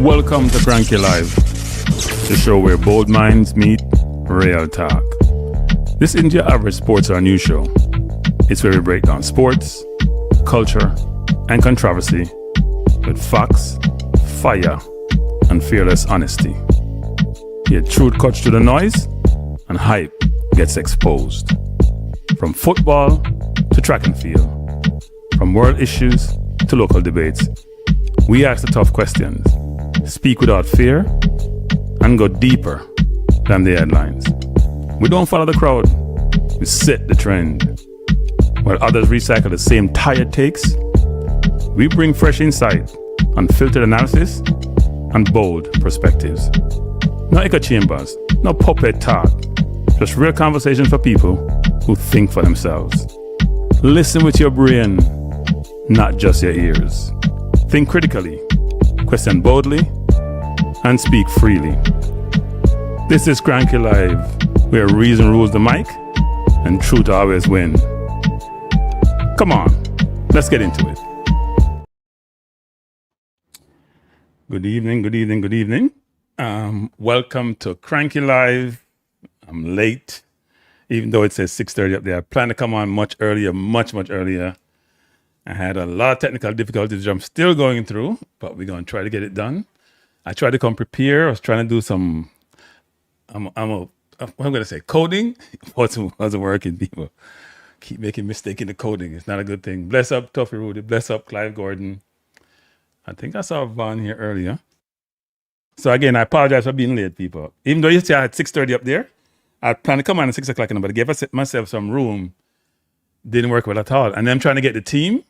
Welcome to Kranky Live, the show where bold minds meet real talk. This isn't your average sports or news show. It's where we break down sports, culture, and controversy with facts, fire, and fearless honesty. Here, truth cuts through the noise and hype gets exposed. From football to track and field, from world issues to local debates, we ask the tough questions, speak without fear, and go deeper than the headlines. We don't follow the crowd, we set the trend. While others recycle the same tired takes, we bring fresh insight, unfiltered analysis, and bold perspectives. No echo chambers, no puppet talk, just real conversation for people who think for themselves. Listen with your brain, not just your ears. Think critically, question boldly, and speak freely. This is Kranky Live, where reason rules the mic and truth always win. Come on, let's get into it. Good evening, good evening, good evening. Welcome to Kranky Live. I'm late, even though it says 6:30 up there. I planned to come on much earlier, much earlier. I had a lot of technical difficulties which I'm still going through, but we're going to try to get it done. I tried to come prepare. I was trying to do some, what I'm going to say, coding. Wasn't working, people. Keep making mistake in the coding. It's not a good thing. Bless up Tuffy Rudy. Bless up Clive Gordon. I think I saw Vaughn here earlier. So again, I apologize for being late, people. Even though you see I had 6:30 up there, I planned to come on at 6 o'clock, but I gave myself some room. Didn't work well at all. And then I'm trying to get the team.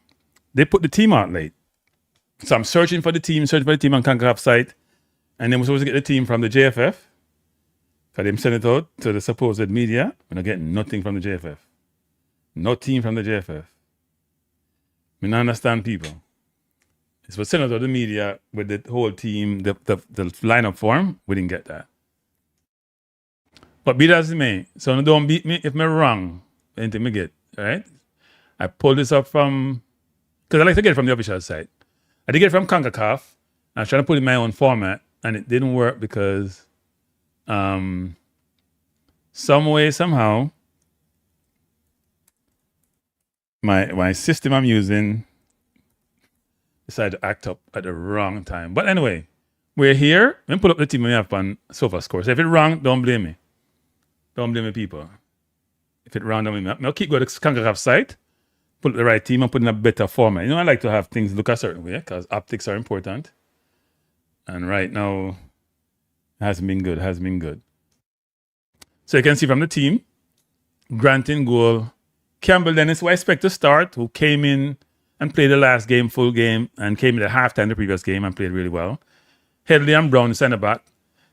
They put the team out late. So I'm searching for the team on CONCACAF site. And then we're supposed to get the team from the JFF. So they send it out to the supposed media. We're not getting nothing from the JFF. No team from the JFF. We don't understand people. It's for send it out to the media with the whole team, the lineup form. We didn't get that. But be that as it may. So don't beat me if I'm wrong. Anything I get, all right? I pulled this up from, because I like to get it from the official site. I did get it from CONCACAF. I was trying to put it in my own format, and it didn't work because some way, somehow, my system I'm using decided to act up at the wrong time. But anyway, we're here. Let me pull up the team we have on SofaScore. So if it's wrong, don't blame me. Don't blame me, people. If it's wrong, don't blame me. I'll keep going to the CONCACAF site, put the right team and put in a better format. You know, I like to have things look a certain way because optics are important. And right now, it hasn't been good. So you can see from the team, Grant in goal, Campbell Dennis, who I expect to start, who came in and played the last game, full game, and came in at halftime the previous game and played really well. Headley and Brown, the centre back.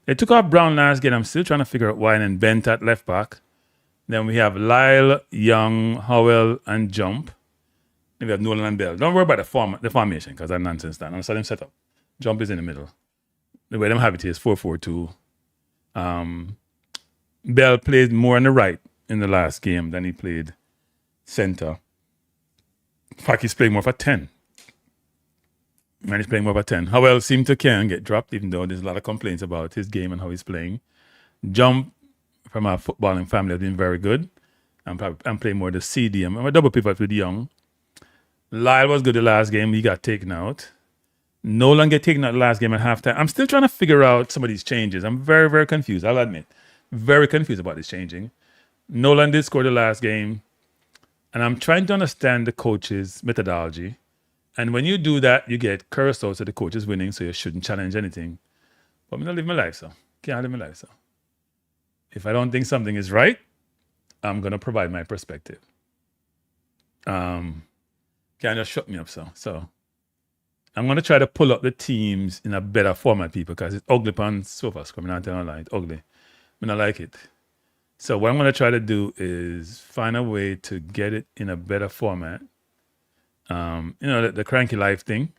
They took off Brown last game. I'm still trying to figure out why. And then Bent at left back. Then we have Lyle, Young, Howell, and Jump. Then we have Nolan and Bell. Don't worry about the formation because that's nonsense. That I'm starting set up. Jump is in the middle. The way them have it is 4-4-2. Bell played more on the right in the last game than he played center. In fact, he's playing more for 10. Man, he's playing more for 10. Howell seemed to can get dropped, even though there's a lot of complaints about his game and how he's playing. Jump from our footballing family has been very good. I'm playing more the CDM. I'm a double pivot with Young. Lyle was good the last game. He got taken out. Nolan get taken out the last game at halftime. I'm still trying to figure out some of these changes. I'm very, very confused. I'll admit. Very confused about this changing. Nolan did score the last game. And I'm trying to understand the coach's methodology. And when you do that, you get cursed out, so the coach is winning, so you shouldn't challenge anything. But I'm going to live my life, so. Can't live my life, so. If I don't think something is right, I'm going to provide my perspective. Can't just shut me up, so. So I'm going to try to pull up the teams in a better format, people, because it's ugly on SofaScore. I'm not telling a lie. It's ugly. I don't like it. So what I'm going to try to do is find a way to get it in a better format. You know, the Kranky Live thing.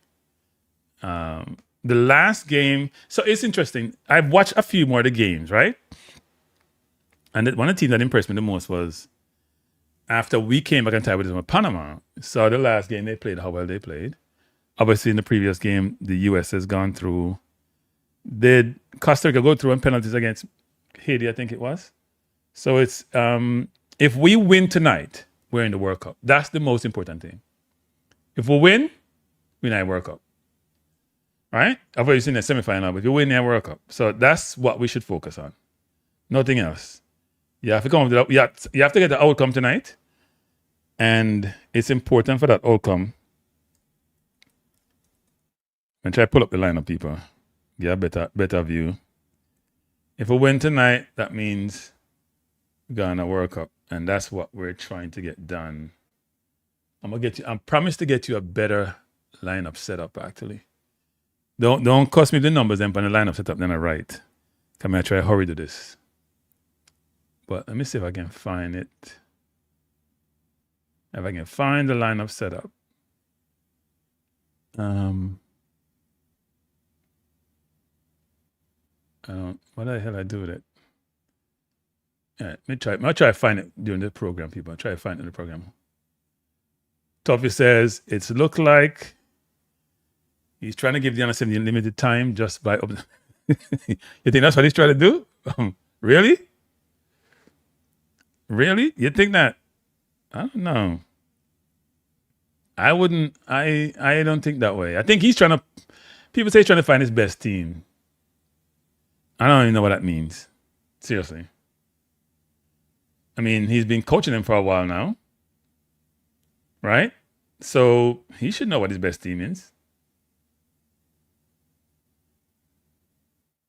The last game. So it's interesting. I've watched a few more of the games, right? And one of the teams that impressed me the most was after we came back and tied with them with Panama. So the last game they played, how well they played. Obviously in the previous game, the US has gone through Did Costa Rica go through on penalties against Haiti? I think it was. So it's if we win tonight, we're in the World Cup. That's the most important thing. If we win, we're in the World Cup. Right? I've already seen the semifinal, but if you win the World Cup. So that's what we should focus on. Nothing else. You have to come to you have to get the outcome tonight. And it's important for that outcome. And try to pull up the lineup, people. Get a better view. If we win tonight, that means we're going to World Cup. And that's what we're trying to get done. I promise to get you a better lineup setup, actually. Don't cost me the numbers and put the lineup setup, then I write. Come here, I try to hurry to this. But let me see if I can find it. If I can find the lineup setup. What the hell I do with it? All right, let me try to find it during the program, people. I'll try to find it in the program. Toffee says, it's look like he's trying to give the under 17 limited time just by... You think that's what he's trying to do? Really? Really? You think that? I don't know. I don't think that way. I think he's trying to... People say he's trying to find his best team. I don't even know what that means. Seriously. I mean, he's been coaching them for a while now. Right? So he should know what his best team is.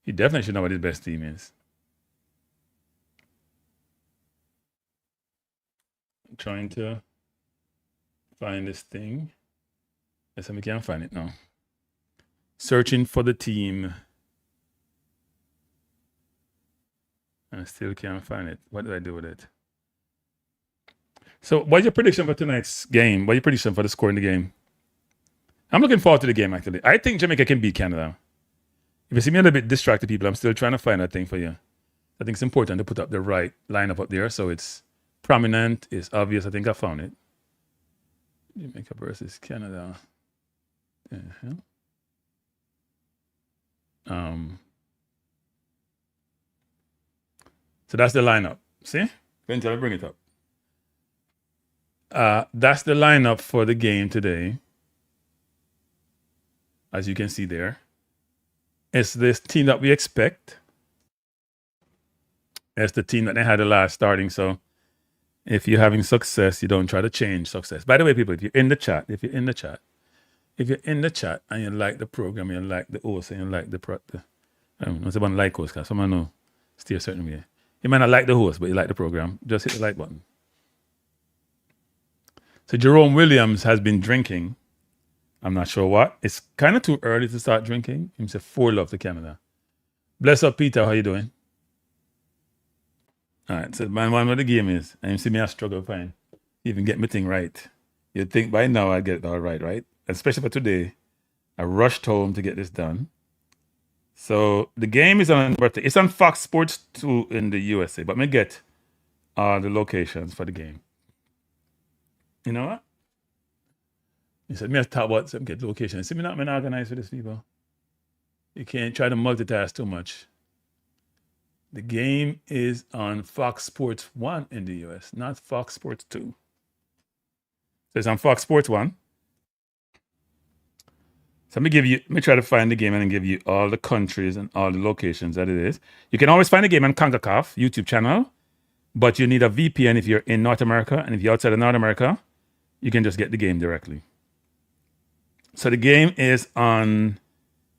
He definitely should know what his best team is. I'm trying to find this thing. Yes, we can't find it now. Searching for the team. I still can't find it. What did I do with it? So what's your prediction for tonight's game? What's your prediction for the score in the game? I'm looking forward to the game, actually. I think Jamaica can beat Canada. If you see me a little bit distracted, people, I'm still trying to find that thing for you. I think it's important to put up the right lineup up there so it's prominent, it's obvious. I think I found it. Jamaica versus Canada. So that's the lineup. See? Until I bring it up. That's the lineup for the game today. As you can see there. It's this team that we expect. It's the team that they had the last starting. So if you're having success, you don't try to change success. By the way, people, if you're in the chat and you like the program, you like the host, and you like the I don't know, it's about like host, because someone know stay a certain way. You might not like the host, but you like the program. Just hit the like button. So Jerome Williams has been drinking. I'm not sure what. It's kind of too early to start drinking. He said 4 love to Canada. Bless up, Peter. How you doing? All right. So man, one of the game is, and you see me I struggle fine. Even get my thing right. You'd think by now I'd get it all right, right? Especially for today. I rushed home to get this done. So the game is on birthday. It's on Fox Sports 2 in the USA, but me get the locations for the game. You know what? He said, me have to talk about some get locations. See me not organized for this, people. You can't try to multitask too much. The game is on Fox Sports 1 in the US, not Fox Sports 2. So it's on Fox Sports 1. So let me try to find the game and give you all the countries and all the locations that it is. You can always find the game on CONCACAF YouTube channel, but you need a VPN if you're in North America, and if you're outside of North America, you can just get the game directly. So the game is on,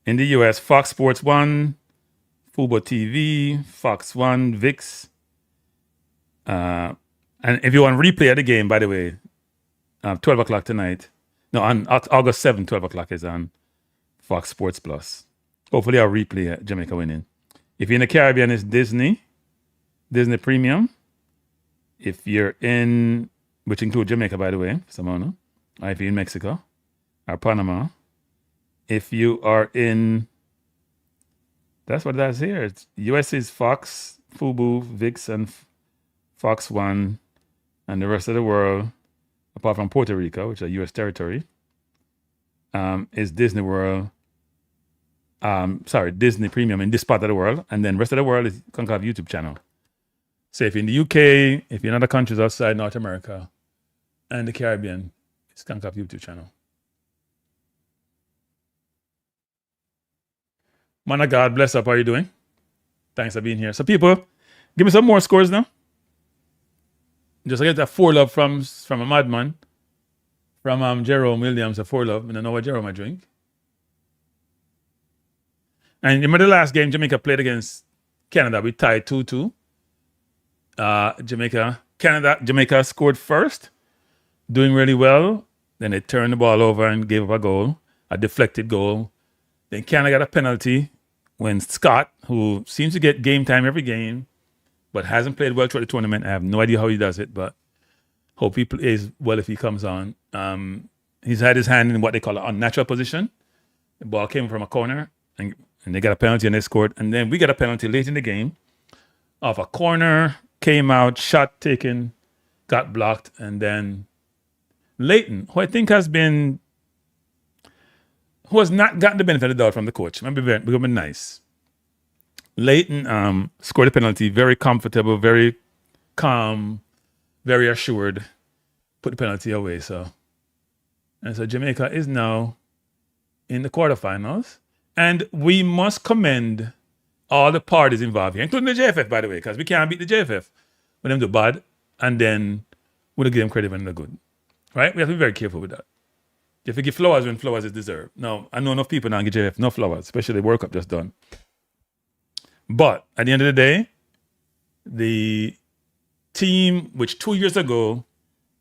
in the US, Fox Sports 1, Fubo TV, Fox 1, VIX. And if you want replay of the game, by the way, 12 o'clock tonight. No, on August 7th, 12 o'clock is on Fox Sports Plus. Hopefully I'll replay Jamaica winning. If you're in the Caribbean, it's Disney Premium. If you're in, which includes Jamaica, by the way, someone know. Or if you're in Mexico or Panama. If you are in, that's what that's here. It's US is Fox, Fubo, VIX, and Fox 1, and the rest of the world, apart from Puerto Rico, which is a US territory, is Disney World, Disney Premium in this part of the world, and then rest of the world is CONCACAF YouTube channel. So if you're in the UK, if you're in other countries outside North America and the Caribbean, it's CONCACAF YouTube channel. Man of God, bless up. How are you doing? Thanks for being here. So people, give me some more scores now. Just I get that 4 love from a madman. From Jerome Williams, a 4 love. I don't know what Jerome I drink. And remember the last game Jamaica played against Canada, we tied 2-2. Jamaica scored first, doing really well. Then they turned the ball over and gave up a goal, a deflected goal. Then Canada got a penalty when Scott, who seems to get game time every game, but hasn't played well throughout the tournament. I have no idea how he does it, but hope he plays well if he comes on. He's had his hand in what they call an unnatural position. The ball came from a corner, and they got a penalty and they scored. And then we got a penalty late in the game off a corner, came out, shot taken, got blocked, and then Leighton, who I think has not gotten the benefit of the doubt from the coach. Maybe we've been nice. Leighton scored a penalty, very comfortable, very calm, very assured, put the penalty away. So Jamaica is now in the quarterfinals. And we must commend all the parties involved here, including the JFF, by the way, because we can't beat the JFF when them do bad, and then we'll give them credit when they're good. Right? We have to be very careful with that. You have to give flowers when flowers is deserved. Now, I know enough people now give JFF no flowers, especially the World Cup just done. But at the end of the day, the team, which 2 years ago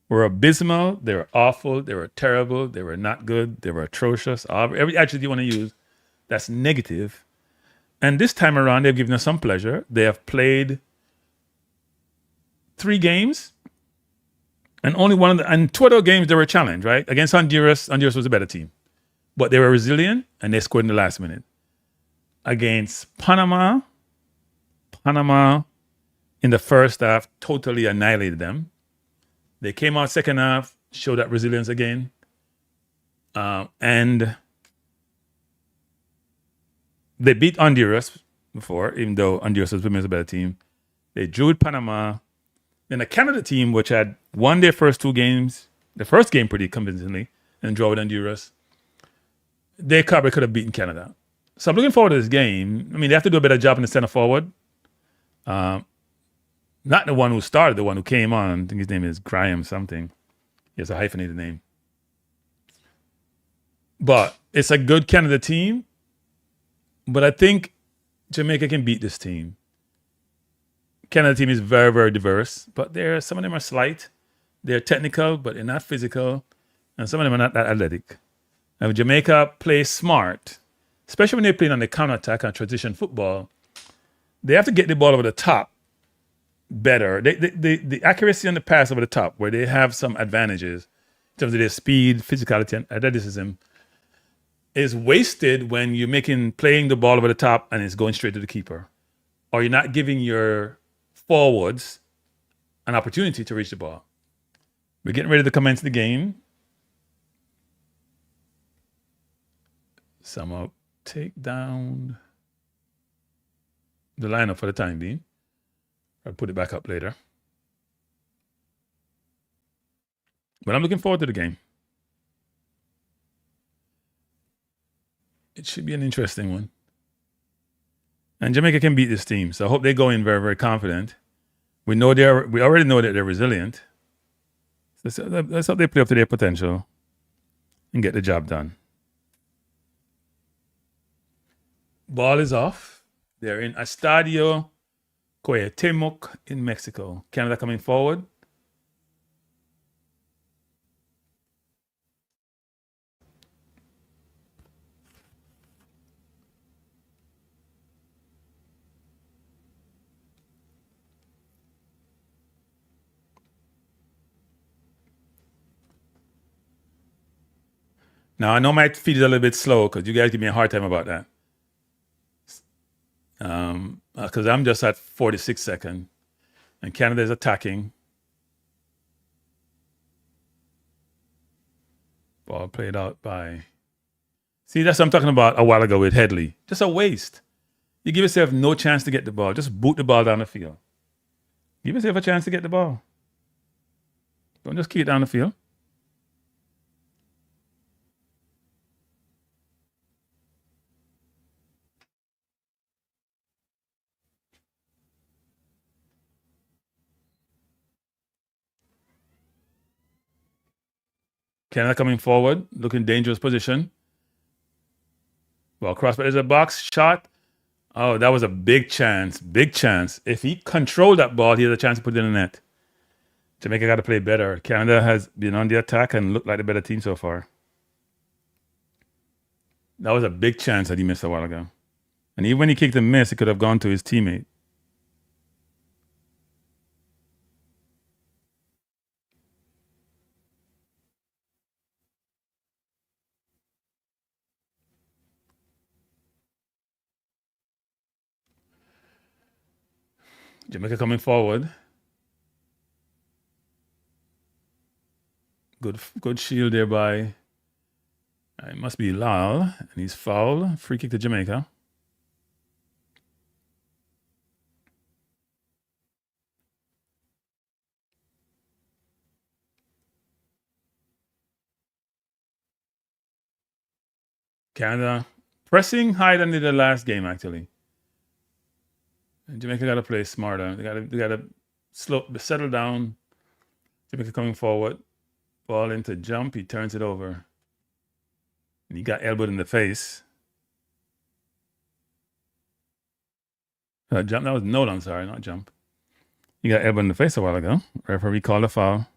were abysmal, they were awful, they were terrible, they were not good, they were atrocious, every adjective you want to use, that's negative. And this time around, they've given us some pleasure. They have played 3 games, and only one of the, and 2 of those games they were challenged, right? Against Honduras, Honduras was a better team. But they were resilient, and they scored in the last minute. Against Panama in the first half totally annihilated them. They came out second half, showed that resilience again. And they beat Honduras before, even though Honduras was a better team. They drew with Panama. Then the Canada team, which had won their first 2 games, the first game pretty convincingly, and draw with Honduras, they probably could have beaten Canada. So I'm looking forward to this game. I mean, they have to do a better job in the center forward. Not the one who started, the one who came on. I think his name is Graham something. He has a hyphenated name. But it's a good Canada team. But I think Jamaica can beat this team. Canada team is very, very diverse, but some of them are slight. They're technical, but they're not physical. And some of them are not that athletic. And if Jamaica plays smart, especially when they're playing on the counter-attack and transition football, they have to get the ball over the top better. The accuracy on the pass over the top, where they have some advantages in terms of their speed, physicality, and athleticism, is wasted when you're playing the ball over the top and it's going straight to the keeper. Or you're not giving your forwards an opportunity to reach the ball. We're getting ready to commence the game. So I'm going to take down the lineup for the time being. I'll put it back up later. But I'm looking forward to the game. It should be an interesting one. And Jamaica can beat this team. So I hope they go in very, very confident. We already know that they're resilient. So let's hope they play up to their potential and get the job done. Ball is off. They're in Estadio Cuauhtémoc in Mexico. Canada coming forward. Now, I know my feed is a little bit slow because you guys give me a hard time about that. Because I'm just at 46 seconds and Canada is attacking. Ball played out by See, that's what I'm talking about a while ago with Headley. Just a waste. You give yourself no chance to get the ball. Just boot the ball down the field. Give yourself a chance to get the ball. Don't just kick it down the field. Canada coming forward, looking dangerous position. Well, crossbar is a box shot. Oh, that was a big chance. Big chance. If he controlled that ball, he has a chance to put it in the net. Jamaica got to play better. Canada has been on the attack and looked like the better team so far. That was a big chance that he missed a while ago. And even when he kicked a miss, it could have gone to his teammate. Jamaica coming forward. Good shield there by, it must be Lal, and he's fouled. Free kick to Jamaica. Canada pressing higher than they did the last game, actually. And Jamaica got to play smarter. They got to settle down. Jamaica coming forward. Ball into jump. He turns it over. And he got elbowed in the face. Jump. That was no, I'm sorry, not jump. He got elbowed in the face a while ago. Referee called a foul.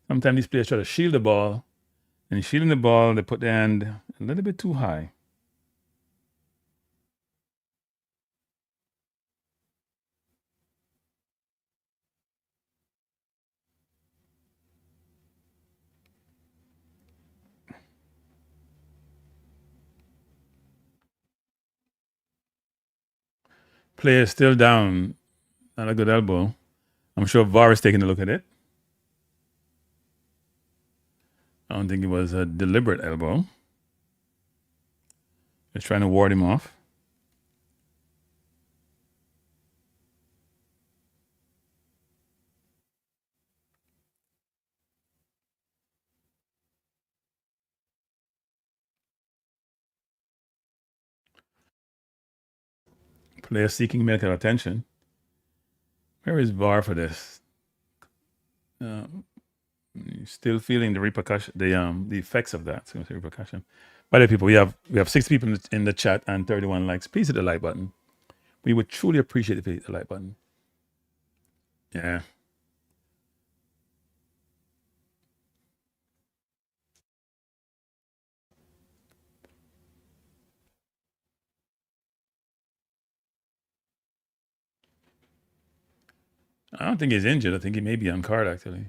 Sometimes these players try to shield the ball. And shielding the ball, they put their hand a little bit too high. Player still down. Not a good elbow. I'm sure VAR is taking a look at it. I don't think it was a deliberate elbow. Just trying to ward him off. Player seeking medical attention. Where is VAR for this? Still feeling the repercussion, the effects of that. So repercussion. By the way, people, we have 6 people in the chat and 31 likes. Please hit the like button. We would truly appreciate if you hit the like button. Yeah. I don't think he's injured. I think he may be on card, actually.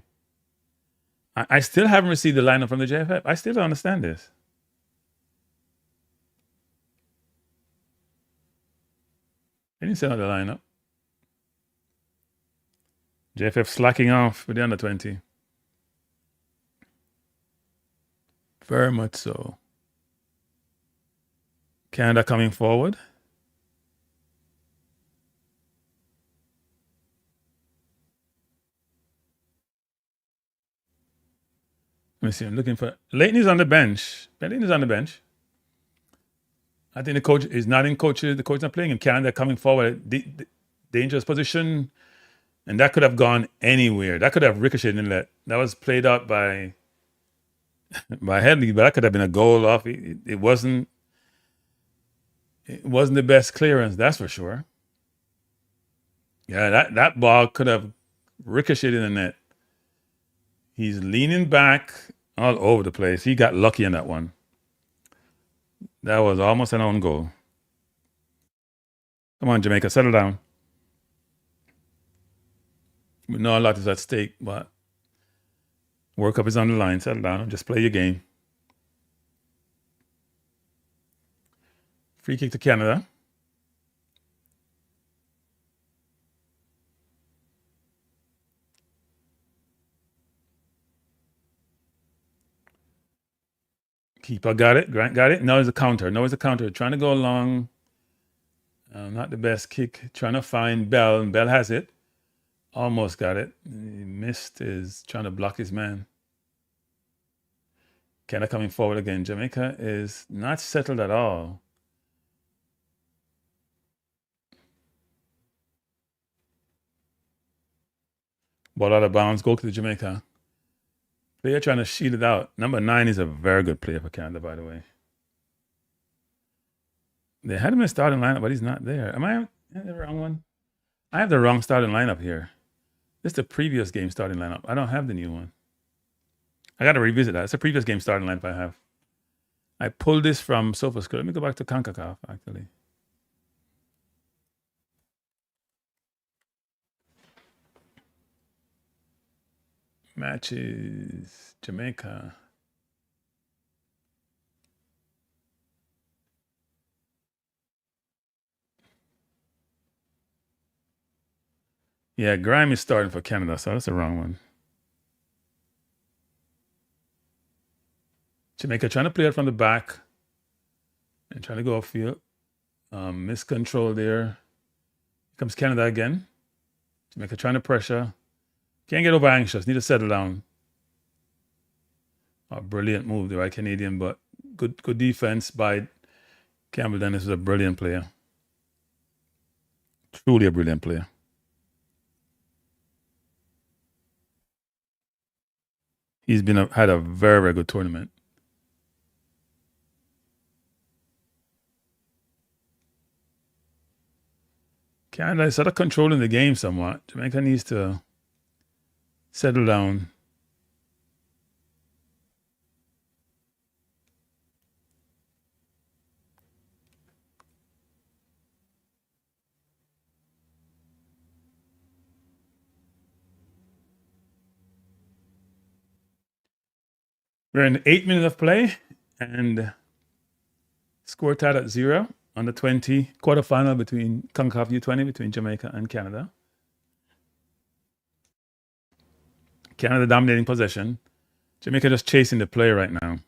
I still haven't received the lineup from the JFF. I still don't understand this. They didn't send out the lineup. JFF slacking off with the under 20. Very much so. Canada coming forward. Let me see. I'm looking for Leighton is on the bench. Leighton is on the bench. I think the coach is not in coaches. The coach not playing in Canada coming forward. The dangerous position. And that could have gone anywhere. That could have ricocheted in that. That was played out by Headley, but that could have been a goal off. It wasn't the best clearance, that's for sure. Yeah, that ball could have ricocheted in the net. He's leaning back all over the place. He got lucky in that one. That was almost an own goal. Come on, Jamaica, settle down. We know a lot is at stake, but World Cup is on the line. Settle down. Just play your game. Free kick to Canada. Keeper got it. Grant got it. Now it's a counter. Now it's a counter. Trying to go along. Not the best kick. Trying to find Bell. And Bell has it. Almost got it. He missed his trying to block his man. Canada coming forward again. Jamaica is not settled at all. Ball out of bounds. Go to the Jamaica. Player trying to shield it out. Number 9 is a very good player for Canada, by the way. They had him in the starting lineup, but he's not there. Am I the wrong one? I have the wrong starting lineup here. This is the previous game starting lineup. I don't have the new one. I got to revisit that. It's a previous game starting lineup I have. I pulled this from SofaScript. Let me go back to CONCACAF, actually. Matches, Jamaica. Yeah, Grime is starting for Canada, so that's the wrong one. Jamaica trying to play it from the back and trying to go upfield. Miscontrol there. Here comes Canada again. Jamaica trying to pressure. Can't get over anxious. Need to settle down. A brilliant move there by Canadian, but good defense by Campbell Dennis. Is a brilliant player. Truly a brilliant player. He's had a very, very good tournament. Canada is sort of controlling the game somewhat. Jamaica needs to settle down. We're in 8 minutes of play and score tied at 0 on the 20 quarterfinal between CONCACAF U-20 between Jamaica and Canada. Canada dominating possession. Jamaica just chasing the play right now.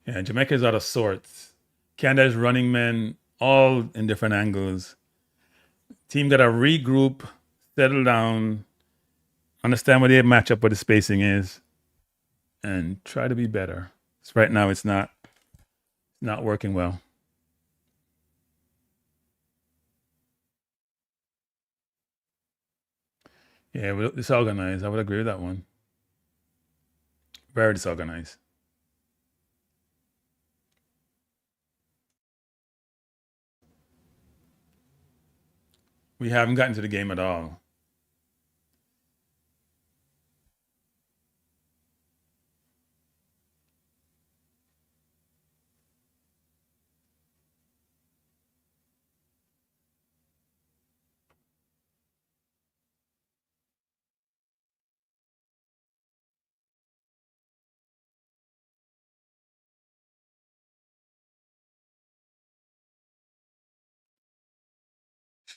Yeah, Jamaica is out of sorts. Canada is running men all in different angles. Team got to regroup, settle down, understand what their matchup, what the spacing is, and try to be better. So right now, it's not working well. Yeah, we look disorganized. I would agree with that one. Very disorganized. We haven't gotten to the game at all.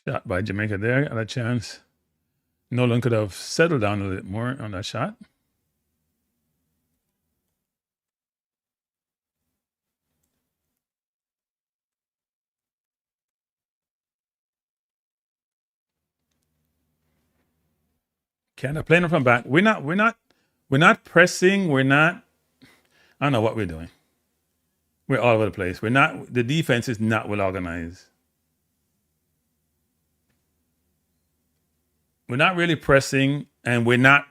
Shot by Jamaica there. Got a chance. Nolan could have settled down a little bit more on that shot. Canada playing from back. We're not pressing. We're not. I don't know what we're doing. We're all over the place. We're not. The defense is not well organized. We're not really pressing, and we're not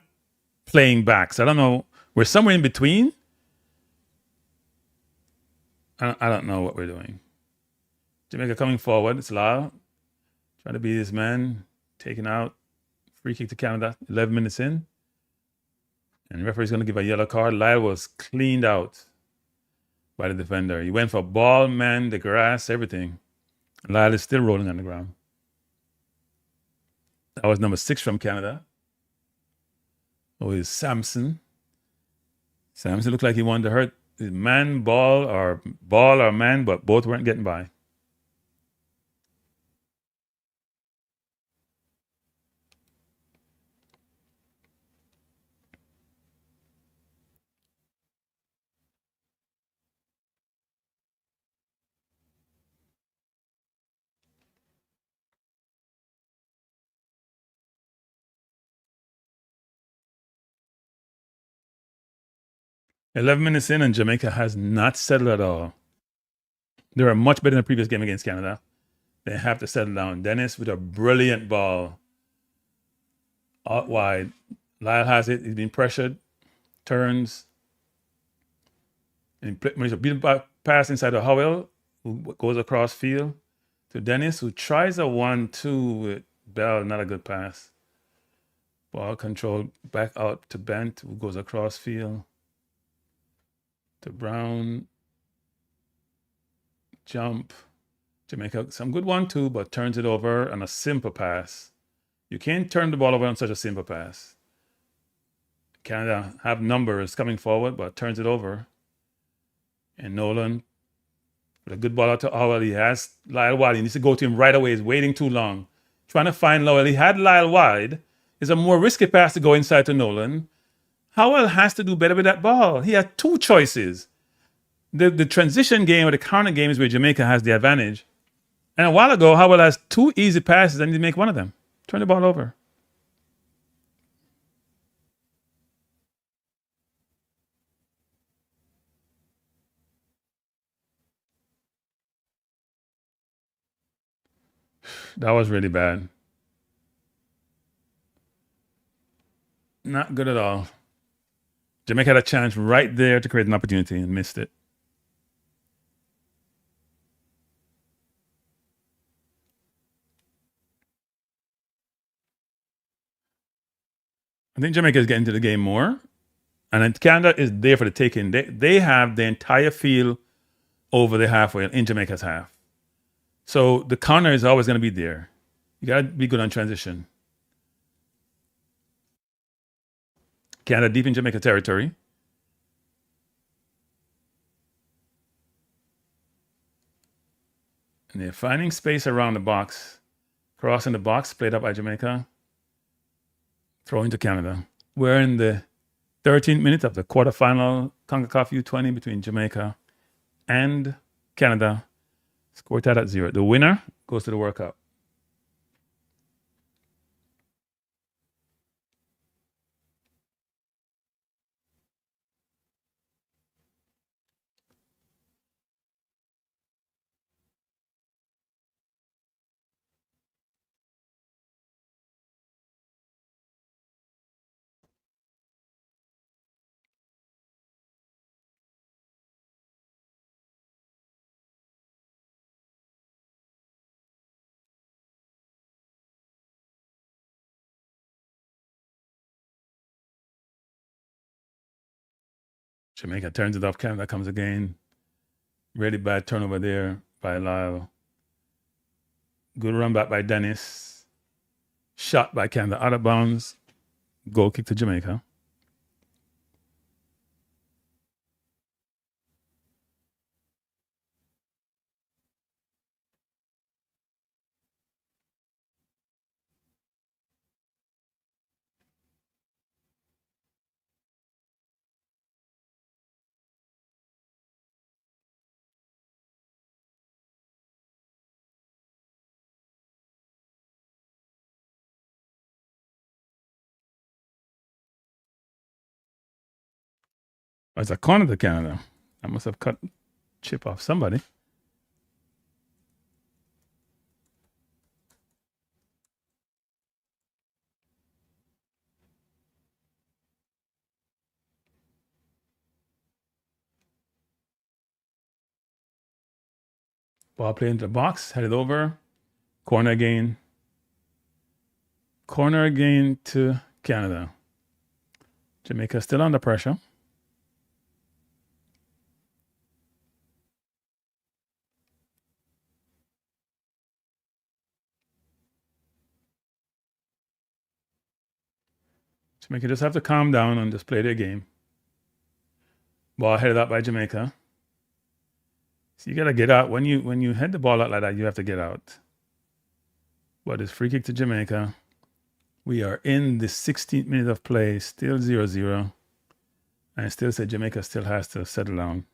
playing back. So I don't know. We're somewhere in between. I don't know what we're doing. Jamaica coming forward. It's Lyle trying to beat his man, taking out. Free kick to Canada. 11 minutes in, and the referee's going to give a yellow card. Lyle was cleaned out by the defender. He went for ball, man, the grass, everything. Lyle is still rolling on the ground. That was number 6 from Canada. Oh, it's Samson. Samson looked like he wanted to hurt man, ball or man, but both weren't getting by. "11 minutes in, and Jamaica has not settled at all. They were much better in the previous game against Canada. They have to settle down. Dennis with a brilliant ball out wide. Lyle has it. He's been pressured. Turns. And he's a beautiful pass inside to Howell, who goes across field to Dennis, who tries a 1-2 with Bell. Not a good pass. Ball control back out to Bent, who goes across field to Brown. Jump. Jamaica, some good 1-2, but turns it over on a simple pass. You can't turn the ball over on such a simple pass. Canada have numbers coming forward, but turns it over. And Nolan, with a good ball out to Howell, he has Lyle wide. He needs to go to him right away. He's waiting too long. Trying to find Lowell. He had Lyle wide. It's a more risky pass to go inside to Nolan. Howell has to do better with that ball. He had two choices. The transition game or the counter game is where Jamaica has the advantage. And a while ago, Howell has two easy passes and he make one of them. Turn the ball over. That was really bad. Not good at all. Jamaica had a chance right there to create an opportunity and missed it. I think Jamaica is getting to the game more. And then Canada is there for the taking. They have the entire field over the halfway in Jamaica's half. So the counter is always going to be there. You got to be good on transition. Canada deep in Jamaica territory. And they're finding space around the box. Crossing the box, played up by Jamaica. Throwing to Canada. We're in the 13th minute of the quarterfinal CONCACAF U-20 between Jamaica and Canada. Score tied at 0. The winner goes to the World Cup. Jamaica turns it off. Canada comes again. Really bad turnover there by Lyle. Good run back by Dennis. Shot by Canada out of bounds. Goal kick to Jamaica. It's a corner to Canada. I must have cut chip off somebody. Ball play into the box, headed over. Corner again. Corner again to Canada. Jamaica still under pressure. Jamaica just have to calm down and just play their game. Ball headed out by Jamaica. So you gotta get out. When you head the ball out like that, you have to get out. But it's free kick to Jamaica. We are in the 16th minute of play, still 0-0. And I still say Jamaica still has to settle down.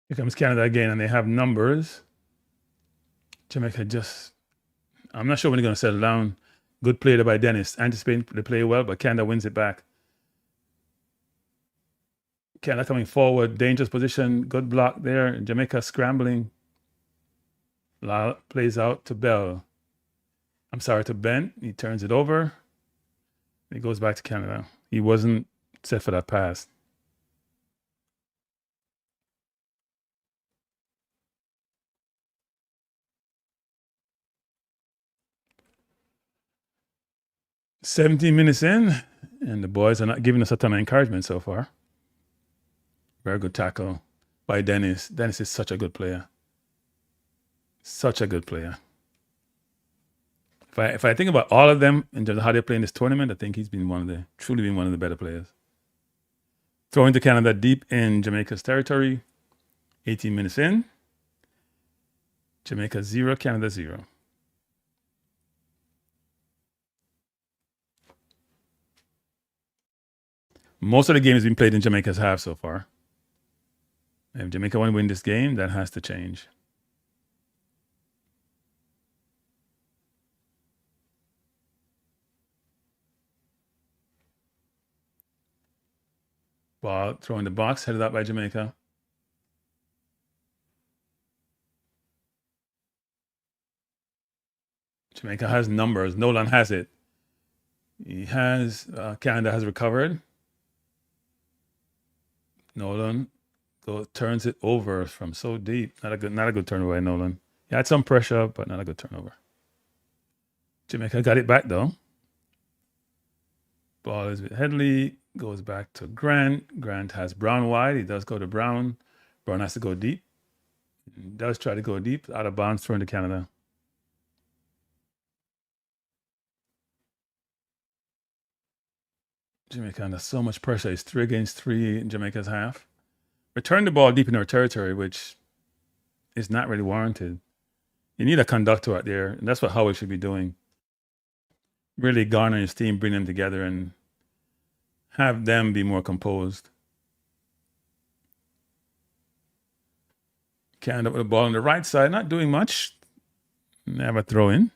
Here comes Canada again, and they have numbers. Jamaica just, I'm not sure when they're going to settle down. Good play there by Dennis. Anticipating the play well, but Canada wins it back. Canada coming forward, dangerous position, good block there. Jamaica scrambling. Lyle plays out to Bell. I'm sorry, to Ben. He turns it over. He goes back to Canada. He wasn't set for that pass. "17 minutes in, and the boys are not giving us a ton of encouragement so far." Very good tackle by Dennis. Dennis is such a good player. Such a good player. If I think about all of them in terms of how they play in this tournament, I think he's been truly been one of the better players. Throwing to Canada deep in Jamaica's territory. 18 minutes in. Jamaica 0, Canada 0. Most of the game has been played in Jamaica's half so far. If Jamaica want to win this game, that has to change. Ball throwing the box, headed out by Jamaica. Jamaica has numbers. Nolan has it. He has, Canada has recovered. Nolan turns it over from so deep. Not a good turnover by Nolan. He had some pressure, but not a good turnover. Jamaica got it back though. Ball is with Headley, goes back to Grant. Grant has Brown wide. He does go to Brown. Brown has to go deep. He does try to go deep. Out of bounds, thrown to Canada. Jamaica under so much pressure. It's 3 against 3 in Jamaica's half. Return the ball deep in our territory, which is not really warranted. You need a conductor out there, and that's what Howard should be doing. Really garner his team, bring them together, and have them be more composed. Canada with the ball on the right side, not doing much. Never throw in.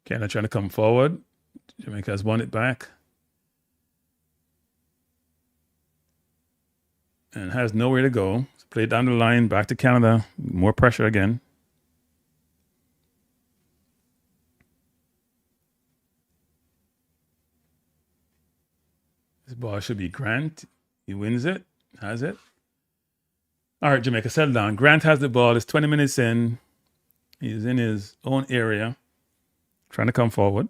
Canada trying to come forward. Jamaica has won it back. And has nowhere to go. So play down the line, back to Canada. More pressure again. This ball should be Grant. He wins it. Has it. All right, Jamaica, settle down. Grant has the ball. It's 20 minutes in. He's in his own area. Trying to come forward.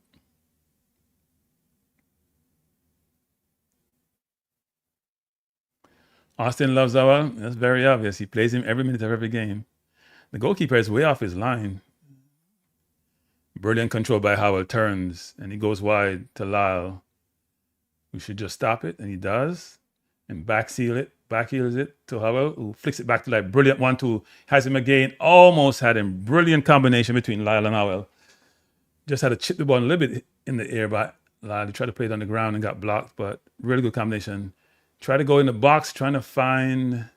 Austin loves Zawa. That's very obvious. He plays him every minute of every game. The goalkeeper is way off his line. Brilliant control by Howell. Turns, and he goes wide to Lyle. We should just stop it, and he does. And back seal it. back heels it to Howell, who flicks it back to like brilliant 1-2. Has him again. Almost had him. Brilliant combination between Lyle and Howell. Just had to chip the ball a little bit in the air, but Lyle tried to play it on the ground and got blocked. But really good combination. Try to go in the box, trying to find.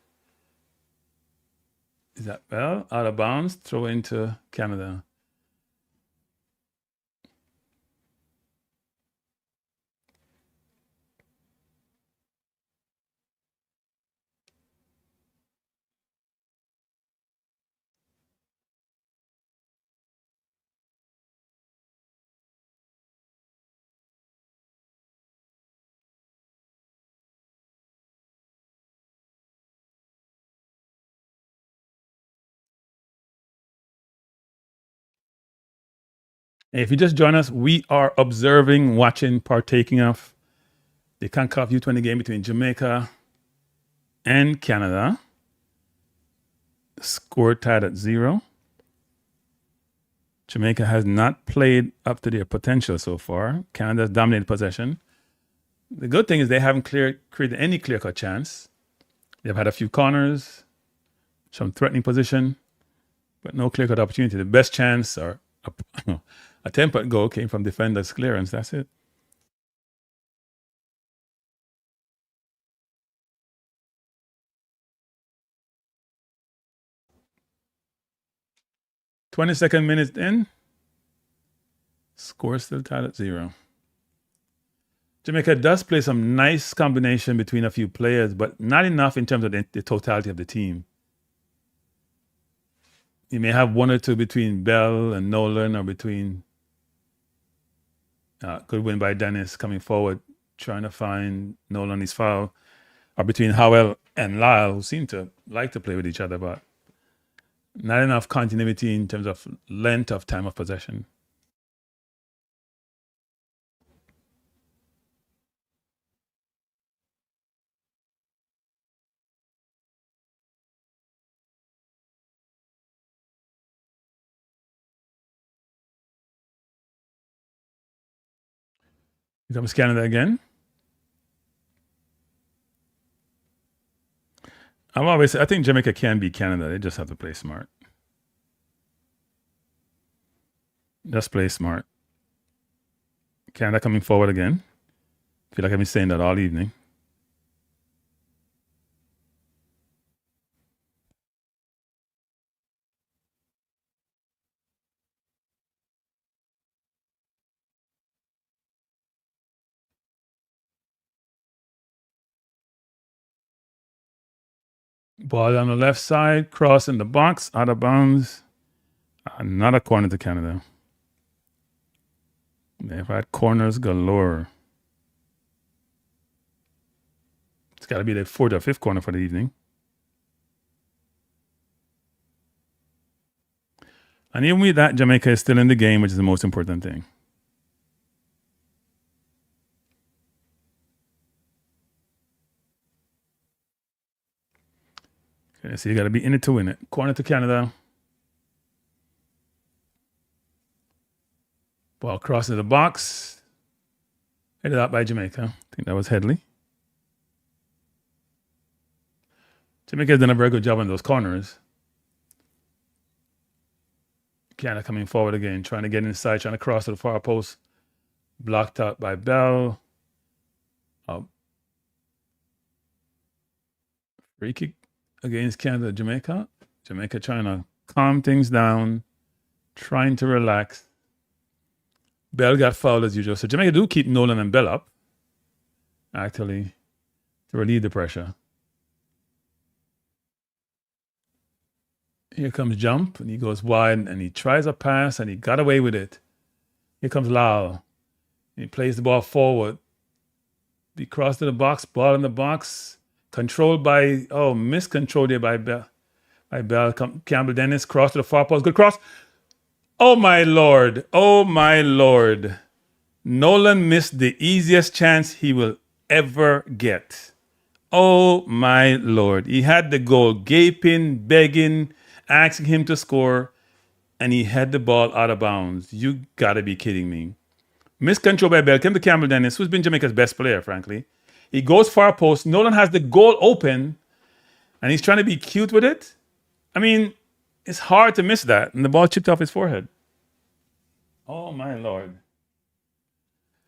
Is that Bell? Out of bounds. Throw into Canada. If you just join us, we are observing, watching, partaking of the CONCACAF U-20 game between Jamaica and Canada. Score tied at 0. Jamaica has not played up to their potential so far. Canada has dominated possession. The good thing is they haven't created any clear-cut chance. They've had a few corners, some threatening position, but no clear-cut opportunity. The best chance or a 10-point goal came from defender's clearance. That's it. "22nd minute in. Score still tied at 0. Jamaica does play some nice combination between a few players, but not enough in terms of the totality of the team. You may have one or two between Bell and Nolan, or between good win by Dennis coming forward, trying to find Nolan his foul, or between Howell and Lyle, who seem to like to play with each other, but not enough continuity in terms of length of time of possession. Here comes Canada again. I think Jamaica can beat Canada. They just have to play smart. Just play smart. Canada coming forward again. I feel like I've been saying that all evening. Ball on the left side, cross in the box, out of bounds. Another corner to Canada. They've had corners galore. It's got to be the 4th or 5th corner for the evening. And even with that, Jamaica is still in the game, which is the most important thing. Okay, so you got to be in it to win it. Corner to Canada. Ball crosses the box. Headed out by Jamaica. I think that was Headley. Jamaica has done a very good job on those corners. Canada coming forward again, trying to get inside, trying to cross to the far post. Blocked out by Bell. Free kick against Canada, Jamaica. Jamaica trying to calm things down, trying to relax. Bell got fouled as usual. So Jamaica do keep Nolan and Bell up, actually, to relieve the pressure. Here comes Jump, and he goes wide, and he tries a pass, and he got away with it. Here comes Lyle. He plays the ball forward. He crossed to the box, ball in the box. Controlled by, miscontrolled there by Bell. Campbell Dennis, cross to the far post. Good cross. Oh, my Lord. Oh, my Lord. Nolan missed the easiest chance he will ever get. Oh, my Lord. He had the goal gaping, begging, asking him to score, and he had the ball out of bounds. You got to be kidding me. Miscontrol by Bell. Came to Campbell Dennis, who's been Jamaica's best player, frankly. He goes far post. Nolan has the goal open, And he's trying to be cute with it. I mean, it's hard to miss that. And the ball chipped off his forehead. Oh, my Lord.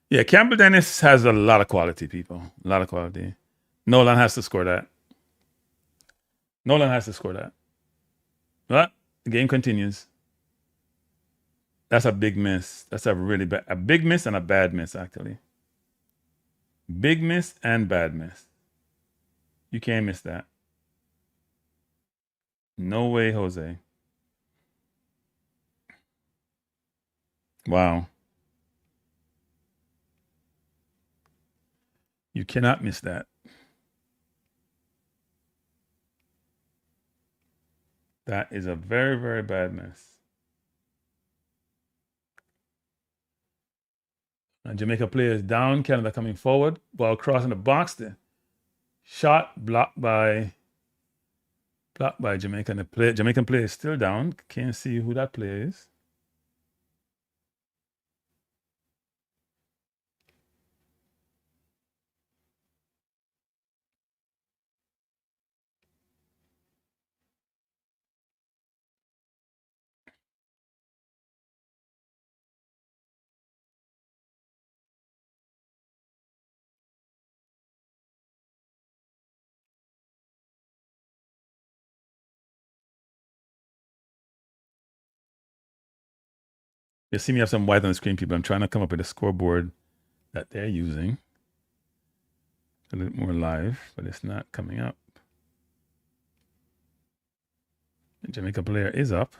Yeah, Campbell Dennis has a lot of quality, people. A lot of quality. Nolan has to score that. Nolan has to score that. But the game continues. That's a big miss. That's a really bad, a big miss and a bad miss, actually. Big miss and bad miss. You can't miss that. No way, Jose. Wow. You cannot miss that. That is a very, very bad miss. And Jamaica players down, Canada coming forward, ball crossing the box. The shot blocked by Jamaica. And the Jamaican player is still down. Can't see who that player is. You see me have some white on the screen, people. I'm trying to come up with a scoreboard that they're using. A little more live, but it's not coming up. The Jamaica player is up.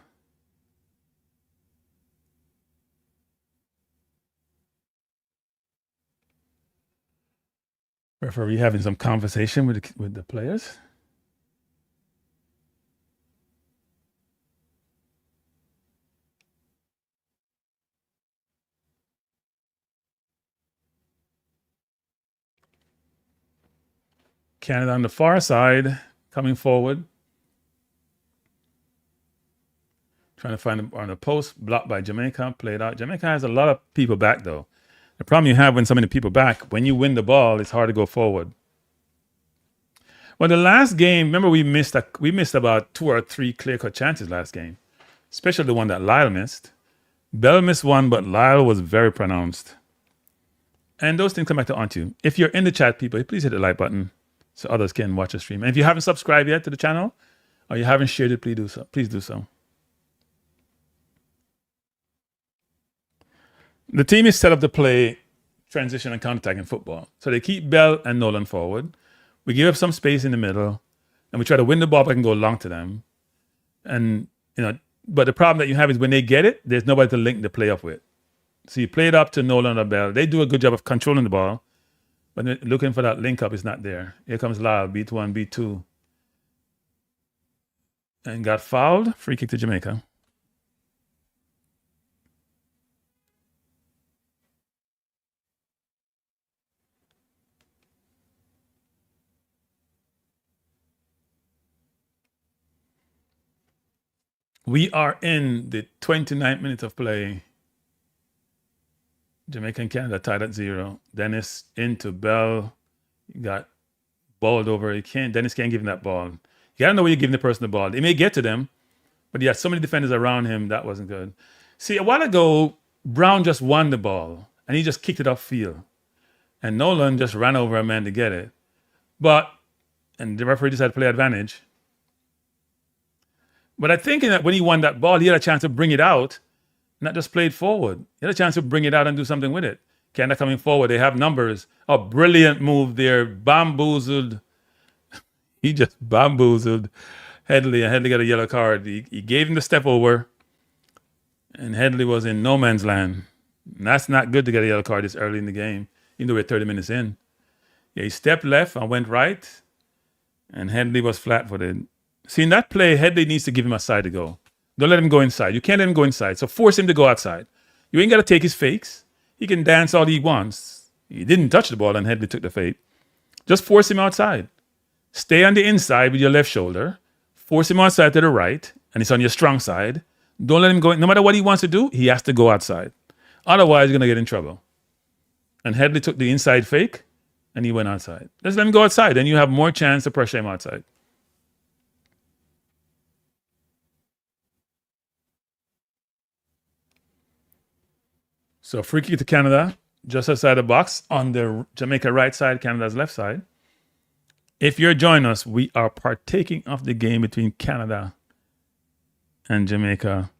Referee having some conversation with the players. Canada on the far side, coming forward. Trying to find on the post, blocked by Jamaica, played out. Jamaica has a lot of people back, though. The problem you have when so many people back, when you win the ball, it's hard to go forward. Well, the last game, remember we missed about 2 or 3 clear-cut chances last game, especially the one that Lyle missed. Bell missed one, but Lyle was very pronounced. And those things come back to haunt you. If you're in the chat, people, please hit the like button so others can watch the stream. And if you haven't subscribed yet to the channel or you haven't shared it, please do so. Please do so. The team is set up to play transition and counter-attack in football. So they keep Bell and Nolan forward. We give up some space in the middle, and we try to win the ball back and go long to them. And, but the problem that you have is when they get it, there's nobody to link the play up with. So you play it up to Nolan or Bell. They do a good job of controlling the ball, but looking for that link up is not there. Here comes Lyle, beat 1, beat 2. And got fouled. Free kick to Jamaica. We are in the 29th minute of play. Jamaica and Canada tied at 0. Dennis into Bell. Got balled over. Dennis can't give him that ball. You gotta know where you're giving the person the ball. They may get to them, but he had so many defenders around him, that wasn't good. See, a while ago, Brown just won the ball, and he just kicked it off field. And Nolan just ran over a man to get it. And the referee decided to play advantage. But I think that when he won that ball, he had a chance to bring it out, not just play it forward. He had a chance to bring it out and do something with it. Canada coming forward. They have numbers. A brilliant move there. Bamboozled. He just bamboozled Headley, and Headley got a yellow card. He gave him the step over, and Headley was in no man's land. And that's not good to get a yellow card this early in the game, even though we're 30 minutes in. Yeah, he stepped left and went right, and Headley was flat-footed. See, in that play, Headley needs to give him a side to go. Don't let him go inside. You can't let him go inside, so force him to go outside. You ain't got to take his fakes. He can dance all he wants. He didn't touch the ball, and Headley took the fake. Just force him outside. Stay on the inside with your left shoulder. Force him outside to the right, and it's on your strong side. Don't let him go. No matter what he wants to do, he has to go outside. Otherwise, you're going to get in trouble. And Headley took the inside fake, and he went outside. Just let him go outside, and you have more chance to pressure him outside. So free kick to Canada, just outside the box on the Jamaica right side, Canada's left side. If you're joining us, we are partaking of the game between Canada and Jamaica.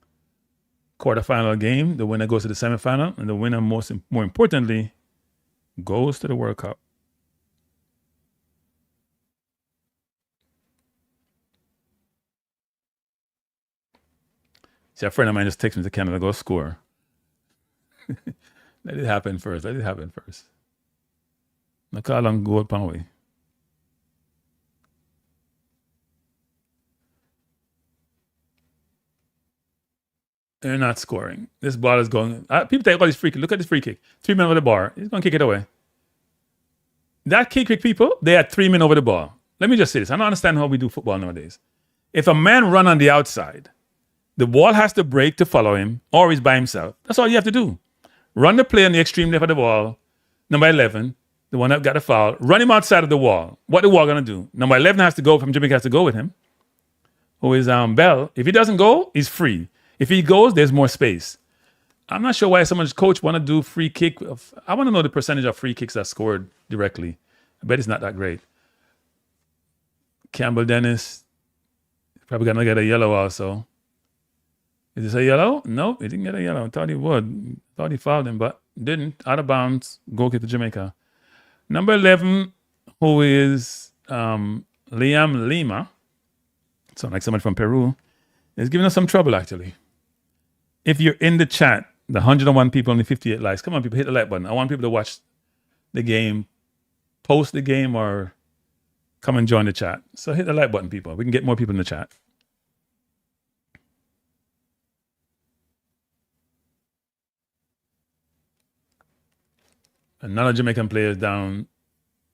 Quarterfinal game. The winner goes to the semifinal, and the winner, more importantly, goes to the World Cup. See, a friend of mine just texted me to Canada, go score. Let it happen first. Let it happen first. Look how long goal pan way. They're not scoring. This ball is going. People take all these free kick. Look at this free kick. 3 men over the bar. He's going to kick it away. That kick people, they had 3 men over the ball. Let me just say this. I don't understand how we do football nowadays. If a man run on the outside, the ball has to break to follow him, or he's by himself. That's all you have to do. Run the play on the extreme left of the ball. Number 11, the one that got the foul. Run him outside of the wall. What the wall going to do? Number 11 has to go from Jamaica, has to go with him. Who is Bell. If he doesn't go, he's free. If he goes, there's more space. I'm not sure why someone's coach want to do free kick. I want to know the percentage of free kicks that scored directly. I bet it's not that great. Campbell Dennis, probably going to get a yellow also. Is this a yellow? No, he didn't get a yellow. I thought he would. Thought he fouled him, but didn't. Out of bounds. Goal kick to Jamaica. Number 11, who is Liam Lima. Sound like somebody from Peru. Is giving us some trouble, actually. If you're in the chat, the 101 people, only 58 likes. Come on, people, hit the like button. I want people to watch the game, post the game, or come and join the chat. So hit the like button, people. We can get more people in the chat. Another Jamaican player is down.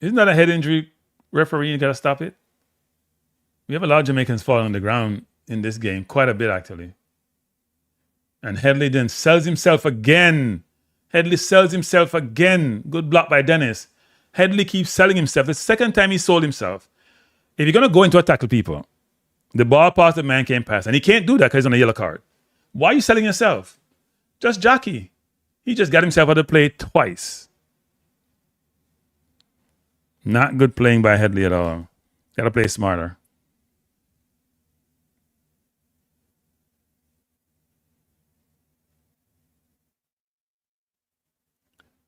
Isn't that a head injury? Referee, you got to stop it. We have a lot of Jamaicans falling on the ground in this game. Quite a bit, actually. And Headley then sells himself again. Headley sells himself again. Good block by Dennis. Headley keeps selling himself. The second time he sold himself. If you're going to go into a tackle, people, the ball past the man can't pass. And he can't do that because he's on a yellow card. Why are you selling yourself? Just jockey. He just got himself out of play twice. Not good playing by Headley at all. Got to play smarter.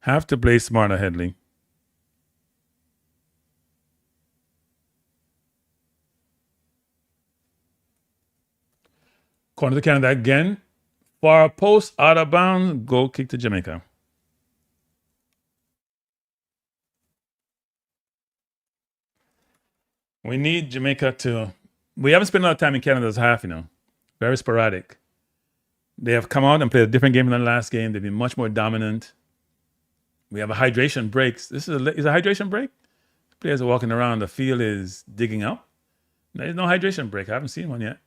Have to play smarter, Headley. Corner to Canada again. Far post, out of bounds, goal kick to Jamaica. We need Jamaica to... We haven't spent a lot of time in Canada's half, Very sporadic. They have come out and played a different game than the last game. They've been much more dominant. We have a hydration break. This is a hydration break? Players are walking around. The field is digging up. There's no hydration break. I haven't seen one yet.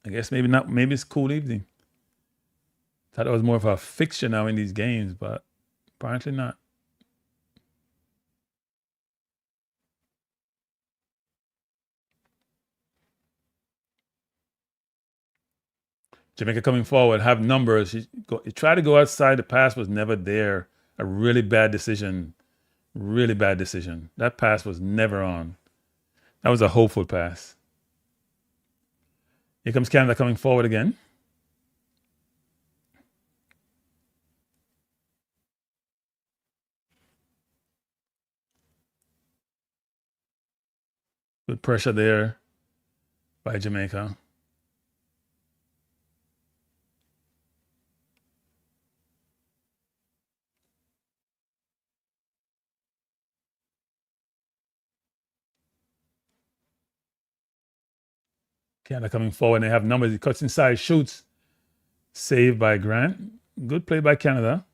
I guess maybe not. Maybe it's cool evening. Thought it was more of a fixture now in these games, but apparently not. Jamaica coming forward, have numbers. You try to go outside. The pass was never there. A really bad decision. Really bad decision. That pass was never on. That was a hopeful pass. Here comes Canada coming forward again. Good pressure there by Jamaica. Canada coming forward. They have numbers. He cuts inside, shoots. Saved by Grant. Good play by Canada.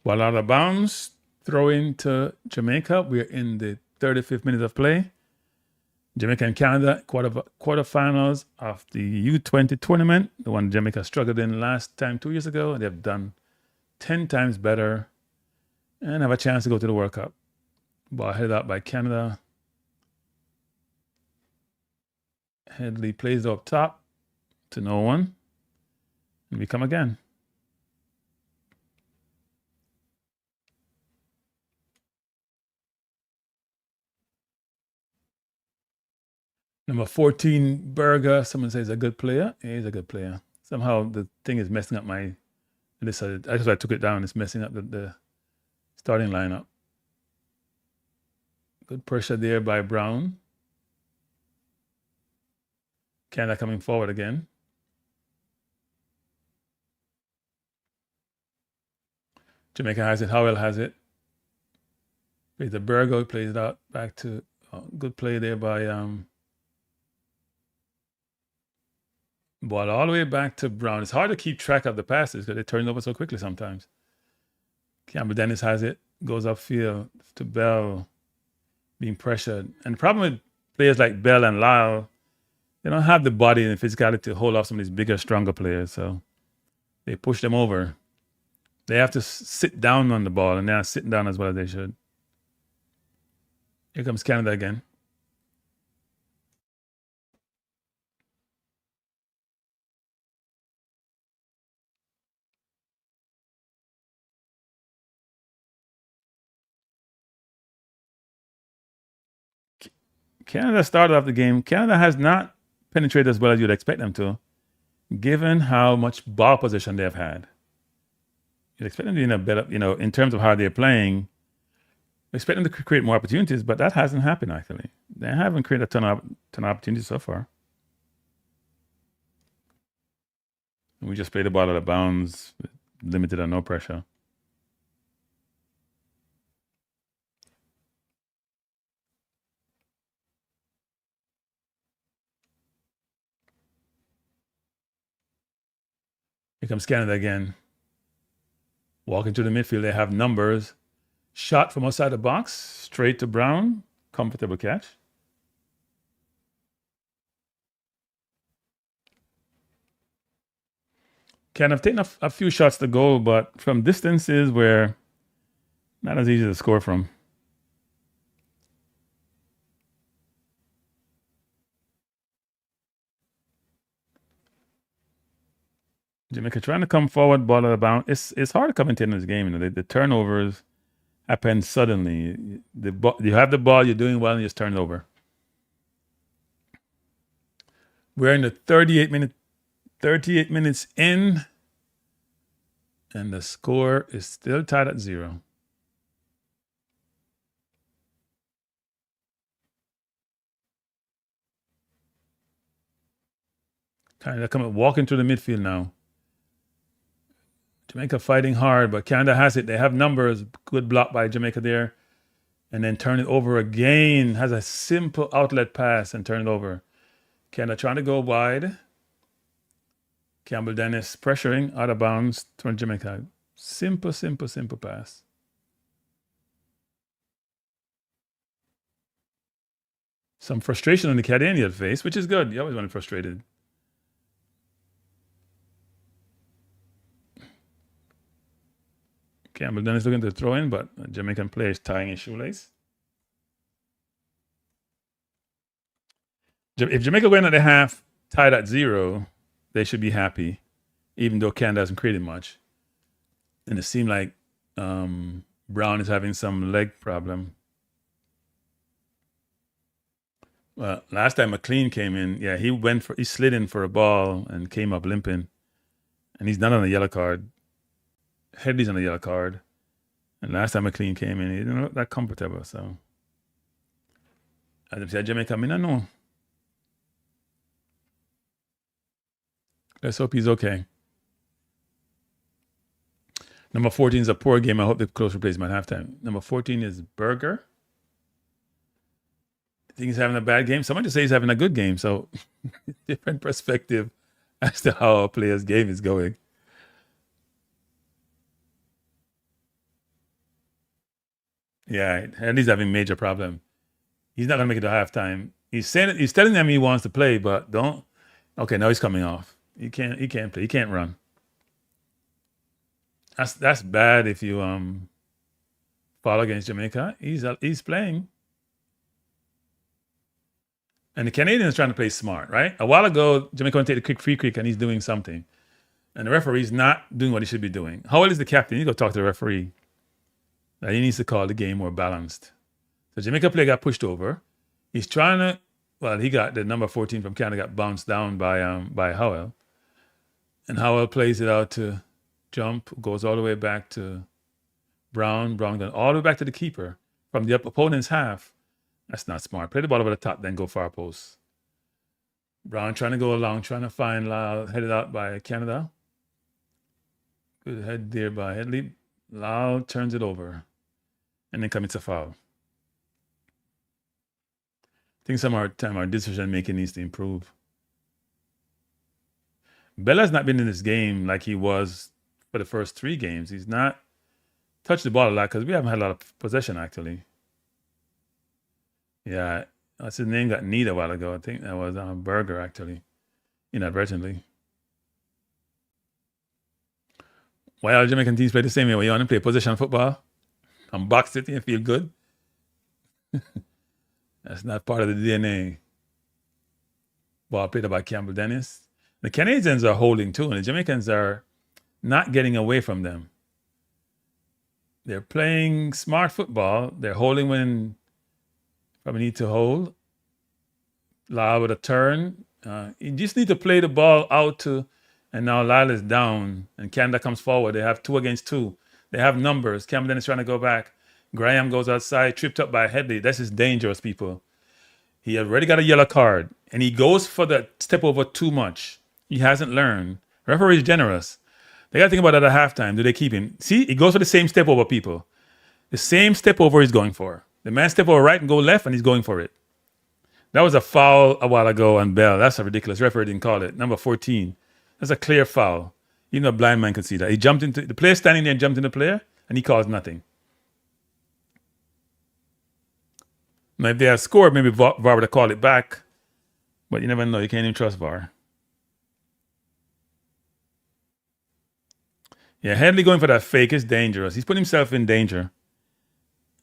While out of bounds, throw into Jamaica. We're in the 35th minute of play. Jamaica and Canada, quarterfinals of the U-20 tournament, the one Jamaica struggled in last time 2 years ago. They've done 10 times better and have a chance to go to the World Cup. Ball headed out by Canada. Headley plays up top to no one. And we come again. Number 14, Berger. Someone says a good player. He's a good player. Somehow the thing is messing up my list. That's why I took it down. It's messing up the starting lineup. Good pressure there by Brown. Canada coming forward again. Jamaica has it. Howell has it. Plays the Burgo. Plays it out back to good play there by ball all the way back to Brown. It's hard to keep track of the passes because they turn over so quickly sometimes. Campbell Dennis has it. Goes upfield to Bell, being pressured. And the problem with players like Bell and Lyle, they don't have the body and the physicality to hold off some of these bigger, stronger players. So they push them over. They have to sit down on the ball, and they're not sitting down as well as they should. Here comes Canada again. Canada started off the game. Canada has not penetrated as well as you'd expect them to, given how much ball possession they've had. You'd expect them to be in a better, in terms of how they're playing, expect them to create more opportunities, but that hasn't happened, actually. They haven't created a ton of opportunities so far. And we just played the ball out of bounds, limited and no pressure. Here comes Canada again. Walking to the midfield, they have numbers. Shot from outside the box, straight to Brown. Comfortable catch. Canada have taken a few shots to goal, but from distances where not as easy to score from. Jamaica trying to come forward, ball out of bounds. It's hard to commentate in this game. The turnovers happen suddenly. You have the ball, you're doing well, and you just turn it over. We're in the 38 minutes in, and the score is still tied at 0. Canada coming walking through the midfield now. Jamaica fighting hard, but Canada has it. They have numbers. Good block by Jamaica there. And then turn it over again. Has a simple outlet pass and turn it over. Canada trying to go wide. Campbell Dennis pressuring out of bounds toward Jamaica. Simple pass. Some frustration on the Canadian face, which is good. You always want to be frustrated. Campbell Dennis looking to throw in, but a Jamaican player is tying his shoelace. If Jamaica went at the half tied at 0, they should be happy, even though Canada hasn't created much. And it seemed like Brown is having some leg problem. Well, last time McLean came in, yeah, he slid in for a ball and came up limping. And he's not on a yellow card. Headley's on a yellow card. And last time McLean came in, he didn't look that comfortable. So, as I said, Jamaica, I mean, I know. Let's hope he's okay. Number 14 is a poor game. I hope they close replacement at halftime. Number 14 is Berger. I think he's having a bad game. Someone just say he's having a good game. So, different perspective as to how a player's game is going. Yeah, and he's having major problem. He's not going to make it to halftime. He's telling them he wants to play, but don't. Okay, now he's coming off. He can't play. He can't run. That's bad if you foul against Jamaica. He's playing. And the Canadian is trying to play smart, right? A while ago, Jamaica wanted to take the quick free kick and he's doing something. And the referee's not doing what he should be doing. Howell is the captain. You go talk to the referee. That he needs to call the game more balanced. So Jamaica player got pushed over. He's trying to, well, he got the number 14 from Canada got bounced down by Howell. And Howell plays it out to jump, goes all the way back to Brown. Brown going all the way back to the keeper from the opponent's half. That's not smart. Play the ball over the top, then go far post. Brown trying to go along, trying to find Lyle, headed out by Canada. Good head there by Headley. Lyle turns it over and then commits a foul. I think some of our decision making needs to improve. Bella's not been in this game like he was for the first 3 games. He's not touched the ball a lot because we haven't had a lot of possession actually. Yeah, what's his name got kneed a while ago. I think that was Berger actually, inadvertently. Why all Jamaican teams play the same way? When you want to play possession football and box it and feel good? That's not part of the DNA. Ball played by Campbell Dennis. The Canadians are holding too, and the Jamaicans are not getting away from them. They're playing smart football. They're holding when probably need to hold. Lyle with a turn. You just need to play the ball out to, and now Lyle is down, and Canada comes forward. They have 2 against 2. They have numbers. Campbell Dennis trying to go back. Graham goes outside, tripped up by Headley. This is dangerous, people. He already got a yellow card, and he goes for the step over too much. He hasn't learned. Referee is generous. They got to think about that at halftime. Do they keep him? See, he goes for the same step over, people. The same step over he's going for. The man step over right and go left, and he's going for it. That was a foul a while ago on Bell. That's a ridiculous. Referee didn't call it. Number 14. That's a clear foul. Even a blind man could see that. He jumped into the player standing there and jumped into the player, and he caused nothing. Now, if they had scored, maybe VAR would have called it back. But you never know. You can't even trust VAR. Yeah, Headley going for that fake is dangerous. He's putting himself in danger.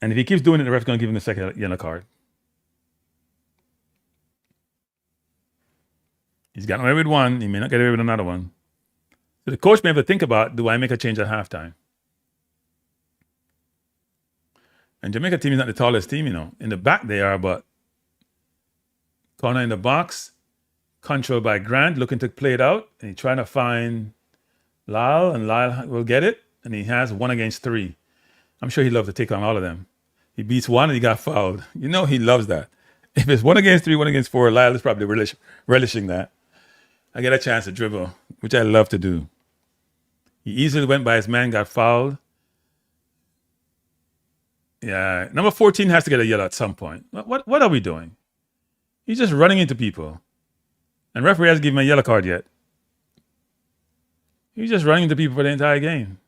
And if he keeps doing it, the ref's going to give him the second yellow card. He's gotten away with one. He may not get away with another one. So the coach may have to think about, do I make a change at halftime? And Jamaica team is not the tallest team, In the back they are, but corner in the box, controlled by Grant, looking to play it out. And he's trying to find Lyle, and Lyle will get it. And he has 1 against 3. I'm sure he'd love to take on all of them. He beats 1 and he got fouled. He loves that. If it's 1 against 3, 1 against 4, Lyle is probably relishing that. I get a chance to dribble, which I love to do. He easily went by his man, got fouled. Yeah, number 14 has to get a yellow at some point. What are we doing? He's just running into people. And referee hasn't given him a yellow card yet. He's just running into people for the entire game.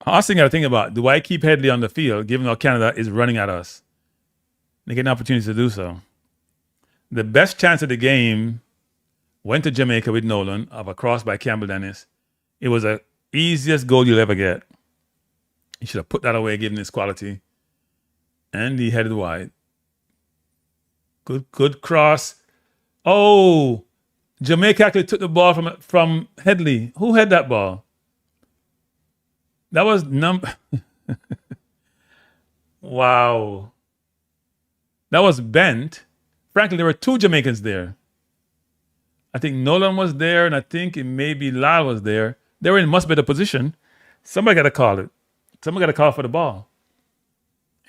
Austin got to think about, do I keep Headley on the field given how Canada is running at us? They get an opportunity to do so. The best chance of the game went to Jamaica with Nolan of a cross by Campbell Dennis. It was the easiest goal you'll ever get. He should have put that away given his quality. And he headed wide. Good cross. Oh, Jamaica actually took the ball from Headley. Who had that ball? That was Wow. That was bent. Frankly, there were 2 Jamaicans there. I think Nolan was there, and I think it maybe Lyle was there. They were in much better position. Somebody got to call it. Somebody got to call for the ball.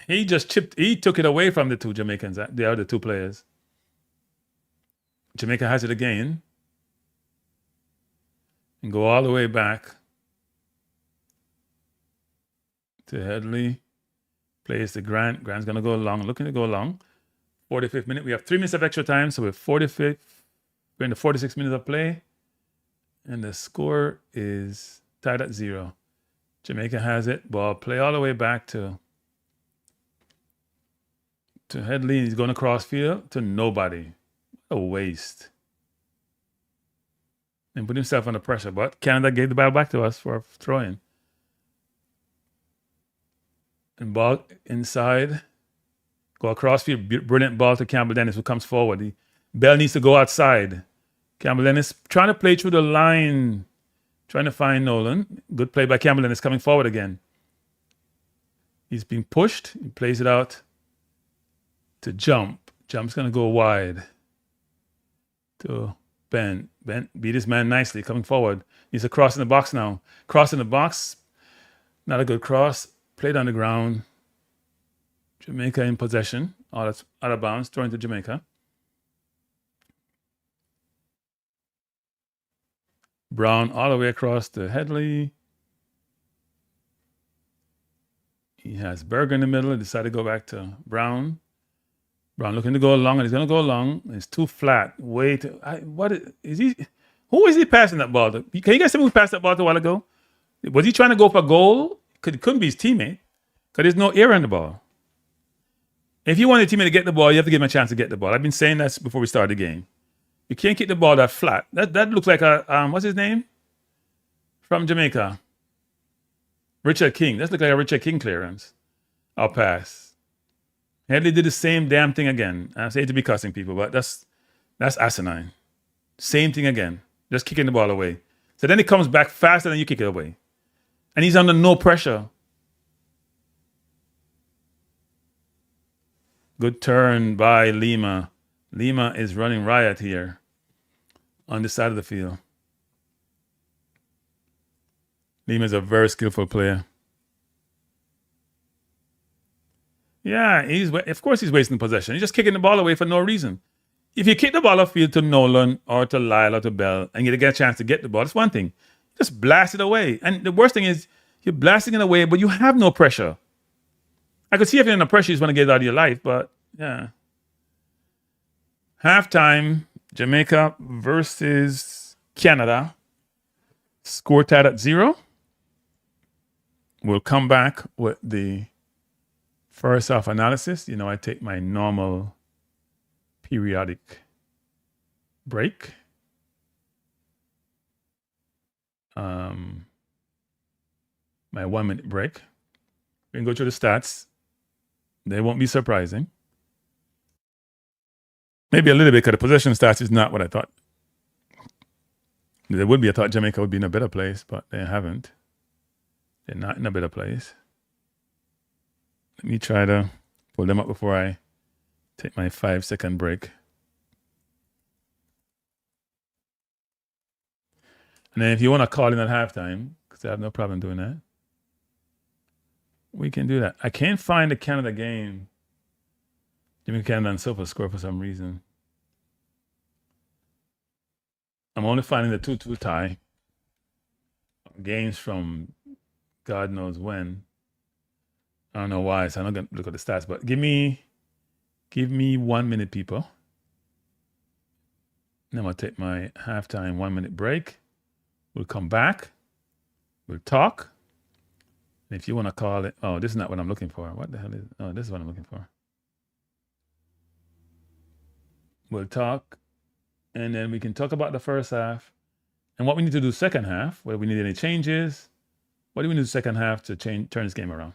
He took it away from the 2 Jamaicans, the other 2 players. Jamaica has it again. And go all the way back to Headley. Plays to Grant. Grant's going to go long, looking to go long. 45th minute. We have 3 minutes of extra time, so we're 45th. We're in the 46 minutes of play. And the score is tied at 0. Jamaica has it. Ball play all the way back to to Headley. He's going across field to nobody. A waste. And put himself under pressure. But Canada gave the ball back to us for throwing. And ball inside. Go across field. Brilliant ball to Campbell Dennis, who comes forward. Bell needs to go outside. Campbell Dennis trying to play through the line. Trying to find Nolan. Good play by Campbell Dennis coming forward again. He's being pushed. He plays it out to Jump. Jump's going to go wide. To Ben. Ben beat his man nicely coming forward. He's a cross in the box now. Cross in the box. Not a good cross. Played on the ground. Jamaica in possession. Out of bounds. Throwing to Jamaica. Brown all the way across to Headley. He has Berger in the middle. He decided to go back to Brown. Brown looking to go along, and he's going to go along. It's too flat. Way too. Is he? Who is he passing that ball to? Can you guys tell me who passed that ball to a while ago? Was he trying to go for a goal? It couldn't be his teammate. Because there's no air on the ball. If you want a teammate to get the ball, you have to give him a chance to get the ball. I've been saying that before we started the game. You can't kick the ball that flat. That looks like a, what's his name? From Jamaica. Richard King. That looks like a Richard King clearance. I'll pass. Headley did the same damn thing again. I say to be cussing people, but that's asinine. Same thing again. Just kicking the ball away. So then it comes back faster than you kick it away. And he's under no pressure. Good turn by Lima. Lima is running riot here on this side of the field. Lima is a very skillful player. Yeah, of course he's wasting possession. He's just kicking the ball away for no reason. If you kick the ball off field to Nolan or to Lyle or to Bell and you get a chance to get the ball, that's one thing. Just blast it away. And the worst thing is you're blasting it away, but you have no pressure. I could see if you're under pressure, you just want to get it out of your life, but yeah. Halftime, Jamaica versus Canada. Score tied at 0. We'll come back with the first half analysis. You know, I take my normal periodic break. My 1 minute break. We can go through the stats. They won't be surprising. Maybe a little bit because the possession stats is not what I thought. There would be. I thought Jamaica would be in a better place, but they haven't. They're not in a better place. Let me try to pull them up before I take my 5-second break. And then if you want to call in at halftime, because I have no problem doing that, we can do that. I can't find the Canada game. Jamaica Canada and SofaScore for some reason. I'm only finding the 2-2 tie. Games from God knows when. I don't know why, so I'm not going to look at the stats, but give me 1 minute, people. Then I'm going to take my halftime 1 minute break. We'll come back. We'll talk. And if you want to call it, oh, this is not what I'm looking for. What the hell is, oh, this is what I'm looking for. We'll talk, and then we can talk about the first half and what we need to do second half, whether we need any changes. What do we need to do second half to turn this game around?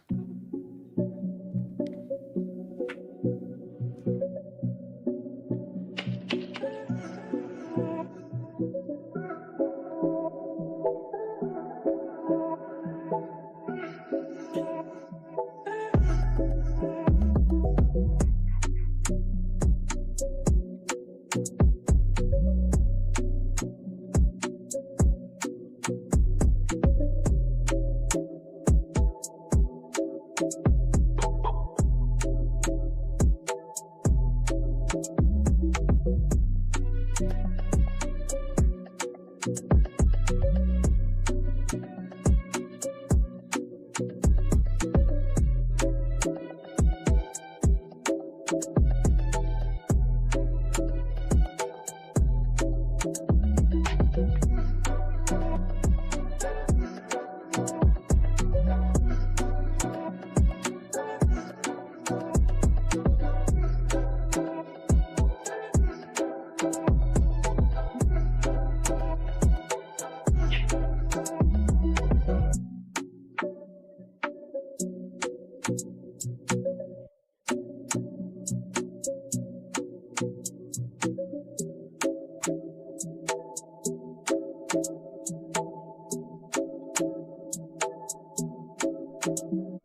All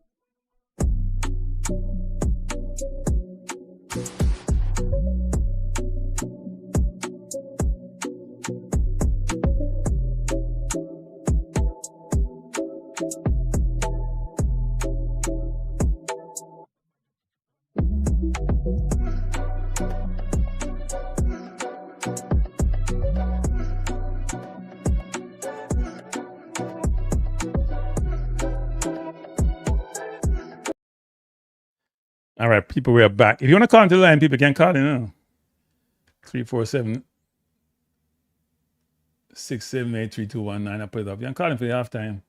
right, people, we are back. If you want to call into the line, people can call in now. 347 678 3219. I put it up. You can call in for the halftime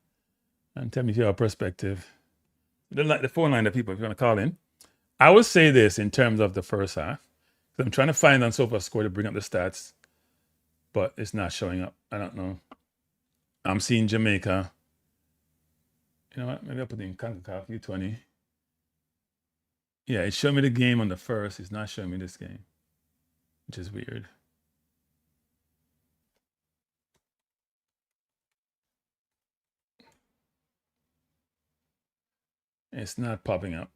and tell me if you have a perspective. Don't like the phone line, the people, if you want to call in. I will say this in terms of the first half. I'm trying to find on SofaScore to bring up the stats, but it's not showing up. I don't know. I'm seeing Jamaica. You know what? Maybe I'll put it in CONCACAF U-20. Yeah, it showed me the game on the first. It's not showing me this game, which is weird. It's not popping up.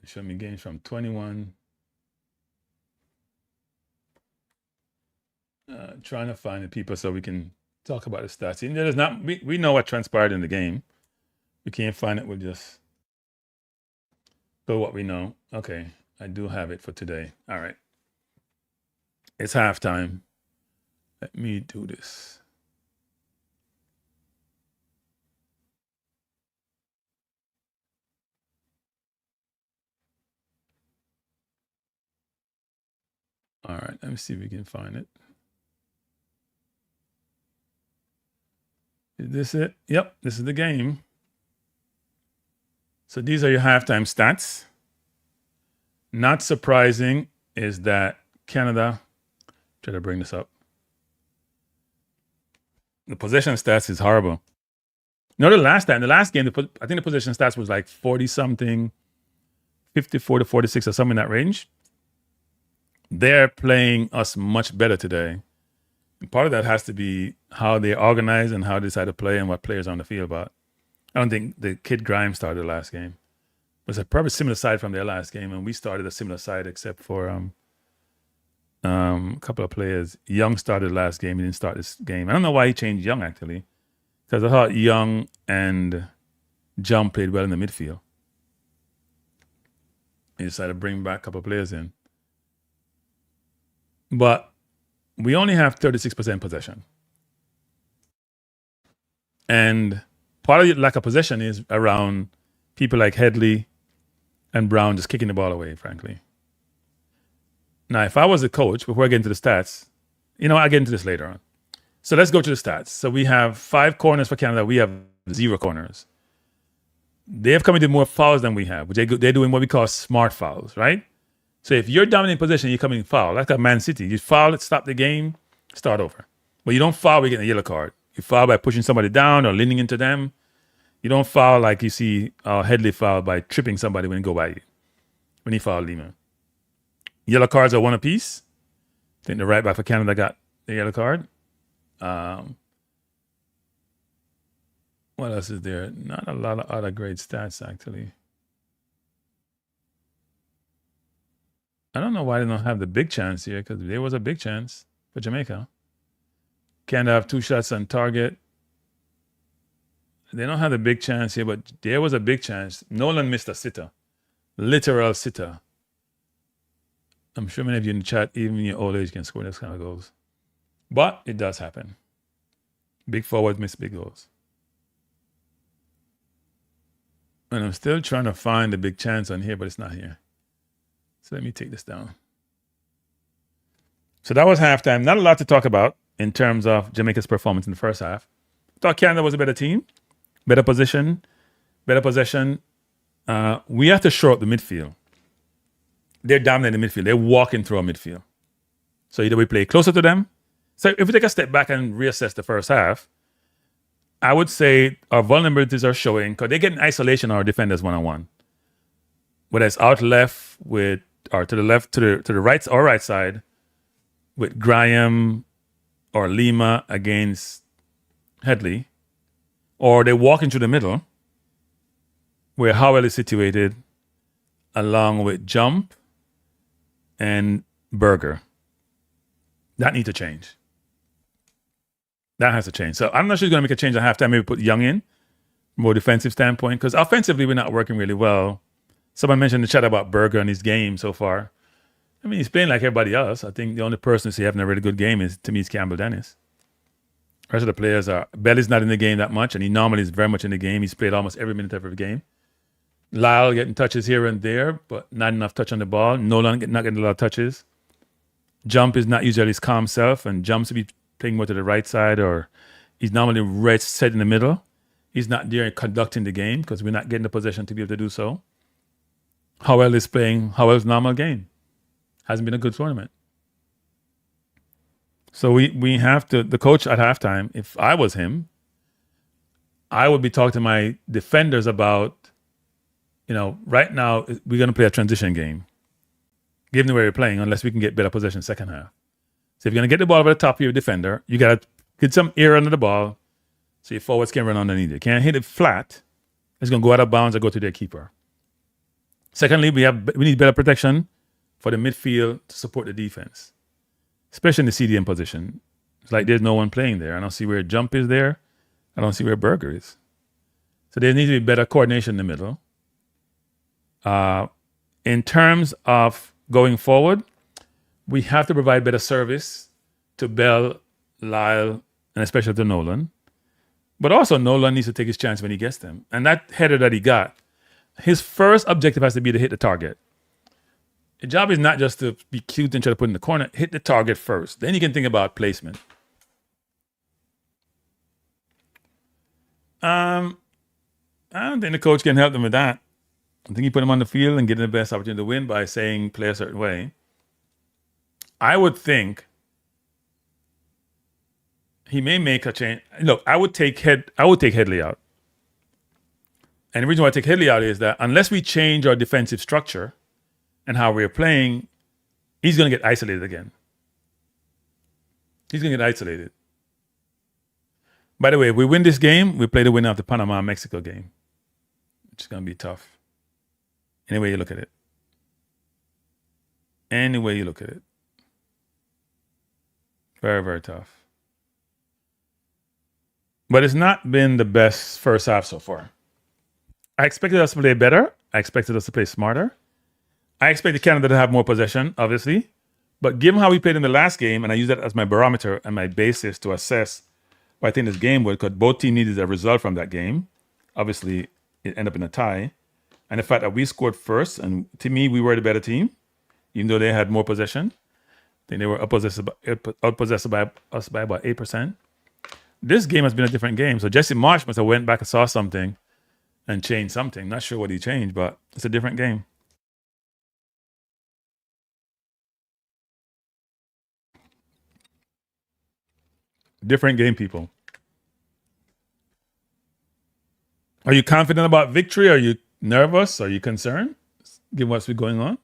It showed me games from 21. Trying to find the people so we can talk about the stats. And there's not. We know what transpired in the game. We can't find it. We'll just go what we know. Okay, I do have it for today. All right. It's halftime. Let me do this. All right, let me see if we can find it. Is this it? Yep, this is the game. So these are your halftime stats. Not surprising is that Canada, try to bring this up. The possession stats is horrible. No, the last game, I think the possession stats was like 40-something, 54 to 46 or something in that range. They're playing us much better today. And part of that has to be how they organize and how they decide to play and what players are on the field about. I don't think the kid Grimes started the last game. It was a probably similar side from their last game, and we started a similar side except for a couple of players. Young started last game. He didn't start this game. I don't know why he changed Young, actually, because I thought Young and John played well in the midfield. He decided to bring back a couple of players in. But we only have 36% possession. And part of the lack of possession is around people like Headley and Brown just kicking the ball away, frankly. Now, if I was a coach, before I get into the stats, I'll get into this later on. So let's go to the stats. So we have 5 corners for Canada. We have 0 corners. They have committed more fouls than we have. They're doing what we call smart fouls, right? So if you're dominant possession, you're coming foul. Like a Man City. You foul it, stop the game, start over. But you don't foul by getting a yellow card. You foul by pushing somebody down or leaning into them. You don't foul like you see Headley foul by tripping somebody when he go by you. When he fouled Lima. Yellow cards are 1 apiece. I think the right back for Canada got the yellow card. What else is there? Not a lot of other great stats, actually. I don't know why they don't have the big chance here, because there was a big chance for Jamaica. Canada have 2 shots on target. They don't have the big chance here, but there was a big chance. Nolan missed a sitter. Literal sitter. I'm sure many of you in the chat, even in your old age, can score those kind of goals. But it does happen. Big forwards miss big goals. And I'm still trying to find the big chance on here, but it's not here. So let me take this down. So that was halftime. Not a lot to talk about in terms of Jamaica's performance in the first half. Thought Canada was a better team, better position, better possession. We have to shore up the midfield. They're dominating the midfield. They're walking through our midfield. So either we play closer to them. So if we take a step back and reassess the first half, I would say our vulnerabilities are showing because they get in isolation on our defenders one-on-one. Whether it's out left with or to the left, to the right or right side, with Graham or Lima against Headley, or they're walking through the middle where Howell is situated, along with Jump and Burger. That needs to change. That has to change. So I'm not sure he's going to make a change at halftime. Maybe put Young in, more defensive standpoint, because offensively we're not working really well. Someone mentioned in the chat about Burger and his game so far. I mean, he's playing like everybody else. I think the only person who's having a really good game is, to me, is Campbell Dennis. The rest of the players are... Belly's not in the game that much, and he normally is very much in the game. He's played almost every minute of every game. Lyle getting touches here and there, but not enough touch on the ball. Nolan not getting a lot of touches. Jump is not usually his calm self, and Jumps to be playing more to the right side, or he's normally right set in the middle. He's not there conducting the game because we're not getting the possession to be able to do so. Howell is playing Howell's normal game. Hasn't been a good tournament. So we have to, the coach at halftime, if I was him, I would be talking to my defenders about, right now we're going to play a transition game, given the way we're playing, unless we can get better possession second half. So if you're going to get the ball over the top of your defender, you got to get some air under the ball so your forwards can run underneath it. Can't hit it flat. It's going to go out of bounds or go to their keeper. Secondly, we need better protection for the midfield to support the defense, especially in the CDM position. It's like there's no one playing there. I don't see where Jump is there. I don't see where Burger is. So there needs to be better coordination in the middle. In terms of going forward, we have to provide better service to Bell, Lyle, and especially to Nolan. But also Nolan needs to take his chance when he gets them. And that header that he got, his first objective has to be to hit the target. The job is not just to be cute and try to put in the corner. Hit the target first. Then you can think about placement. I don't think the coach can help them with that. I think you put him on the field and get the best opportunity to win by saying play a certain way. I would think he may make a change. Look, I would take Headley out. And the reason why I take Headley out is that unless we change our defensive structure and how we're playing, he's going to get isolated again. He's going to get isolated. By the way, if we win this game, we play the winner of the Panama-Mexico game, which is going to be tough. Any way you look at it. Any way you look at it. Very, very tough. But it's not been the best first half so far. I expected us to play better. I expected us to play smarter. I expected Canada to have more possession, obviously. But given how we played in the last game, and I use that as my barometer and my basis to assess what I think this game would, because both teams needed a result from that game. Obviously, it ended up in a tie. And the fact that we scored first, and to me, we were the better team, even though they had more possession. I think they were outpossessed by us by about 8%. This game has been a different game. So Jesse Marsh must have went back and saw something and changed something. Not sure what he changed, but it's a different game. Different game, people. Are you confident about victory? Are you nervous? Are you concerned? Given what's been going on?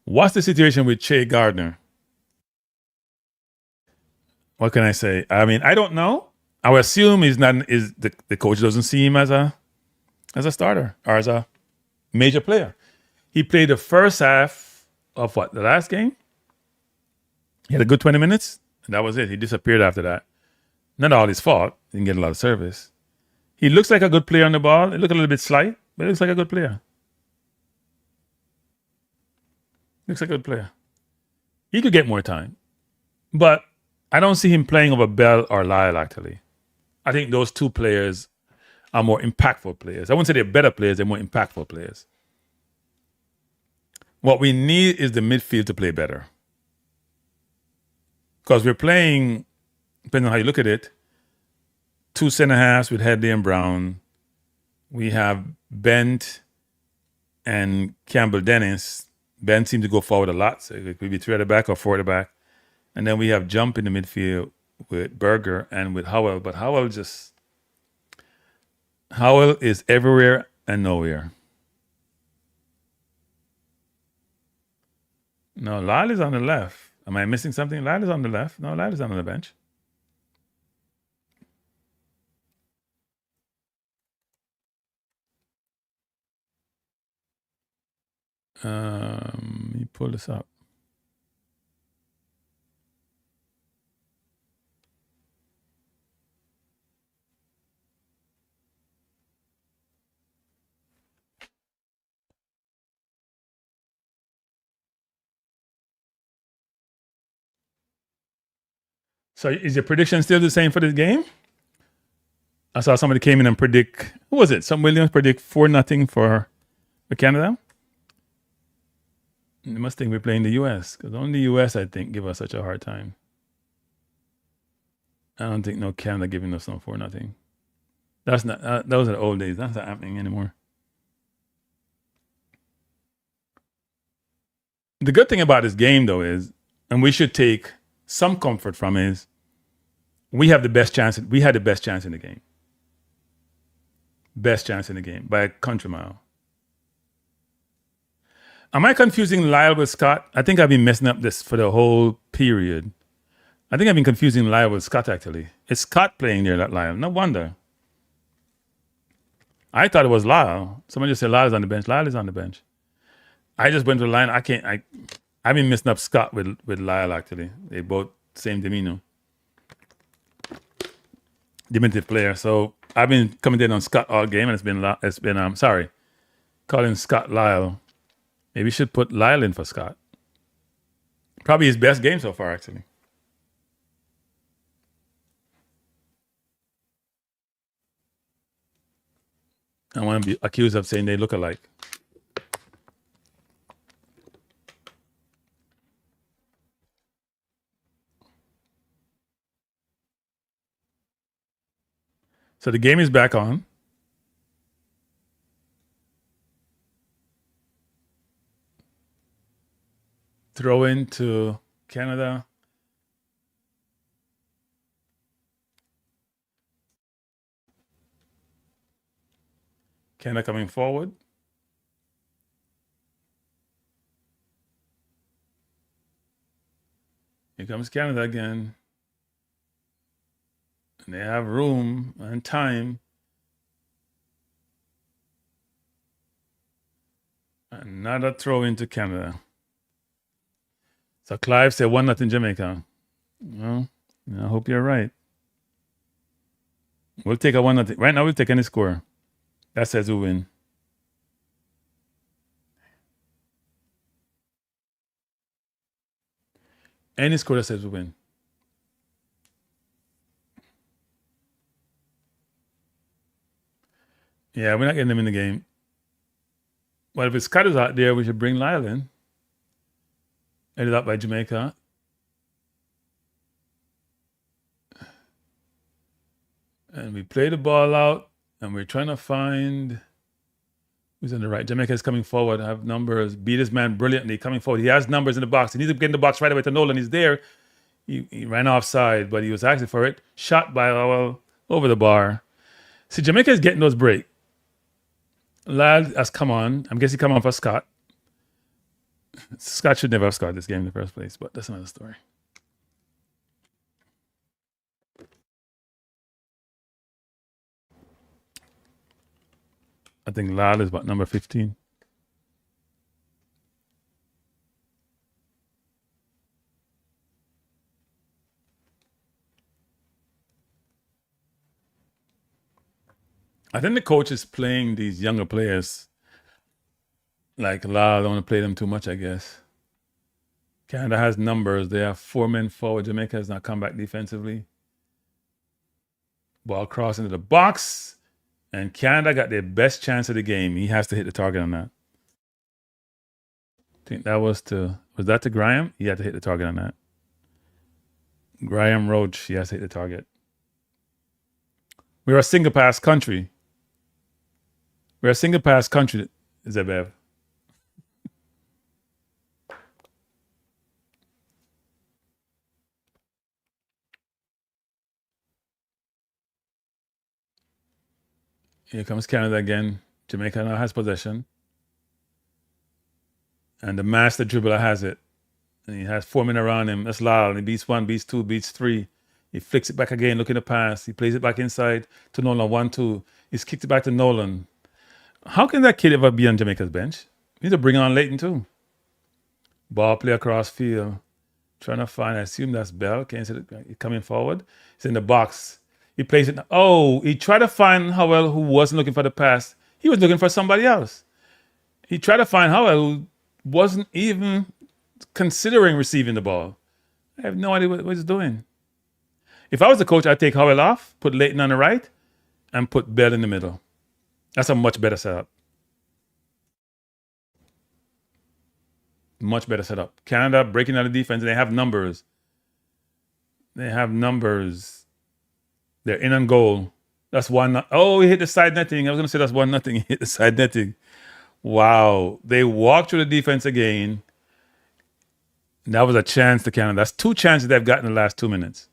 What's the situation with Che Gardner? What can I say? I mean, I don't know. I would assume the coach doesn't see him as a starter or as a major player. He played the first half of the last game? He had a good 20 minutes, and that was it. He disappeared after that. Not all his fault. He didn't get a lot of service. He looks like a good player on the ball. He looks a little bit slight, but he looks like a good player. Looks like a good player. He could get more time. But I don't see him playing over Bell or Lyle, actually. I think those two players are more impactful players. I wouldn't say they're better players, they're more impactful players. What we need is the midfield to play better. Because we're playing, depending on how you look at it, two center halves with Headley and Brown. We have Bent and Campbell Dennis. Ben seems to go forward a lot, so it could be three at the back or four at the back. And then we have Jump in the midfield with Burger and with Howell. But Howell is everywhere and nowhere. No, Lyle is on the left. Am I missing something? Lyle is on the left. No, Lyle is not on the bench. Let me pull this up. So is your prediction still the same for this game? I saw somebody came in and predict, who was it? Some Williams predict 4-0 for Canada. They must think we're playing the US, because only the US, I think, give us such a hard time. I don't think no Canada giving us no 4-0. That's not, those are the old days. That's not happening anymore. The good thing about this game, though, is, and we should take some comfort from, is we have the best chance. We had the best chance in the game. Best chance in the game by a country mile. Am I confusing Lyle with Scott? I think I've been messing up this for the whole period. I think I've been confusing Lyle with Scott, actually. It's Scott playing there, that Lyle. No wonder. I thought it was Lyle. Someone just said Lyle's on the bench. Lyle is on the bench. I just went to the line. I've been messing up Scott with Lyle, actually. They both same demeanor. Diminutive player. So I've been coming in on Scott all game, and it's been calling Scott Lyle. Maybe we should put Lyle in for Scott. Probably his best game so far, actually. I want to be accused of saying they look alike. So the game is back on. Throw into Canada. Canada coming forward. Here comes Canada again. And they have room and time. Another throw into Canada. So Clive said 1-0 Jamaica. Well, I hope you're right. We'll take a 1-0. Right now, we'll take any score. That says we win. Any score that says we win. Yeah, we're not getting them in the game. Well, if it's Scott is out there, we should bring Lyle in. Headed up by Jamaica. And we play the ball out, and we're trying to find who's on the right. Jamaica is coming forward, have numbers, beat his man brilliantly, coming forward. He has numbers in the box. He needs to get in the box right away to Nolan. He's there. He ran offside, but he was asking for it. Shot by Lowell over the bar. See, Jamaica is getting those breaks. Lyle has come on. I'm guessing he come on for Scott. Scott should never have scored this game in the first place, but that's another story. I think Lyle is about number 15. I think the coach is playing these younger players like Lyle. I don't want to play them too much, I guess. Canada has numbers. They have 4 men forward. Jamaica has not come back defensively. Ball cross into the box. And Canada got their best chance of the game. He has to hit the target on that. I think that was that to Graham? He had to hit the target on that. Graham Roach, he has to hit the target. We're a single pass country. We're a single pass country, Zebev. Here comes Canada again. Jamaica now has possession. And the master dribbler has it. And he has 4 men around him. That's Lyle. He beats 1, beats 2, beats 3. He flicks it back again, looking to pass. He plays it back inside to Nolan, 1-2. He's kicked it back to Nolan. How can that kid ever be on Jamaica's bench? We need to bring on Leighton too. Ball play across field. Trying to find, I assume that's Bell. Can't see it coming forward. He's in the box. He plays it. Oh, he tried to find Howell, who wasn't looking for the pass. He was looking for somebody else. He tried to find Howell, who wasn't even considering receiving the ball. I have no idea what he's doing. If I was the coach, I'd take Howell off, put Leighton on the right, and put Bell in the middle. That's a much better setup. Much better setup. Canada breaking out the defense. They have numbers. They have numbers. They're in on goal. That's 1. Oh, he hit the side netting. I was going to say that's 1-0. He hit the side netting. Wow. They walked through the defense again. That was a chance to Canada. That's 2 chances they've gotten in the last 2 minutes.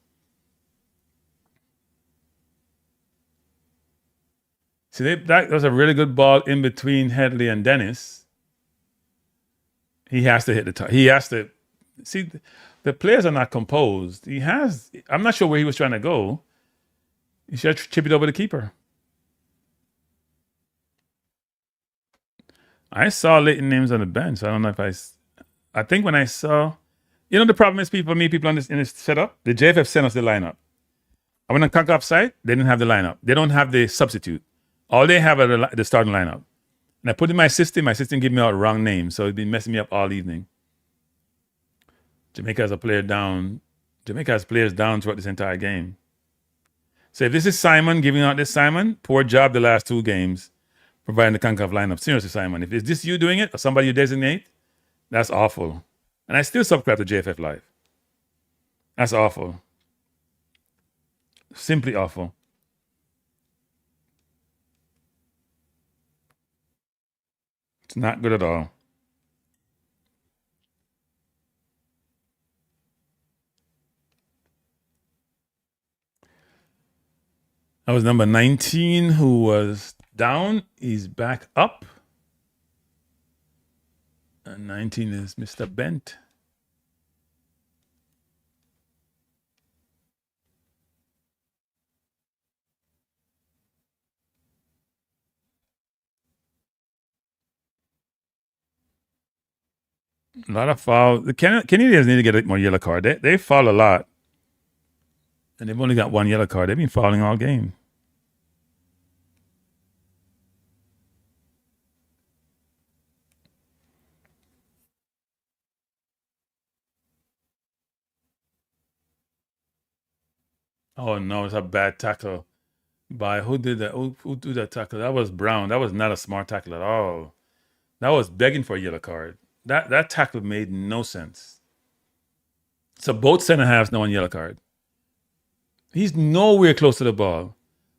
See, that was a really good ball in between Headley and Dennis. He has to hit the top. He has to. See, the players are not composed. I'm not sure where he was trying to go. He should have chipped it over the keeper. I saw Leighton names on the bench. I don't know if I think when I saw, the problem is people in this setup, the JFF sent us the lineup. I went on CONCACAF site, they didn't have the lineup. They don't have the substitute. All they have are the starting lineup. And I put in my system gave me all the wrong names, so it'd been messing me up all evening. Jamaica has a player down. Jamaica has players down throughout this entire game. So if this is Simon giving out this Simon, poor job the last 2 games providing the CONCACAF lineup. Seriously, Simon, if it's this you doing it or somebody you designate, that's awful. And I still subscribe to JFF Live. That's awful. Simply awful. It's not good at all. That was number 19 who was down. He's back up. And 19 is Mr. Bent. A lot of foul. The Canadians need to get more yellow card. They foul a lot. And they've only got 1 yellow card. They've been fouling all game. Oh no, it's a bad tackle. By who did that? Who did that tackle? That was Brown. That was not a smart tackle at all. That was begging for a yellow card. That tackle made no sense. So both center halves now on yellow card. He's nowhere close to the ball.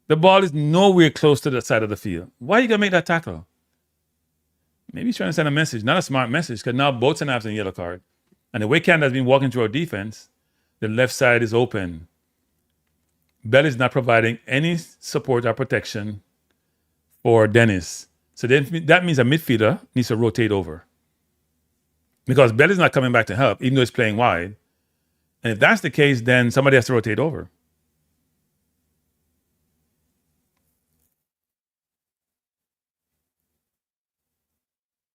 The ball is nowhere close to the side of the field. Why are you gonna make that tackle? Maybe he's trying to send a message, not a smart message, because now both center halves on yellow card. And the way Canada's been walking through our defense, the left side is open. Bell is not providing any support or protection for Dennis. So then that means a midfielder needs to rotate over. Because Bell is not coming back to help, even though he's playing wide. And if that's the case, then somebody has to rotate over.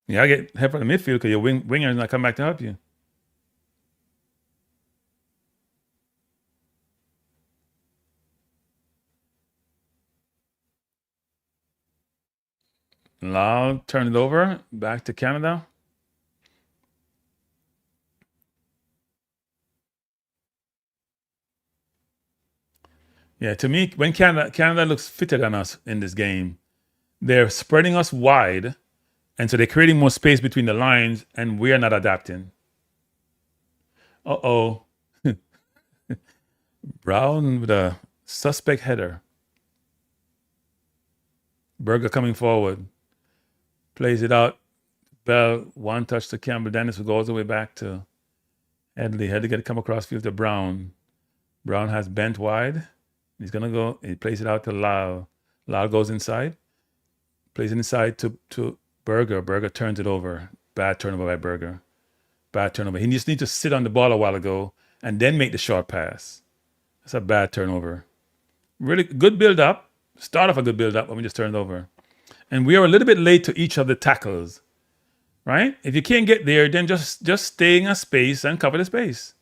You gotta get help from the midfield because your winger is not coming back to help you. Lau turn it over back to Canada. Yeah, to me, when Canada looks fitter than us in this game, they're spreading us wide, and so they're creating more space between the lines, and we're not adapting. Uh-oh. Brown with a suspect header. Berger coming forward. Plays it out. Bell, 1 touch to Campbell. Dennis will go all the way back to Headley. Headley got to come across field to Brown. Brown has Bent wide. He's going to go. He plays it out to Lau. Lau goes inside. Plays it inside to Berger. Berger turns it over. Bad turnover by Berger. Bad turnover. He just needs to sit on the ball a while ago and then make the short pass. That's a bad turnover. Really good build up. Start off a good build up, but we just turned over. And we are a little bit late to each of the tackles. right? If you can't get there, then just stay in a space and cover the space.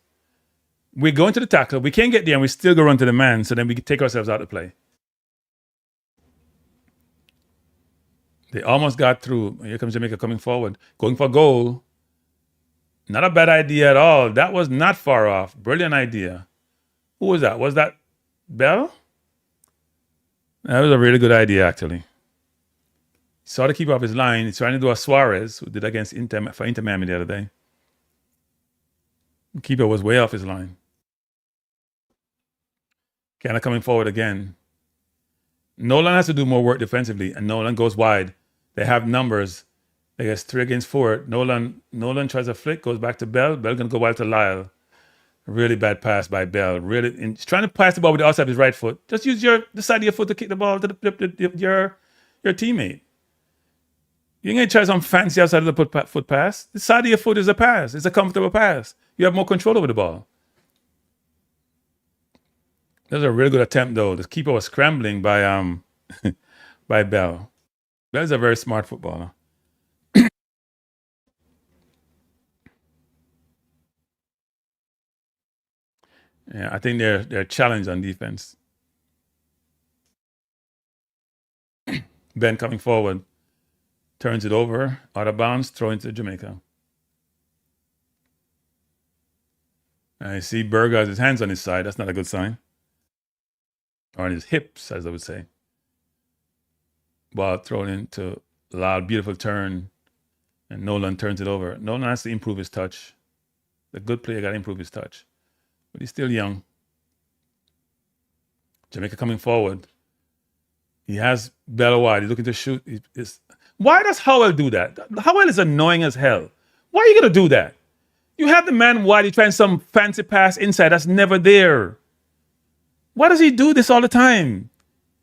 We go into the tackle, we can't get there, and we still go run to the man, so then we take ourselves out of play. They almost got through. Here comes Jamaica coming forward, going for goal. Not a bad idea at all. That was not far off. Brilliant idea. Who was that? Was that Bell? That was a really good idea, actually. Saw the keeper off his line. He's trying to do a Suarez, who did against Inter Miami the other day. The keeper was way off his line. Canada coming forward again. Nolan has to do more work defensively, and Nolan goes wide. They have numbers. I guess 3 against 4. Nolan tries a flick, goes back to Bell. Bell gonna go wide to Lyle. Really bad pass by Bell. Really, he's trying to pass the ball with the outside of his right foot. Just use the side of your foot to kick the ball to your teammate. You ain't gonna try some fancy outside of the foot pass. The side of your foot is a pass. It's a comfortable pass. You have more control over the ball. That was a really good attempt, though. The keeper was scrambling by by Bell. Bell's a very smart footballer. Yeah, I think they're challenged on defense. Ben coming forward, turns it over, out of bounds, throw into Jamaica. I see Berger has his hands on his side. That's not a good sign. Or on his hips, as I would say. Ball thrown into Lyle, beautiful turn, and Nolan turns it over. Nolan has to improve his touch. The good player got to improve his touch. But he's still young. Jamaica coming forward. He has Bell wide. He's looking to shoot. Why does Howell do that? Howell is annoying as hell. Why are you going to do that? You have the man wide. You're trying some fancy pass inside. That's never there. Why does he do this all the time?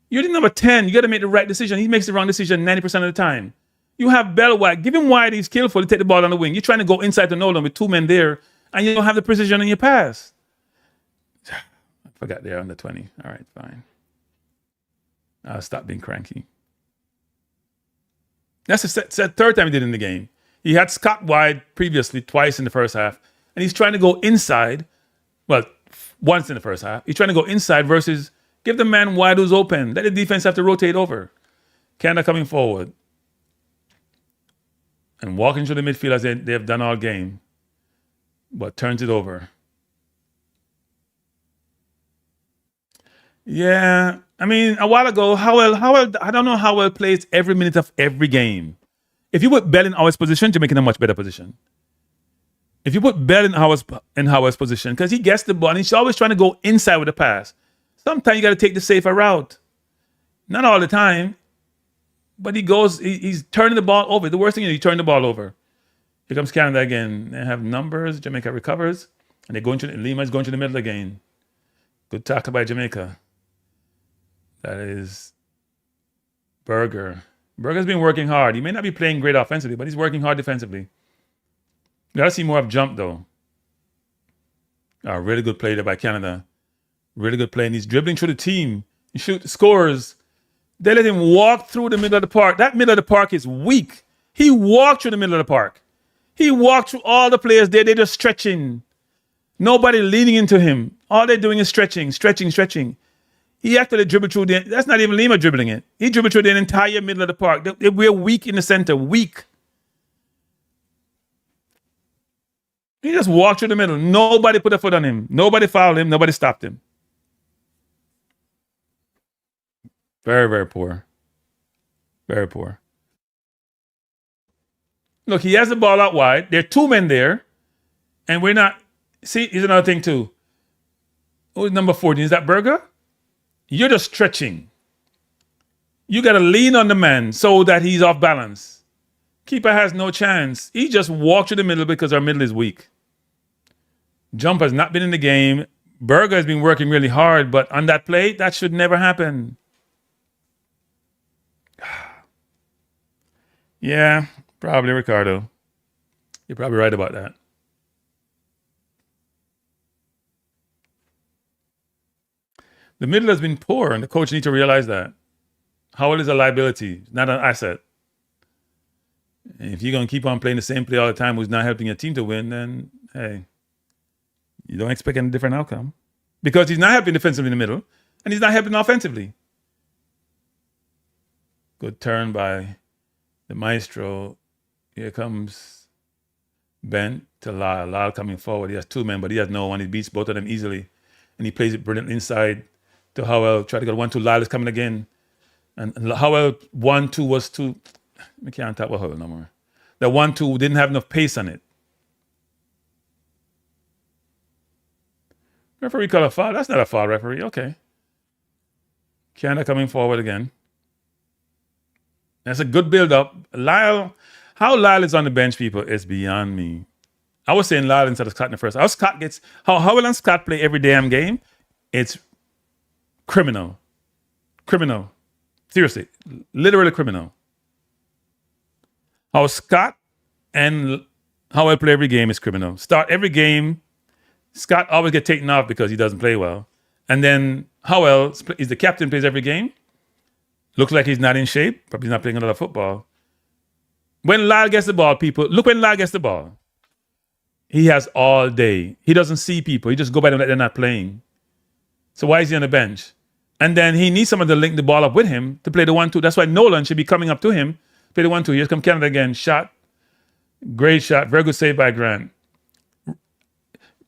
You're the number 10. You got to make the right decision. He makes the wrong decision 90% of the time. You have Bell wide. Give him wide. He's skillful to take the ball on the wing. You're trying to go inside to Nolan with 2 men there, and you don't have the precision in your pass. I forgot they're under 20. All right, fine. I'll stop being cranky. That's the third time he did in the game. He had Scott wide previously, twice in the first half, and he's trying to go inside. Well, once in the first half. He's trying to go inside versus give the man wide who's open. Let the defense have to rotate over. Canada coming forward and walking through the midfield as they have done all game, but turns it over. Yeah, I mean, a while ago, Howell, I don't know how well plays every minute of every game. If you put Bell in Howell's position, you're making a much better position. If you put Bell in Howell's position, because he gets the ball and he's always trying to go inside with the pass. Sometimes you got to take the safer route. Not all the time, but he's turning the ball over. The worst thing is he turned the ball over. Here comes Canada again. They have numbers. Jamaica recovers, and Lima is going to the middle again. Good tackle by Jamaica. That is Berger. Berger's been working hard. He may not be playing great offensively, but he's working hard defensively. You gotta see more of jump, though. Really good play there by Canada. Really good play. And he's dribbling through the team. He scores. They let him walk through the middle of the park. That middle of the park is weak. He walked through the middle of the park. He walked through all the players there. They're just stretching. Nobody leaning into him. All they're doing is stretching. He actually dribbled through that's not even Lima dribbling it. He dribbled through the entire middle of the park. We're weak in the center. Weak. He just walked through the middle. Nobody put a foot on him. Nobody fouled him. Nobody stopped him. Very, very poor. Very poor. Look, he has the ball out wide. There are 2 men there. And we're not. See, here's another thing, too. Who's number 14? Is that Berger? You're just stretching. You got to lean on the man so that he's off balance. Keeper has no chance. He just walked to the middle because our middle is weak. Jump has not been in the game. Berger has been working really hard, but on that play, that should never happen. Yeah, probably Ricardo. You're probably right about that. The middle has been poor, and the coach needs to realize that. Howell is a liability, not an asset. And if you're going to keep on playing the same play all the time who's not helping your team to win, then, hey, you don't expect any different outcome. Because he's not helping defensively in the middle, and he's not helping offensively. Good turn by the maestro. Here comes Ben to Lyle. Lyle coming forward. He has two men, but he has no one. He beats both of them easily. And he plays it brilliantly inside to Howell. Try to go 1-2. Lyle is coming again. And Howell 1-2 was too... We can't talk about Howell no more. The 1-2 didn't have enough pace on it. Referee called a foul. That's not a foul, referee. Okay. Canada coming forward again. That's a good build-up. Lyle, how Lyle is on the bench, people, is beyond me. I was saying Lyle instead of Scott in the first. How Scott gets... How Howell and Scott play every damn game, it's criminal. Criminal. Seriously. Literally criminal. How Scott and Howell play every game is criminal. Start every game, Scott always get taken off because he doesn't play well. And then Howell is the captain, plays every game. Looks like he's not in shape. Probably not playing a lot of football. When Lyle gets the ball, people, look when Lyle gets the ball. He has all day. He doesn't see people. He just go by them like they're not playing. So why is he on the bench? And then he needs someone to link the ball up with him to play the 1-2. That's why Nolan should be coming up to him. Play the 1-2. Here's come Canada again. Shot. Great shot. Very good save by Grant.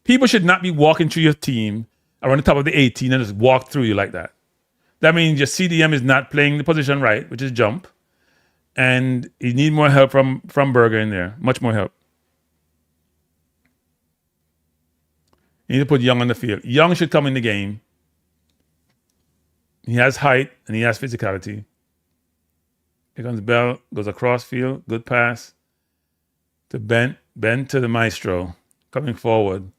People should not be walking through your team around the top of the 18 and just walk through you like that. That means your CDM is not playing the position right, which is jump. And you need more help from Berger in there. Much more help. You need to put Young on the field. Young should come in the game. He has height and he has physicality. Here comes Bell, goes across field, good pass to Ben to the maestro, coming forward.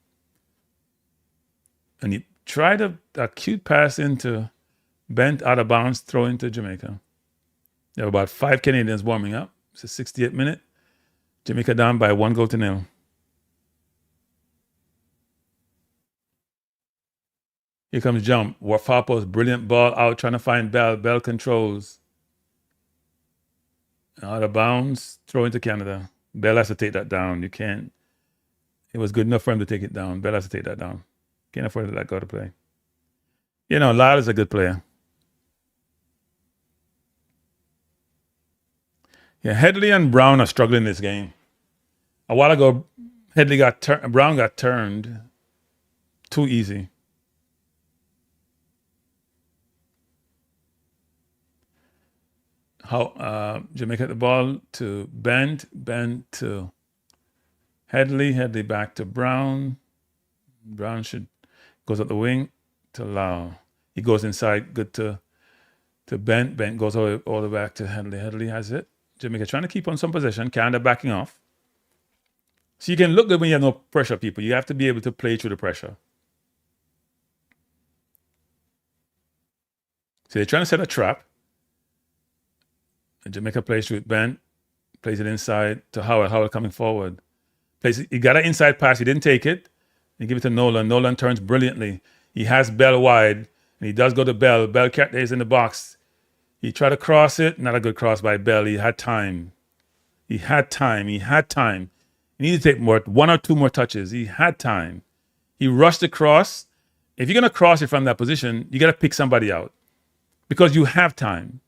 And he tried a cute pass into Bent out of bounds, throw into Jamaica. There were about 5 Canadians warming up. It's a 68th minute. Jamaica down by 1-0. Here comes jump. Wafapo's brilliant ball out, trying to find Bell. Bell controls. Out of bounds, throw into Canada. Bell has to take that down. You can't. It was good enough for him to take it down. Bell has to take that down. Can't afford to let go to play. You know, Lyle is a good player. Yeah, Headley and Brown are struggling this game. A while ago, Brown got turned too easy. How Jamaica the ball to Bent to Headley back to Brown. Brown goes up the wing to Lau. He goes inside, good to Bent. Bent goes all the way back to Headley. Headley has it. Jamaica trying to keep on some possession. Canada backing off. So you can look good when you have no pressure, people. You have to be able to play through the pressure. So they're trying to set a trap. And Jamaica plays through it. Bent plays it inside to Howell. Howell coming forward. He got an inside pass. He didn't take it. He give it to Nolan. Nolan turns brilliantly. He has Bell wide. And he does go to Bell. Bell is in the box. He tried to cross it. Not a good cross by Bell. He had time. He had time. He needed to take 1 or 2 more touches. He had time. He rushed across. If you're going to cross it from that position, you got to pick somebody out. Because you have time.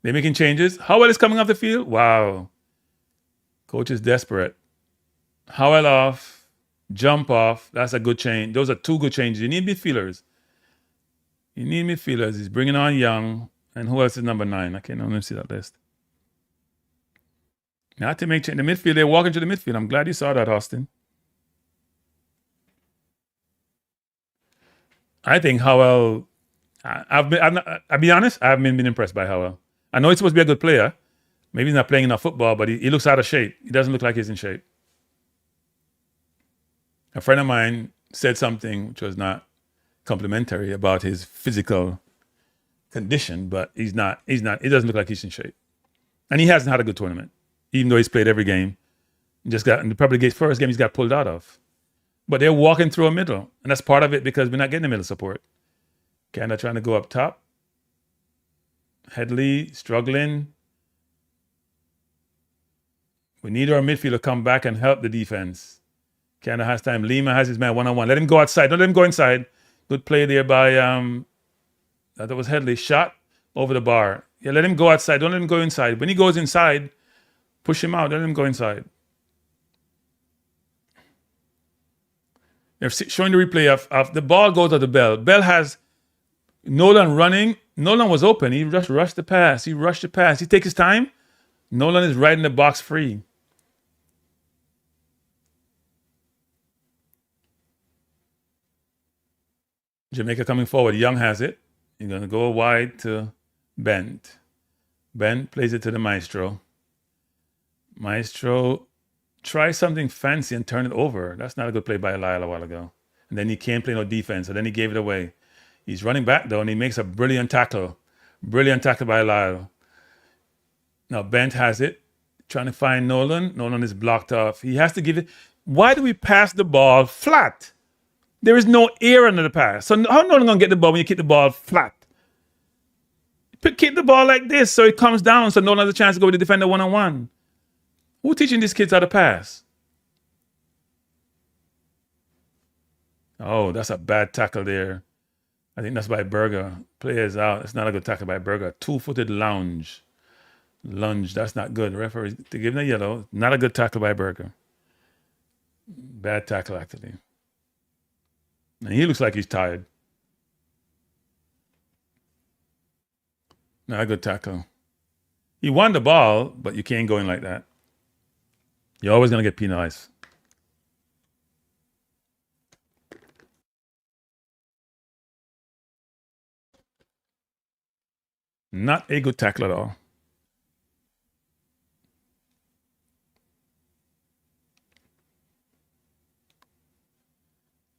They're making changes. Howell is coming off the field. Wow. Coach is desperate. Howell off. Jump off. That's a good change. Those are 2 good changes. You need midfielders. He's bringing on Young. And who else is number 9? I can't even see that list. Not to make change. The midfield, they're walking to the midfield. I'm glad you saw that, Austin. I think Howell, I'll be honest, I haven't been impressed by Howell. I know he's supposed to be a good player. Maybe he's not playing enough football, but he looks out of shape. He doesn't look like he's in shape. A friend of mine said something which was not complimentary about his physical condition, but he doesn't look like he's in shape. And he hasn't had a good tournament, even though he's played every game. Probably the first game he's got pulled out of. But they're walking through a middle, and that's part of it because we're not getting the middle support. Canada trying to go up top. Headley struggling. We need our midfield to come back and help the defense. Canada has time. Lima has his man one-on-one. Let him go outside. Don't let him go inside. Good play there by, that was Headley. Shot over the bar. Yeah, let him go outside. Don't let him go inside. When he goes inside, push him out. Don't let him go inside. They're showing the replay of the ball goes to the Bell. Bell has Nolan running. Nolan was open. He just rushed the pass. He rushed the pass. He takes his time. Nolan is right in the box free. Jamaica coming forward. Young has it. He's going to go wide to Bent. Bent plays it to the Maestro. Maestro tries something fancy and turn it over. That's not a good play by Lyle a while ago. And then he can't play no defense, so then he gave it away. He's running back, though, and he makes a brilliant tackle. Brilliant tackle by Lyle. Now Bent has it. Trying to find Nolan. Nolan is blocked off. He has to give it. Why do we pass the ball flat? There is no air under the pass. So how Nolan going to get the ball when you kick the ball flat? Kick the ball like this so it comes down so Nolan has a chance to go with the defender one-on-one. Who teaching these kids how to pass? Oh, that's a bad tackle there. I think that's by Berger. Players out. It's not a good tackle by Berger. Two-footed lunge. That's not good. Referee to give him a yellow. Not a good tackle by Berger. Bad tackle, actually. And he looks like he's tired. Not a good tackle. He won the ball, but you can't go in like that. You're always going to get penalized. Not a good tackle at all.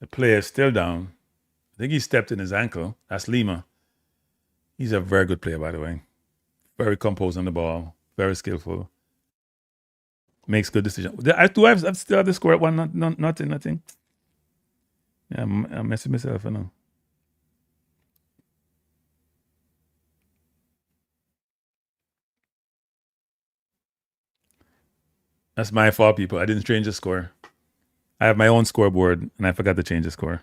The player is still down. I think he stepped in his ankle. That's Lima. He's a very good player, by the way. Very composed on the ball. Very skillful. Makes good decisions. I've still have the score at 1, nothing. Yeah, I'm messing myself, I know. That's my fault, people. I didn't change the score. I have my own scoreboard, and I forgot to change the score.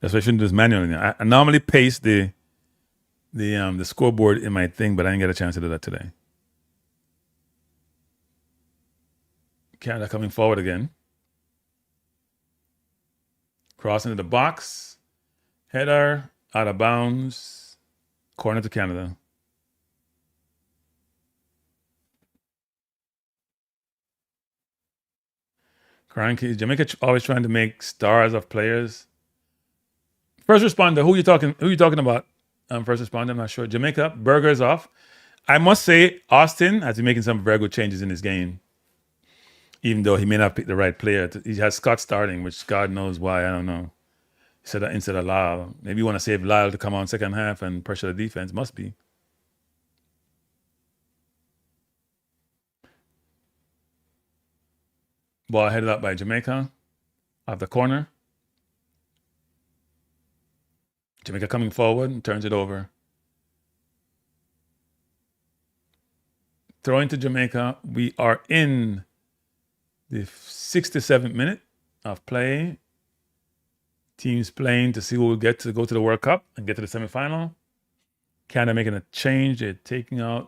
That's why I shouldn't do this manually. I normally paste the scoreboard in my thing, but I didn't get a chance to do that today. Canada coming forward again. Cross into the box. Header, out of bounds. Corner to Canada. Kranky. Jamaica always trying to make stars of players. First responder, who you talking about? First responder, I'm not sure. Jamaica, Berger is off. I must say, Austin has been making some very good changes in his game. Even though he may not pick the right player. He has Scott starting, which God knows why, I don't know. Instead of Lyle. Maybe you want to save Lyle to come on second half and pressure the defense. Must be. Ball headed up by Jamaica. Off the corner. Jamaica coming forward and turns it over. Throwing to Jamaica. We are in the 67th minute of play. Teams playing to see who will get to go to the World Cup and get to the semifinal. Canada making a change. They're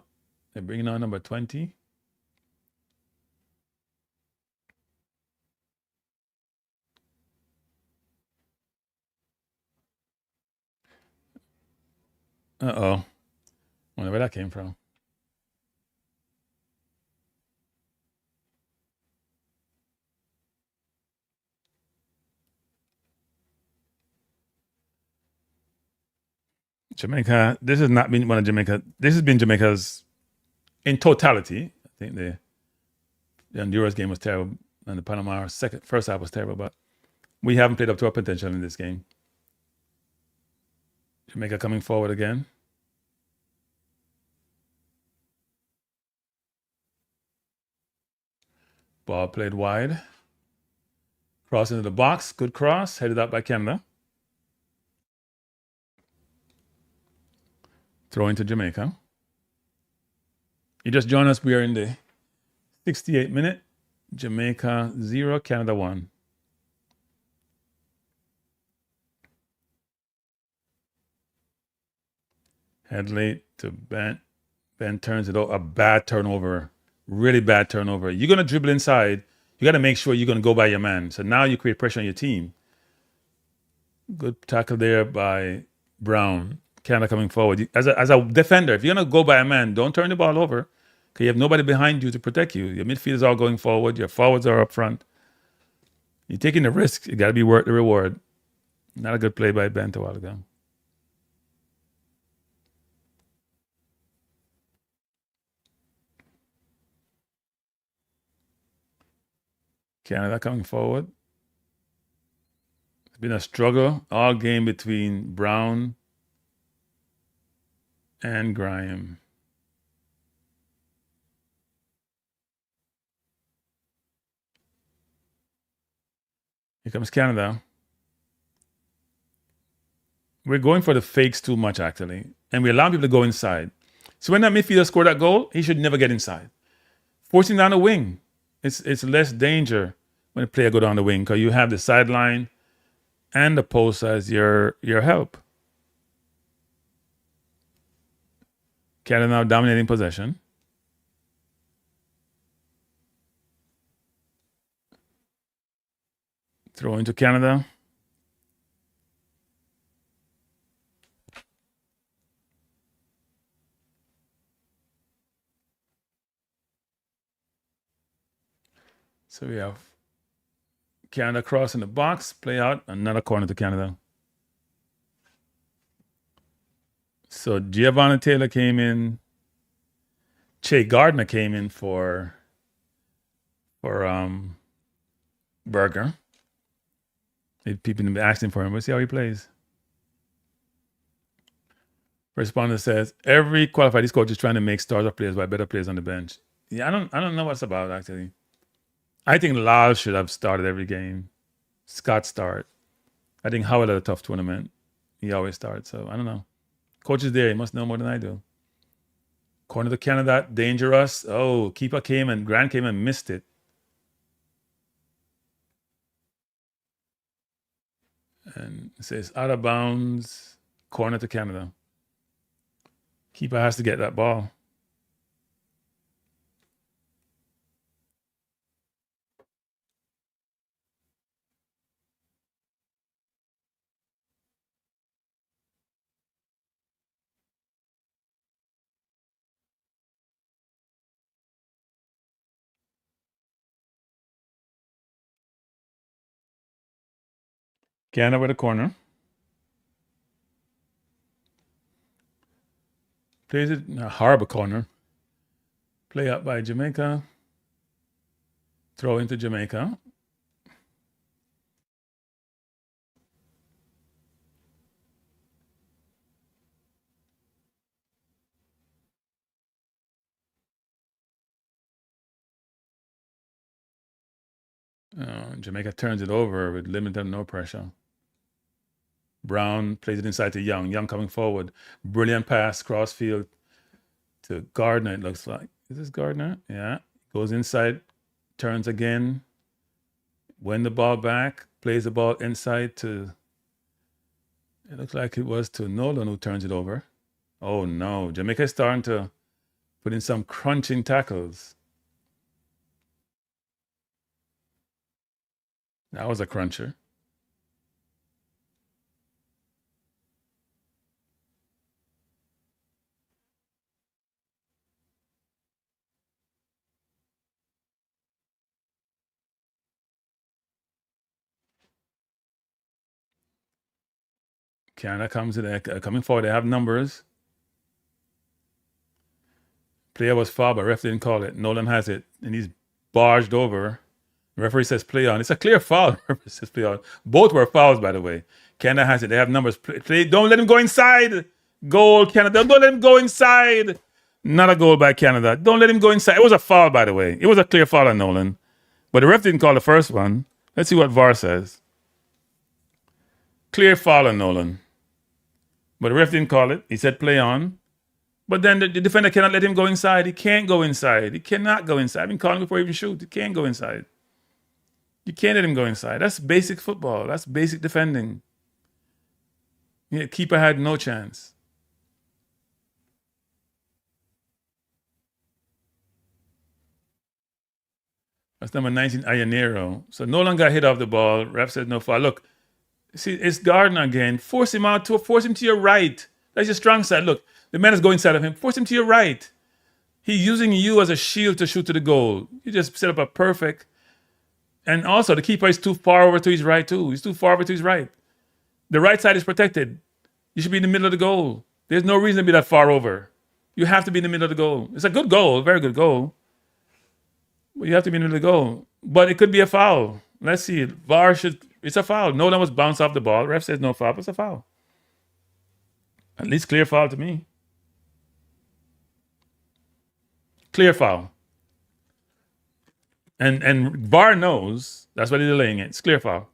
bringing on number 20. Uh-oh. Wonder where that came from. Jamaica, this has not been one of Jamaica. This has been Jamaica's, in totality. I think the Honduras game was terrible, and the Panama first half was terrible, but we haven't played up to our potential in this game. Jamaica coming forward again. Ball played wide. Cross into the box. Good cross. Headed up by Canada. Throw into Jamaica. You just joined us. We are in the 68th minute. Jamaica 0, Canada 1. Head late to Ben. Ben turns it over. A bad turnover. Really bad turnover. You're going to dribble inside. You got to make sure you're going to go by your man. So now you create pressure on your team. Good tackle there by Brown. Canada coming forward. As a defender, if you're going to go by a man, don't turn the ball over because you have nobody behind you to protect you. Your midfielders are all going forward. Your forwards are up front. You're taking the risk. You got to be worth the reward. Not a good play by Ben a while ago. Canada coming forward. It's been a struggle all game between Brown and Graham. Here comes Canada. We're going for the fakes too much, actually. And we allow people to go inside. So when that midfielder scored that goal, he should never get inside. Forcing down the wing. It's less danger when a player go down the wing because you have the sideline and the post as your help. Canada now dominating possession. Throw into Canada. So we have Canada cross in the box, play out, another corner to Canada. So Giovanni Taylor came in. Che Gardner came in for Berger. People have been asking for him. We'll see how he plays. Respondent says every qualified these coaches trying to make starter players by better players on the bench. Yeah, I don't know what's about actually. I think Lal should have started every game. Scott start. I think Howard had a tough tournament. He always starts. So I don't know. Coach is there. He must know more than I do. Corner to Canada. Dangerous. Oh, keeper came and Grant came and missed it. And it says out of bounds. Corner to Canada. Keeper has to get that ball. Canada with a corner. Plays it in a horrible corner. Play up by Jamaica. Throw into Jamaica. Jamaica turns it over with limited no pressure. Brown plays it inside to Young. Young coming forward. Brilliant pass, crossfield to Gardner, it looks like. Is this Gardner? Yeah. Goes inside, turns again. Win the ball back, plays the ball inside to, it looks like it was to Nolan who turns it over. Oh no, Jamaica is starting to put in some crunching tackles. That was a cruncher. Canada comes in there, coming forward. They have numbers. Player was fouled, but ref didn't call it. Nolan has it, and he's barged over. The referee says play on. It's a clear foul. The referee says play on. Both were fouls, by the way. Canada has it. They have numbers. Play. Don't let him go inside. Goal, Canada. Don't let him go inside. Not a goal by Canada. Don't let him go inside. It was a foul, by the way. It was a clear foul on Nolan. But the ref didn't call the first one. Let's see what VAR says. Clear foul on Nolan. But the ref didn't call it. He said play on. But then the defender cannot let him go inside. He can't go inside. He cannot go inside. I've been calling before he even shoot. He can't go inside. You can't let him go inside. That's basic football. That's basic defending. Yeah, keeper had no chance. That's number 19, Ayanero. So no longer got hit off the ball. Ref says no foul. Look, see, it's Gardner again. Force him out to force him to your right. That's your strong side. Look, the man is going inside of him. Force him to your right. He's using you as a shield to shoot to the goal. You just set up a perfect. And also, the keeper is too far over to his right, too. He's too far over to his right. The right side is protected. You should be in the middle of the goal. There's no reason to be that far over. You have to be in the middle of the goal. It's a good goal, very good goal. But you have to be in the middle of the goal. But it could be a foul. Let's see. VAR should. It's a foul. Nolan was bounced off the ball. Ref says no foul, but it's a foul. At least clear foul to me. Clear foul. And VAR knows that's why they're delaying it. It's clear foul.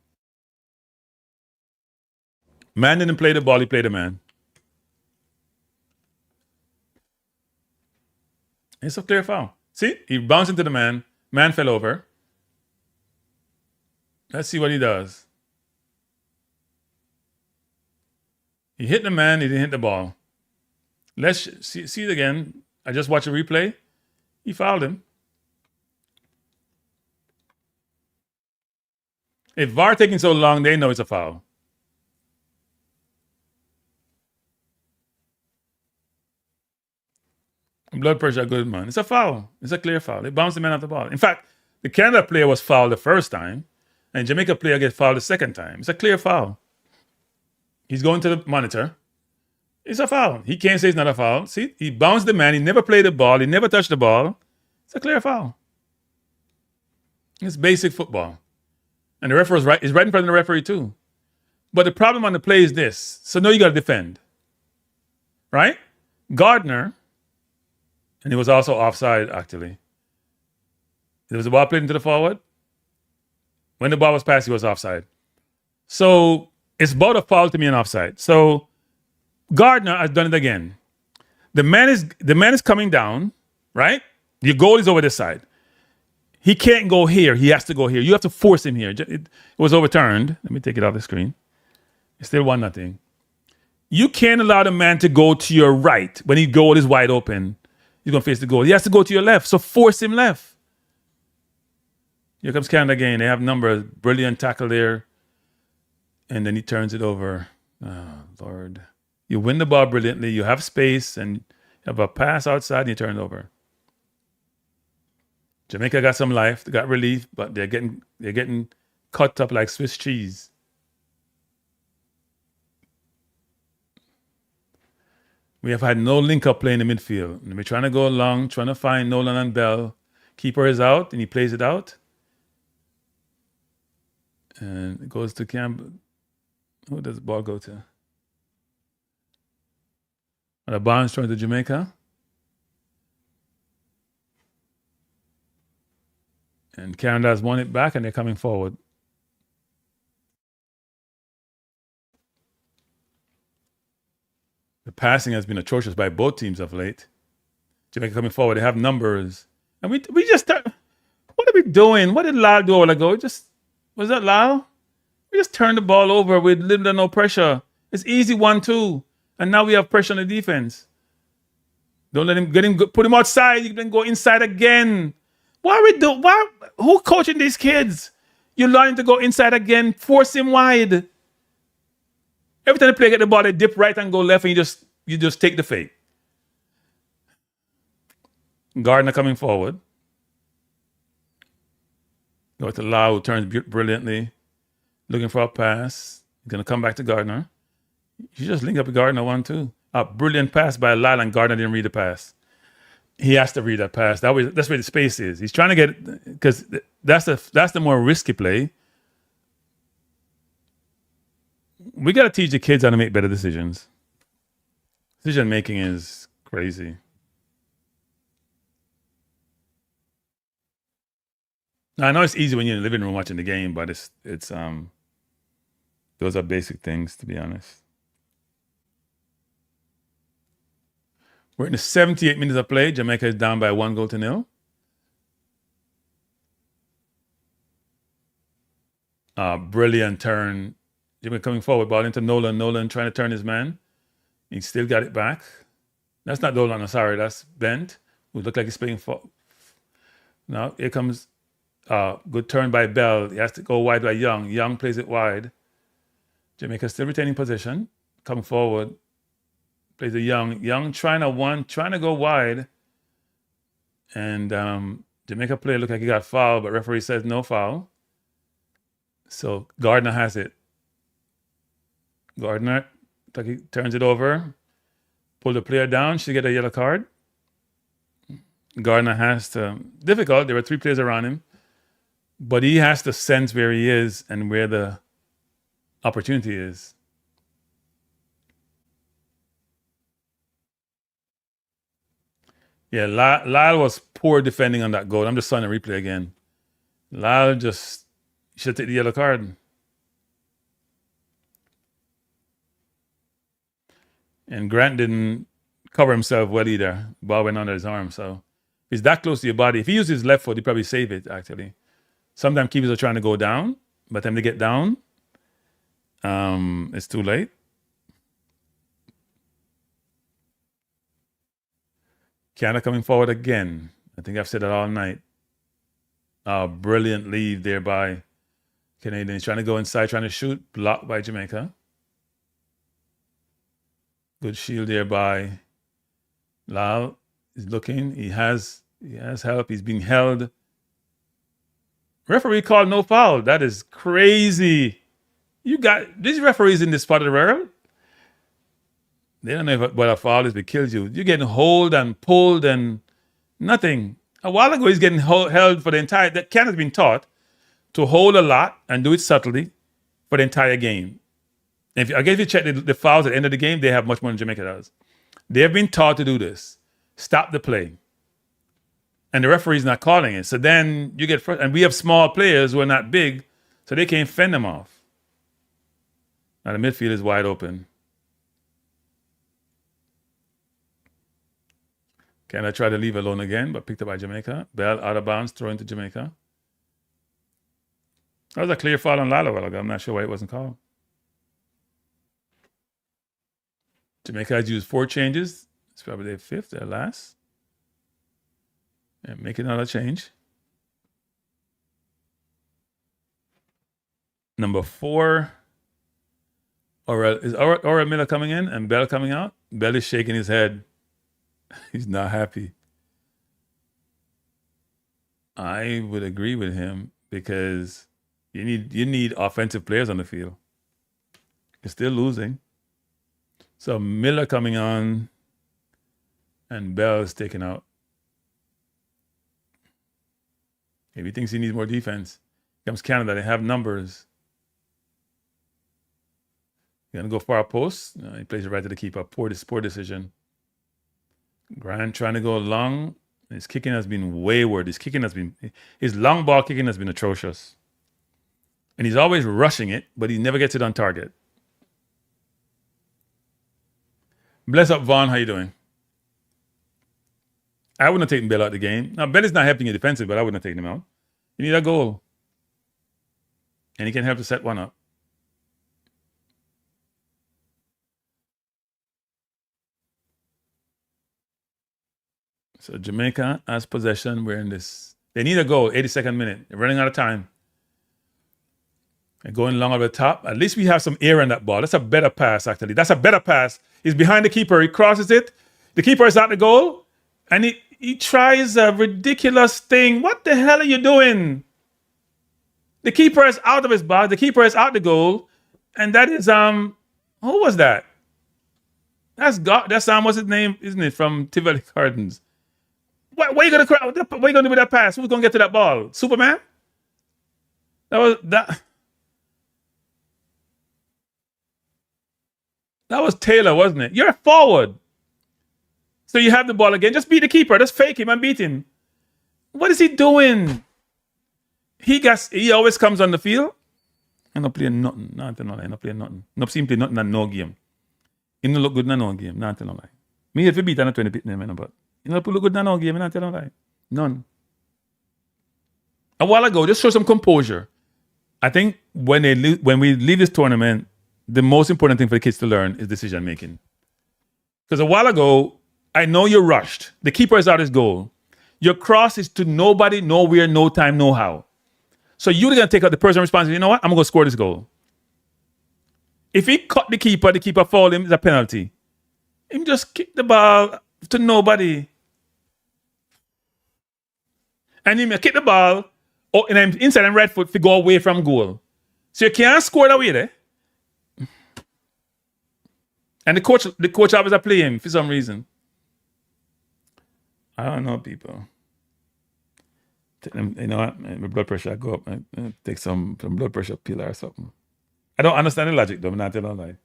Man didn't play the ball, he played the man. It's a clear foul. See? He bounced into the man. Man fell over. Let's see what he does. He hit the man, he didn't hit the ball. Let's see it again. I just watched a replay. He fouled him. If VAR taking so long, they know it's a foul. Blood pressure, good man. It's a foul. It's a clear foul. They bounced the man off the ball. In fact, the Canada player was fouled the first time, and Jamaica player gets fouled the second time. It's a clear foul. He's going to the monitor. It's a foul. He can't say it's not a foul. See, he bounced the man. He never played the ball. He never touched the ball. It's a clear foul. It's basic football. And the referee is right in front of the referee too. But the problem on the play is this. So now you got to defend. Right? Gardner, and he was also offside actually. There was a ball played into the forward. When the ball was passed, he was offside. So it's both a foul to me and offside. So Gardner has done it again. The man is coming down, right? Your goal is over this side. He can't go here. He has to go here. You have to force him here. It was overturned. Let me take it off the screen. It's still 1-0. You can't allow the man to go to your right when his goal is wide open. He's going to face the goal. He has to go to your left. So force him left. Here comes Canada again. They have numbers. Brilliant tackle there. And then he turns it over. Oh, Lord. You win the ball brilliantly. You have space and you have a pass outside and you turn it over. Jamaica got some life. They got relief, but they're getting cut up like Swiss cheese. We have had no link-up play in the midfield. And we're trying to go along, trying to find Nolan and Bell. Keeper is out, and he plays it out. And it goes to Campbell. Who does the ball go to? The Barnes throwing to Jamaica. And Canada has won it back, and they're coming forward. The passing has been atrocious by both teams of late. Jamaica coming forward. They have numbers. And we just... What are we doing? What did Lyle do a while ago? Was that Lyle? We just turned the ball over with little or no pressure. It's easy 1-2. And now we have pressure on the defense. Don't let him put him outside. You can go inside again. Who coaching these kids? You're learning to go inside again. Force him wide. Every time the player get the ball, they dip right and go left, and you just take the fake. Gardner coming forward. Go to Lau, who turns brilliantly. Looking for a pass. Gonna come back to Gardner. You just link up with Gardner 1-2. A brilliant pass by Lyle, and Gardner didn't read the pass. He has to read that pass. That's where the space is. He's trying to get, because that's the more risky play. We got to teach the kids how to make better decisions. Decision making is crazy. Now, I know it's easy when you're in the living room watching the game, but it's those are basic things, to be honest. We're in the 78 minutes of play. Jamaica is down by 1-0. Brilliant turn. Jamaica coming forward, ball into Nolan. Nolan trying to turn his man. He still got it back. That's not Nolan, I'm sorry. That's Bent, who looked like he's playing for. Now, here comes good turn by Bell. He has to go wide by Young. Young plays it wide. Jamaica still retaining position. Come forward. Plays the Young. Young trying to go wide. And Jamaica player looked like he got fouled, but referee says no foul. So Gardner has it. Gardner he turns it over. Pull the player down. She get a yellow card. Gardner has to... Difficult. There were 3 players around him. But he has to sense where he is and where the opportunity is. Yeah, Lyle was poor defending on that goal. I'm just trying to replay again. Lyle just should take the yellow card. And Grant didn't cover himself well either. Ball went under his arm. So if he's that close to your body, if he uses his left foot, he'd probably save it, actually. Sometimes keepers are trying to go down. By the time they get down, it's too late. Canada coming forward again. I think I've said that all night. Brilliant lead there by Canadians. Trying to go inside, trying to shoot. Blocked by Jamaica. Good shield there by Lal. He's looking. He has help. He's being held. Referee called no foul. That is crazy. You got these referees in this part of the world. They don't know what a foul is, but it kills you. You're getting held and pulled and nothing. A while ago, he's getting held for the entire... Canada's been taught to hold a lot and do it subtly for the entire game. I guess if you check the fouls at the end of the game, they have much more than Jamaica does. They have been taught to do this. Stop the play. And the referee's not calling it. So then you get frustrated. And we have small players who are not big, so they can't fend them off. Now the midfield is wide open. Canada tried to leave alone again, but picked up by Jamaica. Bell out of bounds, throw into Jamaica. That was a clear foul on Lalo. I'm not sure why it wasn't called. Jamaica has used 4 changes. It's probably their 5th, their last. And make another change. Number 4. Is Aura Miller coming in and Bell coming out? Bell is shaking his head. He's not happy. I would agree with him because you need offensive players on the field. You're still losing. So Miller coming on and Bell is taken out. If he thinks he needs more defense, comes Canada. They have numbers. You're going to go for a post. No, he plays it right to the keeper. Poor decision. Grant trying to go long. His kicking has been wayward. His long ball kicking has been atrocious. And he's always rushing it, but he never gets it on target. Bless up, Vaughn. How you doing? I wouldn't have taken Bell out of the game. Now, Bell is not helping you defensive, but I wouldn't have taken him out. You need a goal. And he can help to set one up. So Jamaica has possession. We're in this. They need a goal, 82nd minute. They're running out of time. And going long over the top. At least we have some air in that ball. That's a better pass, actually. That's a better pass. He's behind the keeper. He crosses it. The keeper is at the goal. And he tries a ridiculous thing. What the hell are you doing? The keeper is out of his box. The keeper is out the goal. And that is, who was that? That's what's his name, isn't it? From Tivoli Gardens. What are you gonna do with that pass? Who's gonna get to that ball? Superman? That was Taylor, wasn't it? You're a forward. So you have the ball again. Just beat the keeper. Just fake him and beat him. What is he doing? He always comes on the field. I'm not playing nothing. I'm not playing nothing. Not seem to play nothing in no game. He don't look good in no game. Nothing like. Me if you beat on a 20 pit name, but you know, people look good in our game, and I tell them like none. A while ago, just show some composure. I think when we leave this tournament, the most important thing for the kids to learn is decision making. Because a while ago, I know you're rushed. The keeper is out his goal. Your cross is to nobody, nowhere, no time, no how. So you're gonna take out the person responsible. You know what? I'm gonna score this goal. If he cut the keeper fouled him, it's a penalty. Him just kick the ball to nobody. And he may kick the ball and inside and right foot to go away from goal. So you can't score that way there. And the coach always play him for some reason. I don't know, people. You know what? My blood pressure go up. I take some blood pressure pill or something. I don't understand the logic though, I'm not telling a lie.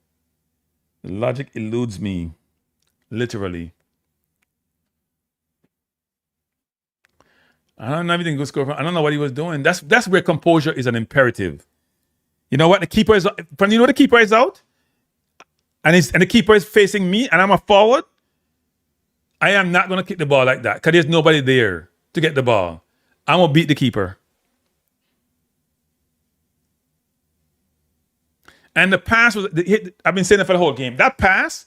The logic eludes me. Literally. I don't know everything goes score. I don't know what he was doing. That's where composure is an imperative. You know what? The keeper is when you know the keeper is out, and the keeper is facing me, and I'm a forward. I am not gonna kick the ball like that because there's nobody there to get the ball. I'm gonna beat the keeper. And the pass was, I've been saying that for the whole game. That pass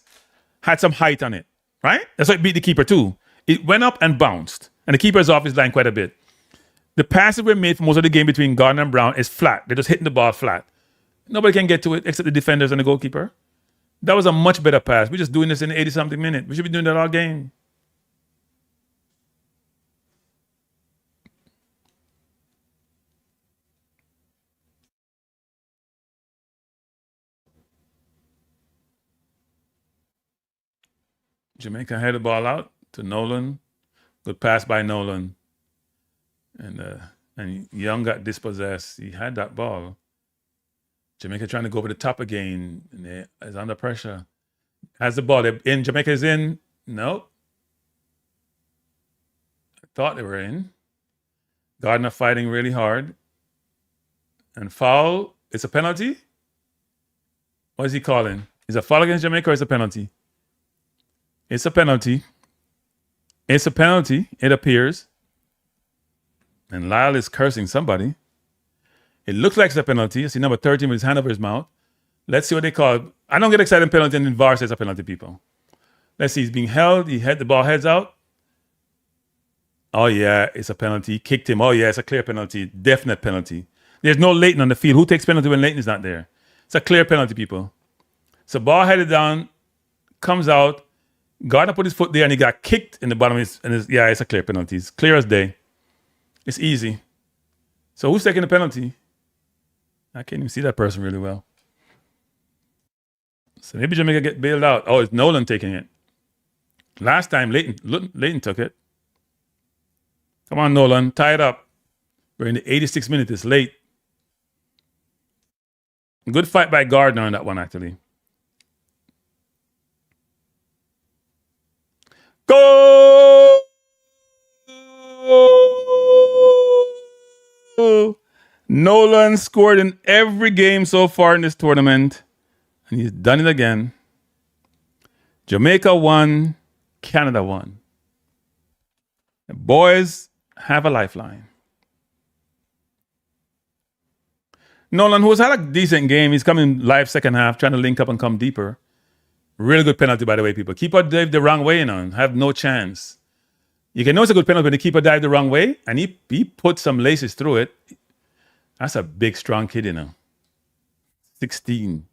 had some height on it, right? That's why it beat the keeper too. It went up and bounced. And the keeper is off his line quite a bit. The passes were made for most of the game between Gardner and Brown is flat. They're just hitting the ball flat. Nobody can get to it except the defenders and the goalkeeper. That was a much better pass. We're just doing this in the 80-something minute. We should be doing that all game. Jamaica had the ball out to Nolan. Good pass by Nolan. And Young got dispossessed. He had that ball. Jamaica trying to go over the top again. And they is under pressure. Has the ball. In. Jamaica is in. Nope. I thought they were in. Gardner fighting really hard. And foul. It's a penalty? What is he calling? Is it a foul against Jamaica or is it a penalty? It's a penalty. It's a penalty, it appears. And Lyle is cursing somebody. It looks like it's a penalty. I see number 13 with his hand over his mouth. Let's see what they call it. I don't get excited in penalty and then VAR says a penalty, people. Let's see, he's being held. He had the ball heads out. Oh, yeah, it's a penalty. He kicked him. Oh, yeah, it's a clear penalty. Definite penalty. There's no Leighton on the field. Who takes penalty when Leighton is not there? It's a clear penalty, people. So ball headed down, comes out. Gardner put his foot there and he got kicked in the bottom of his, yeah, it's a clear penalty. It's clear as day. It's easy. So who's taking the penalty? I can't even see that person really well. So maybe Jamaica get bailed out. Oh, it's Nolan taking it. Last time, Leighton took it. Come on, Nolan, tie it up. We're in the 86th minute. It's late. Good fight by Gardner on that one, actually. Go! Nolan scored in every game so far in this tournament, and he's done it again. Jamaica won, Canada won. The boys have a lifeline. Nolan, who's had a decent game, he's coming live second half, trying to link up and come deeper. Really good penalty, by the way, people. Keeper dived the wrong way, have no chance. You can know it's a good penalty when the keeper dived the wrong way, and he put some laces through it. That's a big, strong kid, 16.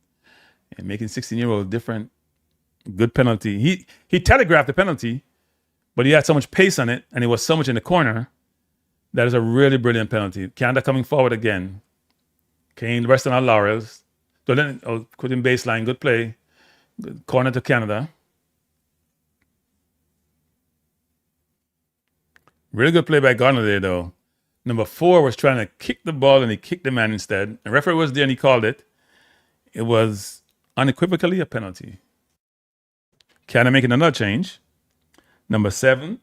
And making 16-year-olds different. Good penalty. He telegraphed the penalty, but he had so much pace on it, and it was so much in the corner. That is a really brilliant penalty. Canada coming forward again. Kane resting on laurels. Couldn't baseline. Good play. Good corner to Canada. Really good play by Gardner there, though. Number 4 was trying to kick the ball, and he kicked the man instead. The referee was there, and he called it. It was unequivocally a penalty. Canada making another change. Number 7,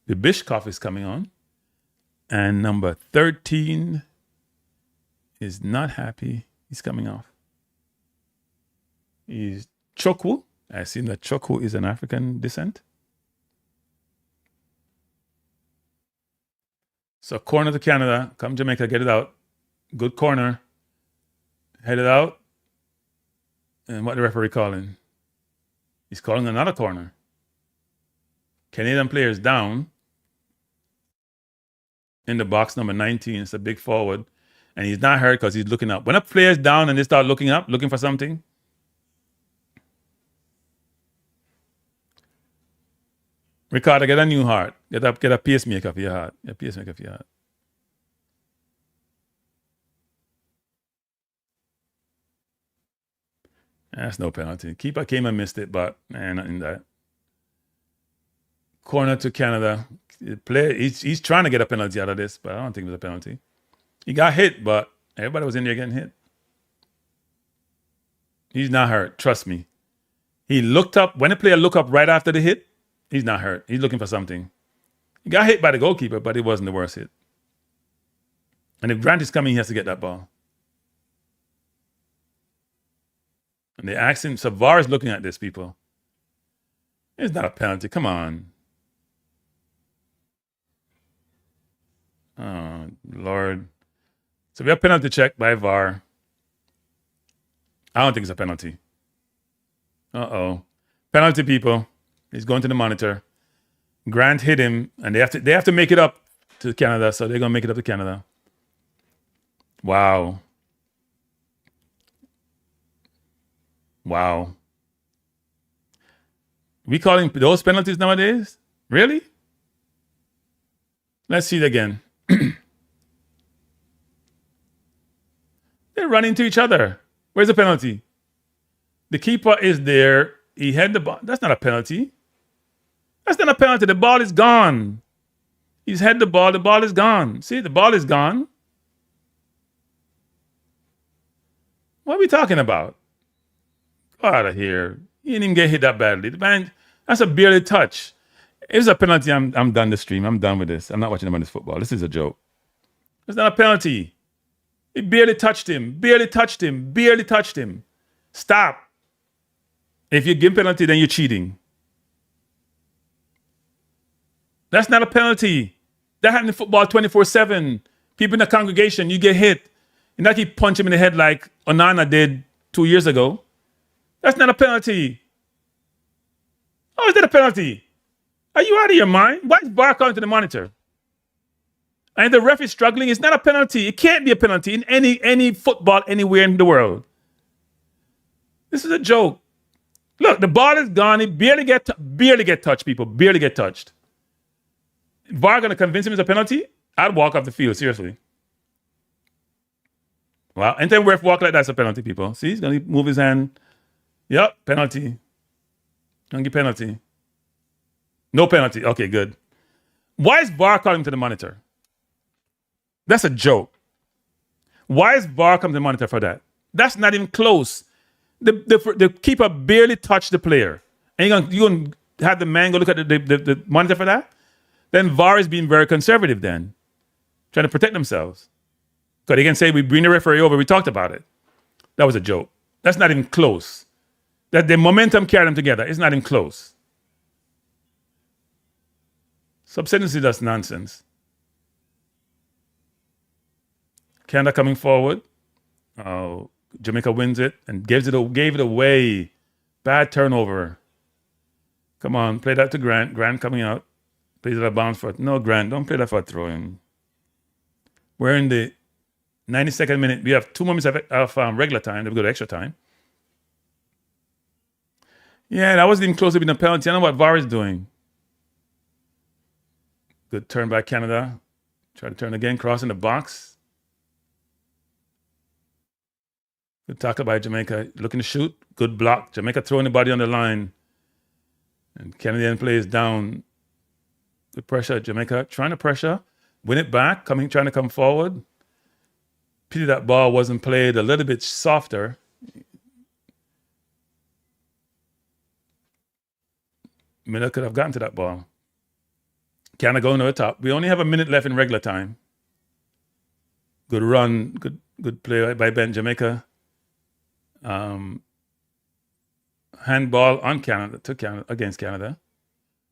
the Kickoff is coming on. And number 13 is not happy. He's coming off. He's Chokwu. I assume that Choku is an African descent. So corner to Canada. Come Jamaica, get it out. Good corner. Head it out. And what the referee calling? He's calling another corner. Canadian players down in the box number 19. It's a big forward. And he's not hurt because he's looking up. When a player's down and they start looking up, looking for something, Ricardo, get a new heart. Get a pacemaker for your heart. Get a pacemaker for your heart. That's no penalty. Keeper came and missed it, but not in that. Corner to Canada. He's trying to get a penalty out of this, but I don't think it was a penalty. He got hit, but everybody was in there getting hit. He's not hurt. Trust me. He looked up. When a player look up right after the hit, he's not hurt. He's looking for something. He got hit by the goalkeeper, but it wasn't the worst hit. And if Grant is coming, he has to get that ball. And they asked him, so VAR is looking at this, people. It's not a penalty. Come on. Oh, Lord. So we have penalty check by VAR. I don't think it's a penalty. Uh-oh. Penalty, people. He's going to the monitor. Grant hit him, and they have to make it up to Canada, so they're going to make it up to Canada. Wow. Wow. We calling those penalties nowadays? Really? Let's see it again. They're running to each other. Where's the penalty? The keeper is there. He had the ball. That's not a penalty. That's not a penalty. The ball is gone. He's had the ball. The ball is gone. See, the ball is gone. What are we talking about? Go out of here. He didn't even get hit that badly. The man, that's a barely touch. If it's a penalty, I'm done the stream. I'm done with this. I'm not watching them on this football. This is a joke. It's not a penalty. He barely touched him. Barely touched him. Barely touched him. Stop. If you give penalty, then you're cheating. That's not a penalty. That happens in football 24/7. People in the congregation, you get hit. You not keep punching him in the head like Onana did 2 years ago. That's not a penalty. How is that a penalty? Are you out of your mind? Why is VAR calling to the monitor? And the ref is struggling. It's not a penalty. It can't be a penalty in any football anywhere in the world. This is a joke. Look, the ball is gone. It barely get touched, people. Barely get touched. VAR going to convince him it's a penalty? I'd walk off the field, seriously. Wow. Anytime ref walk like that's a penalty, people. See, he's going to move his hand. Yep, penalty. Going to give penalty. No penalty. Okay, good. Why is VAR calling to the monitor? That's a joke. Why is VAR coming to the monitor for that? That's not even close. The keeper barely touched the player. And you're going to have the man go look at the monitor for that? Then VAR is being very conservative then. Trying to protect themselves. Because they can say, we bring the referee over, we talked about it. That was a joke. That's not even close. That the momentum carried them together. It's not even close. Subsidency, that's nonsense. Canada coming forward. Jamaica wins it and gave it away. Bad turnover. Come on, play that to Grant. Grant coming out. Plays it a bounce for it. No, Grant, don't play that for a throw-in. We're in the 92nd minute. We have 2 minutes of regular time. Then we go to extra time. Yeah, that wasn't even close to being a penalty. I don't know what VAR is doing. Good turn by Canada. Try to turn again, crossing the box. Good tackle by Jamaica. Looking to shoot. Good block. Jamaica throwing the body on the line. And Canadian plays down. Good pressure. Jamaica trying to pressure. Win it back. Trying to come forward. Pity that ball wasn't played a little bit softer. Miller could have gotten to that ball. Canada going to the top. We only have a minute left in regular time. Good run. Good play by Ben. Jamaica. handball on Canada to Canada against Canada.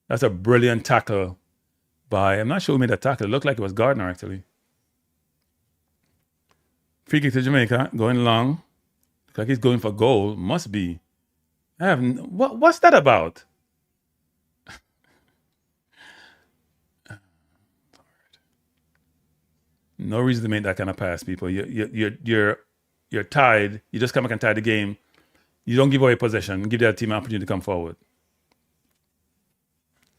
That's a brilliant tackle by, I'm not sure who made that tackle. It looked like it was Gardner actually. Free kick to Jamaica, going long. Looks like he's going for goal. Must be. What's that about? No reason to make that kind of pass, people. You're tied. You just come back and tie the game. You don't give away possession. Give the other team an opportunity to come forward.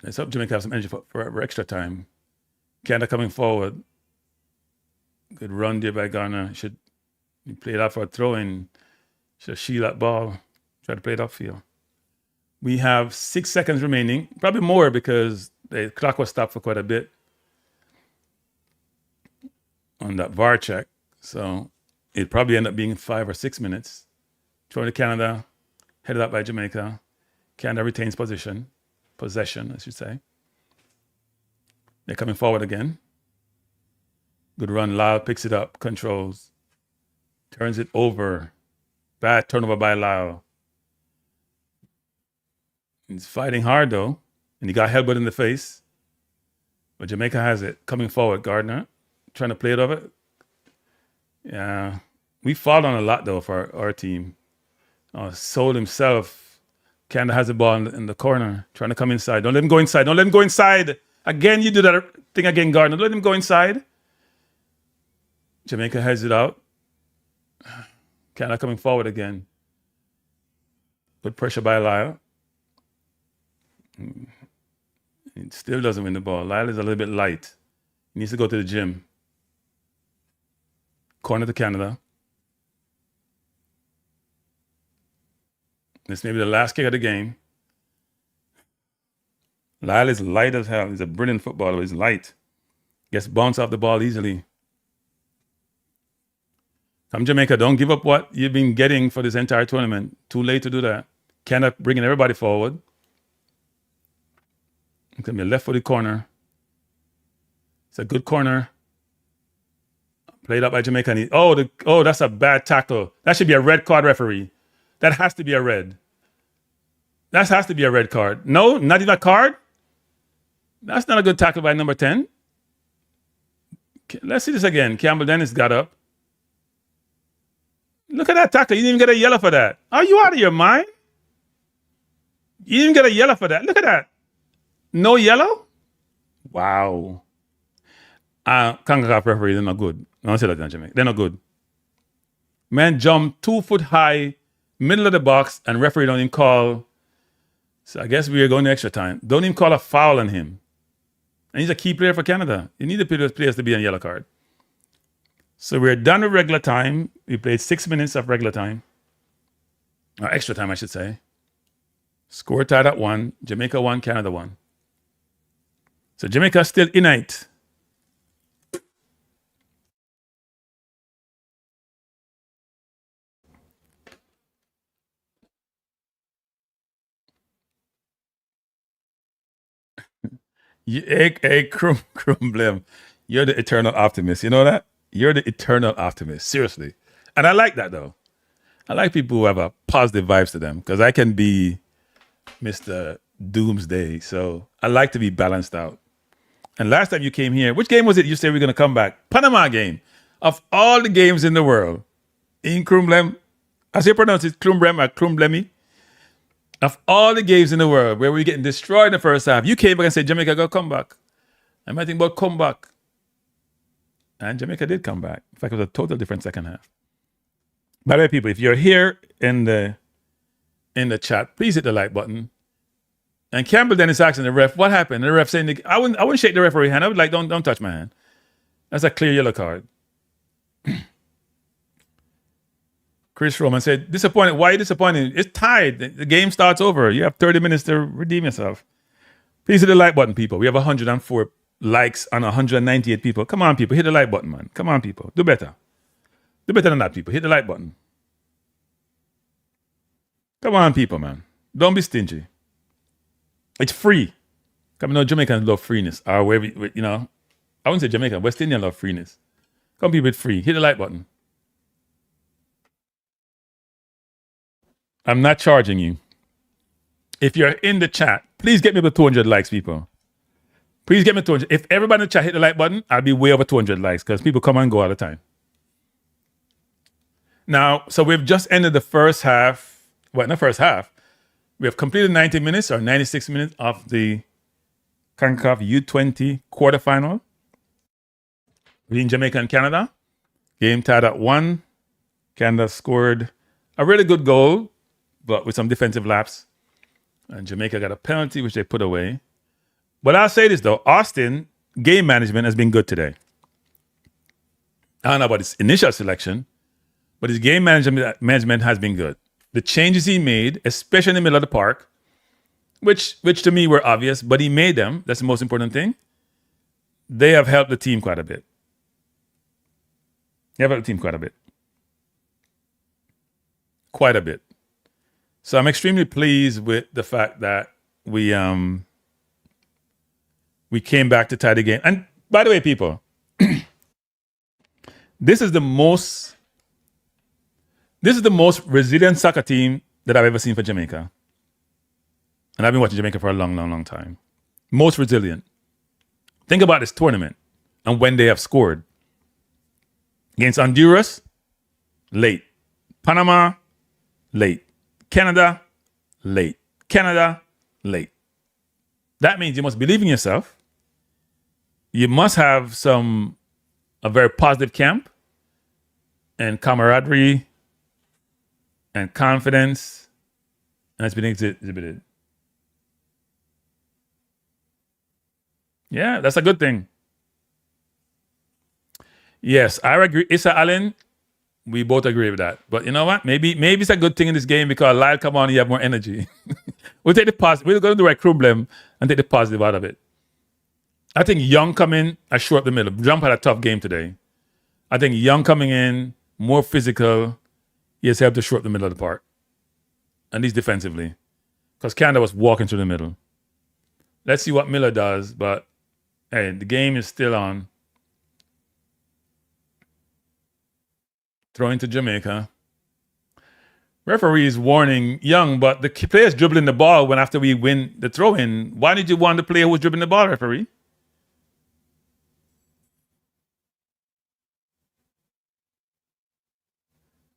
Let's hope Jamaica have some energy for extra time. Canada coming forward. Good run there by Garner. Should play it out for a throw in. Should shield that ball. Try to play it upfield. We have 6 seconds remaining. Probably more because the clock was stopped for quite a bit on that VAR check. So it probably end up being 5 or 6 minutes. Throw to Canada. Headed up by Jamaica. Canada retains possession, I should say. They're coming forward again. Good run. Lyle picks it up, controls, turns it over. Bad turnover by Lyle. He's fighting hard though, and he got headbutt in the face. But Jamaica has it. Coming forward, Gardner trying to play it over. Yeah, we fought on a lot though for our team. Sold himself. Canada has the ball in the corner, trying to come inside. Don't let him go inside. Don't let him go inside. Again, you do that thing again, Gardner. Don't let him go inside. Jamaica heads it out. Canada coming forward again. Good pressure by Lyle. He still doesn't win the ball. Lyle is a little bit light. He needs to go to the gym. Corner to Canada. This may be the last kick of the game. Lyle is light as hell. He's a brilliant footballer. He's light. Gets bounced off the ball easily. Come Jamaica, don't give up what you've been getting for this entire tournament. Too late to do that. Canada bringing everybody forward. It's going to be a left-footed corner. It's a good corner. Played up by Jamaica. And that's a bad tackle. That should be a red card, referee. That has to be a red. That has to be a red card. No, not even a card. That's not a good tackle by number 10. Let's see this again. Campbell Dennis got up. Look at that tackle. You didn't even get a yellow for that. Are you out of your mind? You didn't get a yellow for that. Look at that. No yellow? Wow. CONCACAF referees, they're not good. I don't say that in Jamaica. They're not good. Man jumped 2 foot high, middle of the box, and referee don't even call. So I guess we are going to extra time. Don't even call a foul on him. And he's a key player for Canada. You need the players to be on yellow card. So we're done with regular time. We played 6 minutes of regular time. Or extra time, I should say. Score tied at 1. Jamaica 1, Canada 1. So Jamaica still in it. Hey, Crumblem, you're the eternal optimist. You know that? You're the eternal optimist. Seriously. And I like that, though. I like people who have a positive vibes to them because I can be Mr. Doomsday. So I like to be balanced out. And last time you came here, which game was it you said we were going to come back? Panama game. Of all the games in the world, in Crumblem, I say pronounce it Crumblem or Crumblemi. Of all the games in the world where we're getting destroyed in the first half, you came back and said, Jamaica, go come back. I might think about come back. And Jamaica did come back. In fact, it was a total different second half. By the way, people, if you're here in the chat, please hit the like button. And Campbell Dennis asking the ref, what happened? And the ref saying, I wouldn't shake the referee hand. I would like, don't touch my hand. That's a clear yellow card. Chris Roman said, disappointed. Why are you disappointed? It's tied. The game starts over. You have 30 minutes to redeem yourself. Please hit the like button, people. We have 104 likes on 198 people. Come on, people. Hit the like button, man. Come on, people. Do better. Do better than that, people. Hit the like button. Come on, people, man. Don't be stingy. It's free. Come on, Jamaicans love freeness. Or wherever, you know. I wouldn't say Jamaica. West Indian love freeness. Come, people, it's free. Hit the like button. I'm not charging you. If you're in the chat, please get me over 200 likes, people. Please get me 200. If everybody in the chat hit the like button, I'll be way over 200 likes because people come and go all the time. Now, so we've just ended the first half. Well, not first half. We have completed 90 minutes or 96 minutes of the CONCACAF U-20 quarterfinal between Jamaica and Canada. Game tied at 1. Canada scored a really good goal, but with some defensive lapse. And Jamaica got a penalty, which they put away. But I'll say this, though. Austin, game management has been good today. I don't know about his initial selection, but his game management has been good. The changes he made, especially in the middle of the park, which to me were obvious, but he made them. That's the most important thing. They have helped the team quite a bit. They have helped the team quite a bit. Quite a bit. So I'm extremely pleased with the fact that we came back to tie the game. And by the way, people, this is the most resilient soccer team that I've ever seen for Jamaica. And I've been watching Jamaica for a long, long, long time. Most resilient. Think about this tournament and when they have scored. Against Honduras, late. Panama, late. Canada, late. Canada, late. That means you must believe in yourself. You must have a very positive camp and camaraderie and confidence. And it's been exhibited. Yeah, that's a good thing. Yes, I agree. Issa Allen, we both agree with that. But you know what? Maybe it's a good thing in this game because Lyle come on, you have more energy. We'll take the positive. We're going to do a problem and take the positive out of it. I think Young coming in, I short the middle. Jump had a tough game today. I think Young coming in, more physical, he has helped to short the middle of the park. At least defensively. Because Canada was walking through the middle. Let's see what Miller does, but hey, the game is still on. Throwing to Jamaica. Referee is warning Young, but the player's dribbling the ball when after we win the throw-in. Why did you want the player who was dribbling the ball, referee?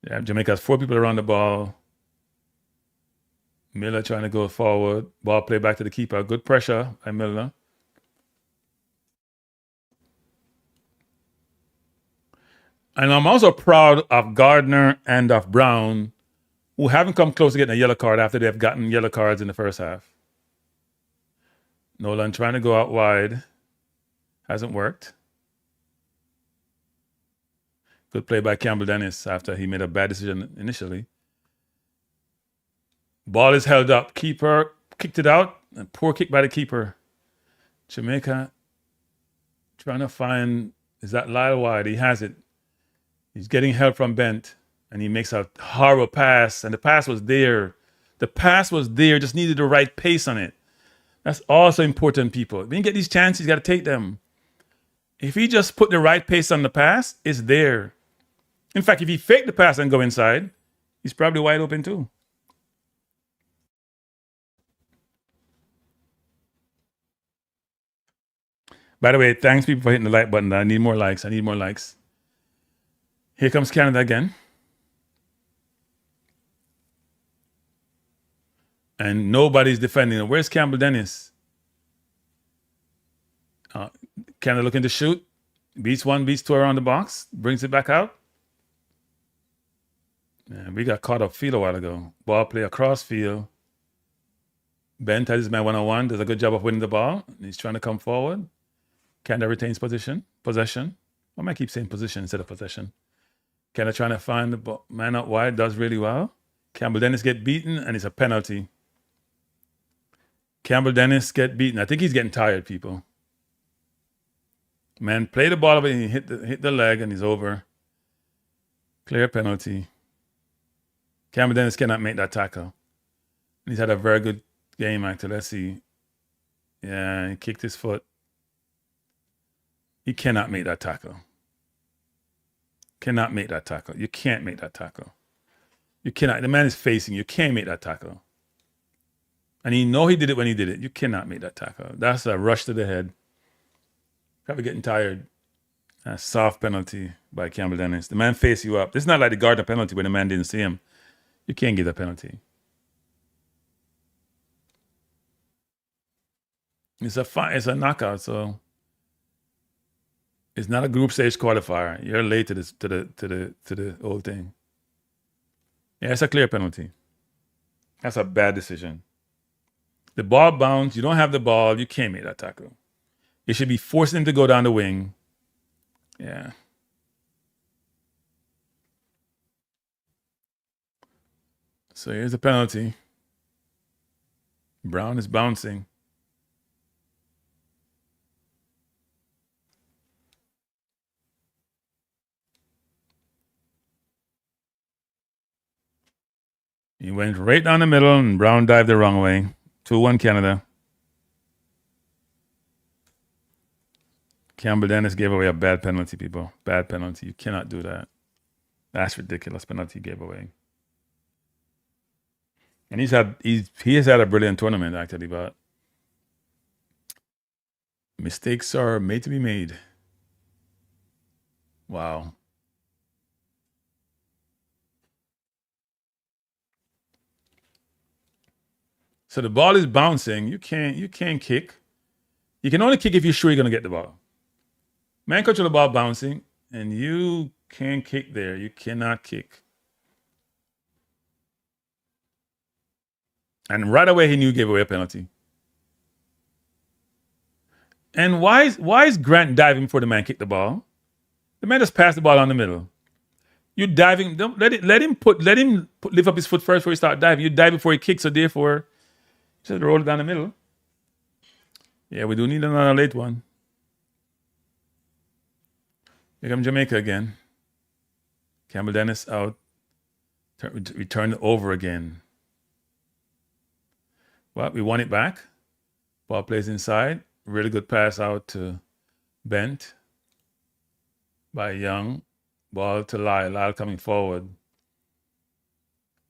Yeah, Jamaica has 4 people around the ball. Miller trying to go forward. Ball play back to the keeper. Good pressure by Miller. And I'm also proud of Gardner and of Brown, who haven't come close to getting a yellow card after they've gotten yellow cards in the first half. Nolan trying to go out wide. Hasn't worked. Good play by Campbell Dennis after he made a bad decision initially. Ball is held up. Keeper kicked it out. A poor kick by the keeper. Jamaica trying to find, is that Lyle wide? He has it. He's getting help from Bent, and he makes a horrible pass, and the pass was there. The pass was there, just needed the right pace on it. That's also important, people. When you get these chances, you got to take them. If he just put the right pace on the pass, it's there. In fact, if he faked the pass and go inside, he's probably wide open too. By the way, thanks people for hitting the like button. I need more likes. Here comes Canada again. And nobody's defending him. Where's Campbell Dennis? Canada looking to shoot. Beats 1, beats 2 around the box. Brings it back out. Yeah, we got caught up field a while ago. Ball play across field. Bent has his man 1-on-1. Does a good job of winning the ball. He's trying to come forward. Canada retains possession. Why am I keep saying position instead of possession? Canada trying to find the man out wide. Does really well. Campbell Dennis get beaten, and it's a penalty. Campbell Dennis get beaten. I think he's getting tired, people. Man, play the ball, but he hit the leg, and he's over. Clear penalty. Campbell Dennis cannot make that tackle. He's had a very good game, actually. Let's see. Yeah, he kicked his foot. He cannot make that tackle. Cannot make that tackle. You can't make that tackle. You cannot. The man is facing. You can't make that tackle. And you know he did it when he did it. You cannot make that tackle. That's a rush to the head. Probably getting tired. A soft penalty by Campbell Dennis. The man faced you up. This is not like the Gardner penalty when the man didn't see him. You can't give that penalty. It's a knockout, so it's not a group stage qualifier. You're late to the whole thing. Yeah, it's a clear penalty. That's a bad decision. The ball bounced. You don't have the ball. You can't make that tackle. You should be forcing him to go down the wing. Yeah. So here's the penalty. Brown is bouncing. He went right down the middle, and Brown dived the wrong way. 2-1 Canada. Campbell Dennis gave away a bad penalty, people. Bad penalty. You cannot do that. That's ridiculous penalty he gave away. And he has had a brilliant tournament, actually, but mistakes are made to be made. Wow. So the ball is bouncing. You can't kick. You can only kick if you're sure you're gonna get the ball. Man control the ball bouncing, and you can't kick there. You cannot kick. And right away he knew he gave away a penalty. And why is Grant diving before the man kicked the ball? The man just passed the ball on the middle. You're diving. Don't let him lift up his foot first before he start diving. You dive before he kicks, so therefore just roll it down the middle. Yeah, we do need another late one. Here comes Jamaica again. Campbell Dennis out. Return it over again. Well, we won it back. Ball plays inside. Really good pass out to Bent by Young. Ball to Lyle. Lyle coming forward.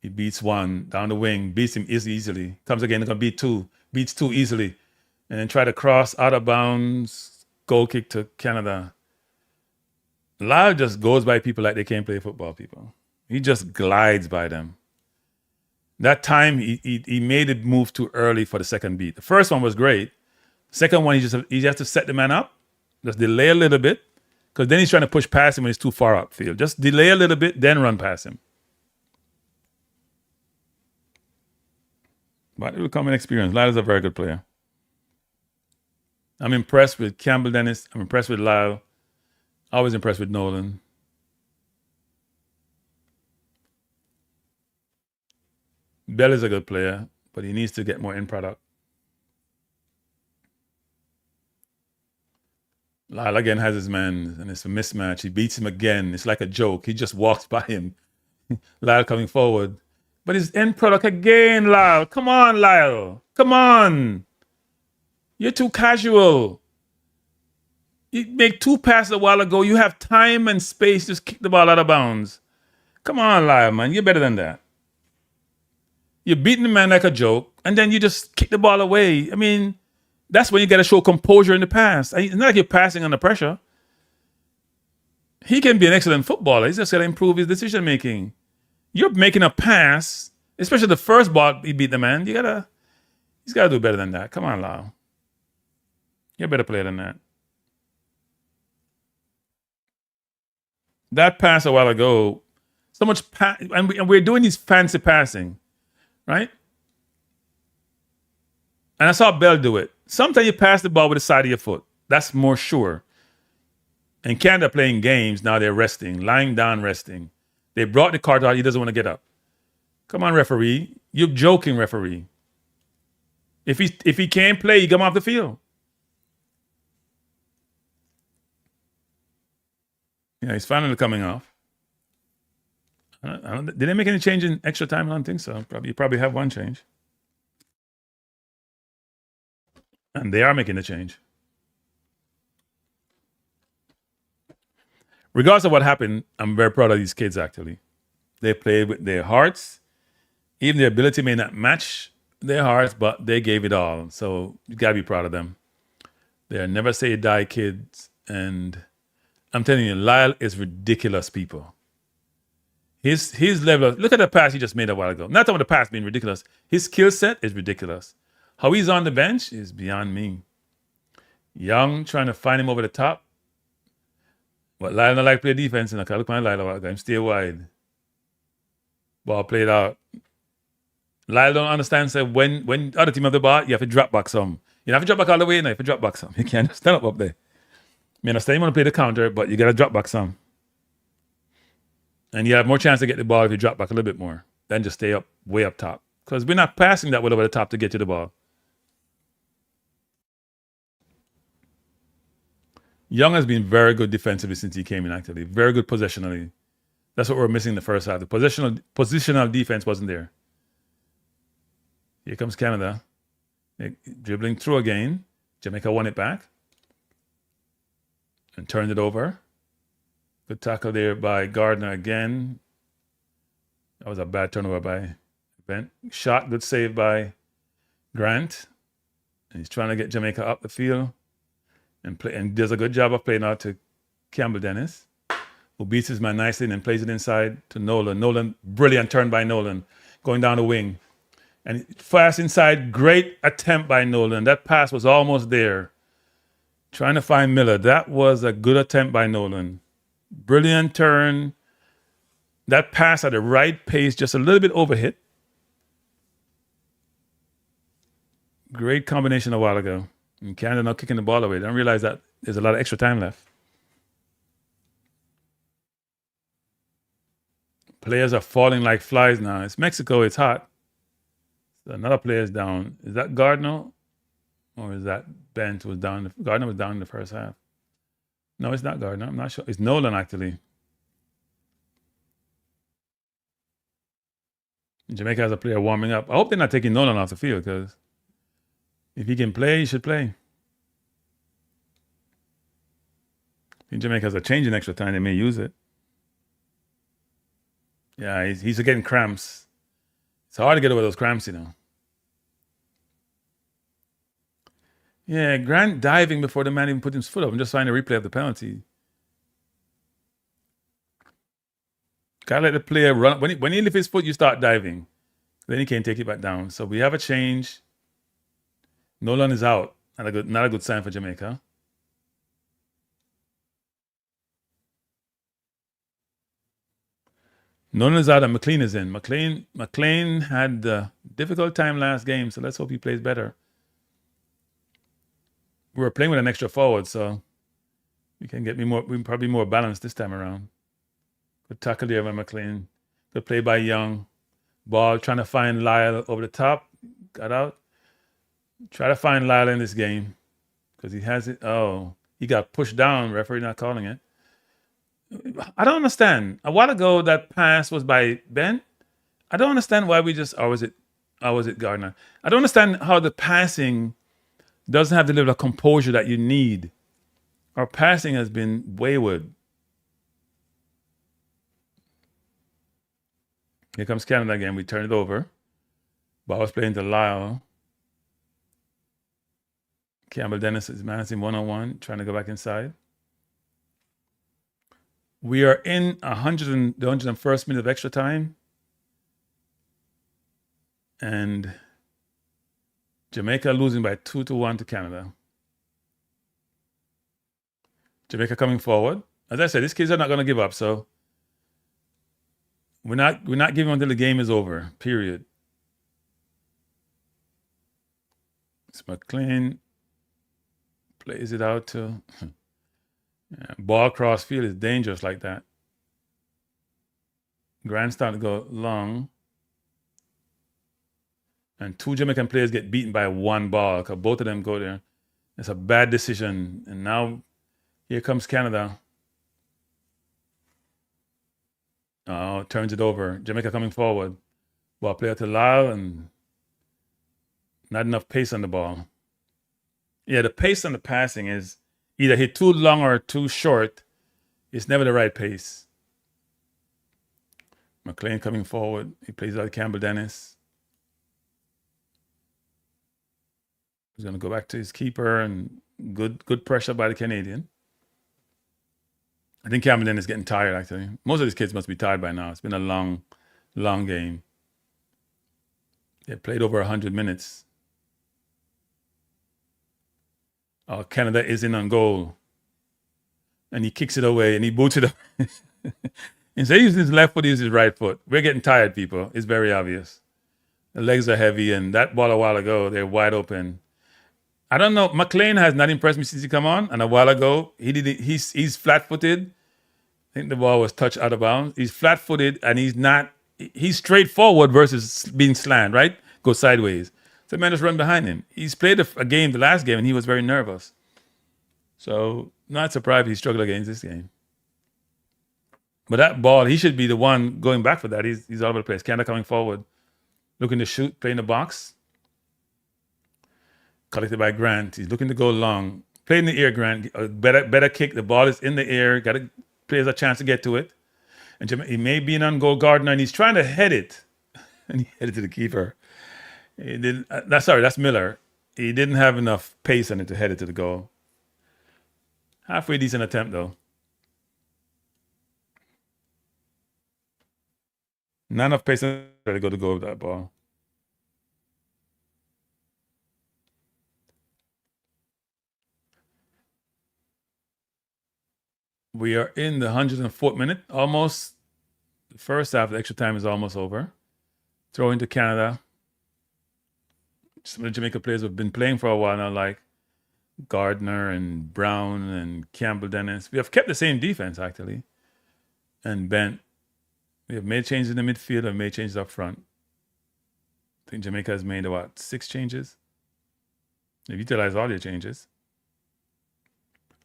He beats one down the wing. Beats him easily. Comes again. They're going to beat two. Beats two easily. And then try to cross out of bounds. Goal kick to Canada. Lyle just goes by people like they can't play football, people. He just glides by them. That time, he made it move too early for the second beat. The first one was great. Second one, he has to set the man up. Just delay a little bit. Because then he's trying to push past him when he's too far upfield. Just delay a little bit, then run past him. But it will come in experience. Lyle's a very good player. I'm impressed with Campbell Dennis. I'm impressed with Lyle. Always impressed with Nolan. Bell is a good player, but he needs to get more end product. Lyle again has his man, and it's a mismatch. He beats him again. It's like a joke. He just walks by him. Lyle coming forward. But his end product again, Lyle. Come on, Lyle. Come on. You're too casual. You make two passes a while ago. You have time and space. Just kick the ball out of bounds. Come on, Lyle, man. You're better than that. You're beating the man like a joke, and then you just kick the ball away. I mean, that's when you got to show composure in the pass. It's not like you're passing under pressure. He can be an excellent footballer. He's just got to improve his decision making. You're making a pass, especially the first ball he beat the man. He's got to do better than that. Come on, Lyle. You're a better player than that. That pass a while ago, so much and we're doing these fancy passing, right? And I saw Bell do it. Sometimes you pass the ball with the side of your foot. That's more sure. And Canada playing games, now they're resting, lying down, resting. They brought the card out, he doesn't want to get up. Come on, referee. You're joking, referee. If he can't play, you come off the field. Yeah, he's finally coming off. Did they make any change in extra time? I don't think so. You probably have one change. And they are making a change. Regardless of what happened, I'm very proud of these kids, actually. They played with their hearts. Even their ability may not match their hearts, but they gave it all. So you gotta be proud of them. They're never say die kids. And I'm telling you, Lyle is ridiculous, people. His level look at the pass he just made a while ago. Not talking about the pass being ridiculous. His skill set is ridiculous. How he's on the bench is beyond me. Young trying to find him over the top. But Lyle don't like play defense, and I can look at Lyle a while ago. Him stay wide. Ball played out. Lyle don't understand, say when other team have the ball, you have to drop back some. You don't have to drop back all the way, no, you have to drop back some. You can't just stand up there. I understand you want to play the counter, but you gotta drop back some. And you have more chance to get the ball if you drop back a little bit more than just stay up way up top. Because we're not passing that well over the top to get to the ball. Young has been very good defensively since he came in, actually. Very good positionally. That's what we're missing in the first half. The positional defense wasn't there. Here comes Canada. Dribbling through again. Jamaica won it back. And turned it over. Good tackle there by Gardner again. That was a bad turnover by Ben. Shot, good save by Grant. And he's trying to get Jamaica up the field. And does a good job of playing out to Campbell Dennis, who beats his man nicely and then plays it inside to Nolan. Nolan, brilliant turn by Nolan, going down the wing. And fast inside, great attempt by Nolan. That pass was almost there. Trying to find Miller. That was a good attempt by Nolan. Brilliant turn. That pass at the right pace, just a little bit overhit. Great combination a while ago. And Canada not kicking the ball away. They don't realize that there's a lot of extra time left. Players are falling like flies now. It's Mexico. It's hot. So another player's down. Is that Gardner? Or is that Bent was down? Gardner was down in the first half. No, it's not Gardner. I'm not sure. It's Nolan, actually. Jamaica has a player warming up. I hope they're not taking Nolan off the field, because if he can play, he should play. I think Jamaica has a change in extra time. They may use it. Yeah, he's getting cramps. It's hard to get over those cramps, you know. Yeah, Grant diving before the man even put his foot up. I'm just trying to replay of the penalty. Gotta let the player run. When he lifts his foot, you start diving. Then he can't take it back down. So we have a change. Nolan is out. Not a good sign for Jamaica. Nolan is out and McLean is in. McLean had a difficult time last game, so let's hope he plays better. We were playing with an extra forward, so we can get we probably more balanced this time around. Good tackle there by McLean. Good play by Young. Ball trying to find Lyle over the top. Got out. Try to find Lyle in this game because he has it. Oh, he got pushed down. Referee not calling it. I don't understand. A while ago, that pass was by Ben. I don't understand why we just, or was it Gardner? I don't understand how the passing doesn't have the level of composure that you need. Our passing has been wayward. Here comes Canada again. We turn it over. Ball was playing to Lyle. Campbell Dennis is managing one-on-one, trying to go back inside. We are in the 101st minute of extra time. And Jamaica losing by 2-1 to Canada. Jamaica coming forward. As I said, these kids are not going to give up, so we're not giving until the game is over, period. It's McLean. Plays it out to... Yeah, ball cross field is dangerous like that. Grant starting to go long. And two Jamaican players get beaten by one ball because both of them go there. It's a bad decision. And now here comes Canada. Oh, turns it over. Jamaica coming forward. Ball player to Lyle and not enough pace on the ball. Yeah, the pace on the passing is either hit too long or too short. It's never the right pace. McLean coming forward. He plays out Campbell Dennis. He's going to go back to his keeper, and good pressure by the Canadian. I think Cameron is getting tired, actually. Most of these kids must be tired by now. It's been a long game. They played over 100 minutes. Canada is in on goal. And he kicks it away and he boots it up. Instead of using his left foot, he uses his right foot. We're getting tired, people. It's very obvious. The legs are heavy, and that ball a while ago, they're wide open. I don't know. McLean has not impressed me since he come on. And a while ago, he's flat-footed. I think the ball was touched out of bounds. He's flat-footed, and he's straightforward versus being slant, right? Go sideways. So man just run behind him. He's played a game, the last game, and he was very nervous. So not surprised he struggled against this game. But that ball, he should be the one going back for that. He's all over the place. Canada coming forward, looking to shoot, play in the box. Collected by Grant. He's looking to go long. Play in the air, Grant. Better kick. The ball is in the air. Got to players a chance to get to it. And he may be an on-goal Gardner, and he's trying to head it. And he headed to the keeper. That's Miller. He didn't have enough pace on it to head it to the goal. Halfway decent attempt, though. Not enough pace to go with that ball. We are in the 104th minute, almost. The first half, the extra time is almost over. Throw into Canada. Some of the Jamaica players have been playing for a while now, like Gardner and Brown and Campbell Dennis. We have kept the same defense, actually. And Bent. We have made changes in the midfield and made changes up front. I think Jamaica has made, 6 changes? They've utilized all their changes.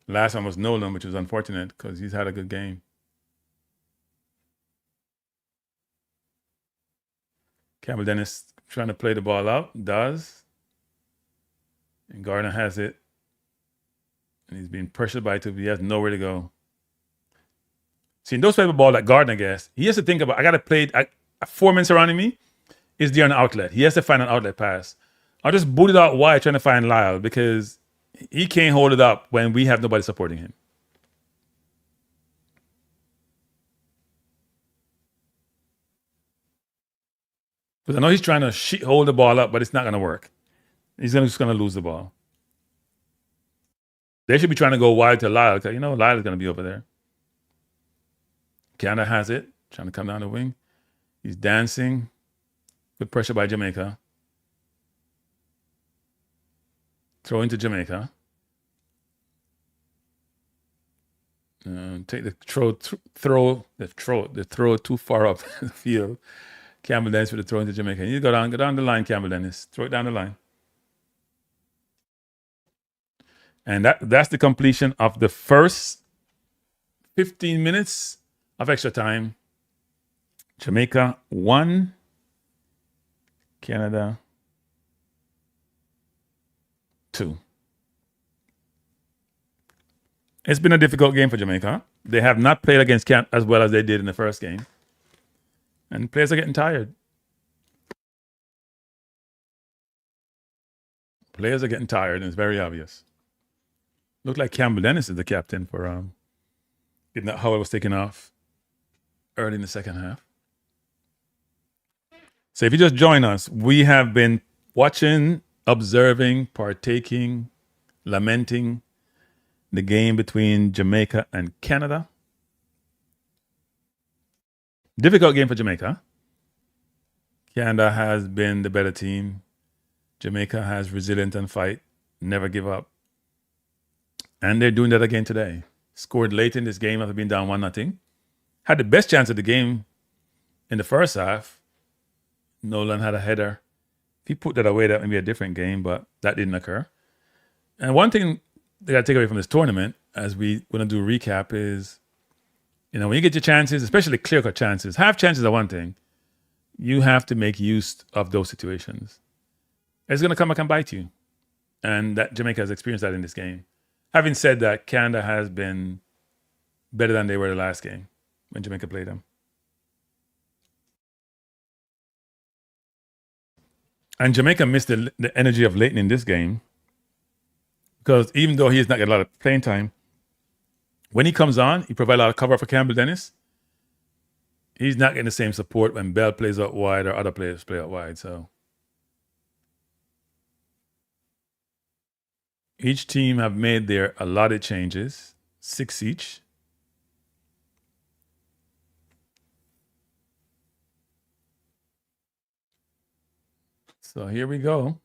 Last one was Nolan, which was unfortunate because he's had a good game. Campbell Dennis trying to play the ball out, does. And Gardner has it. And he's being pressured by two. He has nowhere to go. See, in those type of ball that Gardner gets, he has to think about, I got to play, 4 men surrounding me. Is there an outlet? He has to find an outlet pass. I'll just boot it out wide trying to find Lyle because he can't hold it up when we have nobody supporting him. Because I know he's trying to hold the ball up, but it's not going to work. He's just going to lose the ball. They should be trying to go wide to Lyle because, Lyle is going to be over there. Canada has it, trying to come down the wing. He's dancing. Good pressure by Jamaica. Throw into Jamaica. Take the throw too far up the field. Campbell Dennis with the throw into Jamaica. You go down the line, Campbell Dennis. Throw it down the line. And that's the completion of the first 15 minutes of extra time. Jamaica 1, Canada 2. It's been a difficult game for Jamaica. They have not played against Canada as well as they did in the first game. And players are getting tired. Players are getting tired, and it's very obvious. Looked like Campbell Dennis is the captain for getting that Howard was taken off early in the second half. So if you just join us, we have been watching, observing, partaking, lamenting the game between Jamaica and Canada. Difficult game for Jamaica. Canada has been the better team. Jamaica has resilient and fight, never give up. And they're doing that again today. Scored late in this game after being down 1-0. Had the best chance of the game in the first half. Nolan had a header. If he put that away, that would be a different game, but that didn't occur. And one thing they got to take away from this tournament, as we're going to do a recap, is, when you get your chances, especially clear-cut chances, half chances are one thing. You have to make use of those situations. It's going to come back and bite you. And that Jamaica has experienced that in this game. Having said that, Canada has been better than they were the last game when Jamaica played them. And Jamaica missed the energy of Leighton in this game. because even though he's not getting a lot of playing time, when he comes on, he provides a lot of cover for Campbell Dennis. He's not getting the same support when Bell plays out wide or other players play out wide. So each team have made their allotted changes, 6 each. So here we go.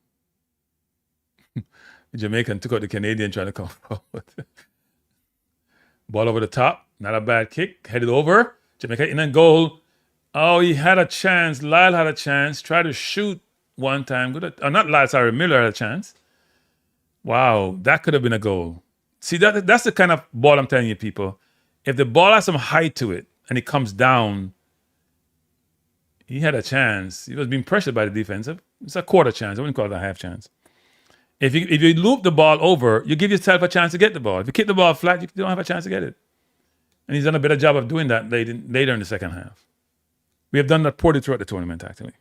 The Jamaican took out the Canadian trying to come forward. Ball over the top. Not a bad kick. Headed over. Jamaica in and goal. Oh, he had a chance. Lyle had a chance. Tried to shoot one time. Not Lyle, sorry. Miller had a chance. Wow, that could have been a goal. See, that's the kind of ball I'm telling you, people. If the ball has some height to it and it comes down, he had a chance. He was being pressured by the defense. It's a quarter chance. I wouldn't call it a half chance. If you loop the ball over, you give yourself a chance to get the ball. If you kick the ball flat, you don't have a chance to get it. And he's done a better job of doing that later in the second half. We have done that poorly throughout the tournament, actually.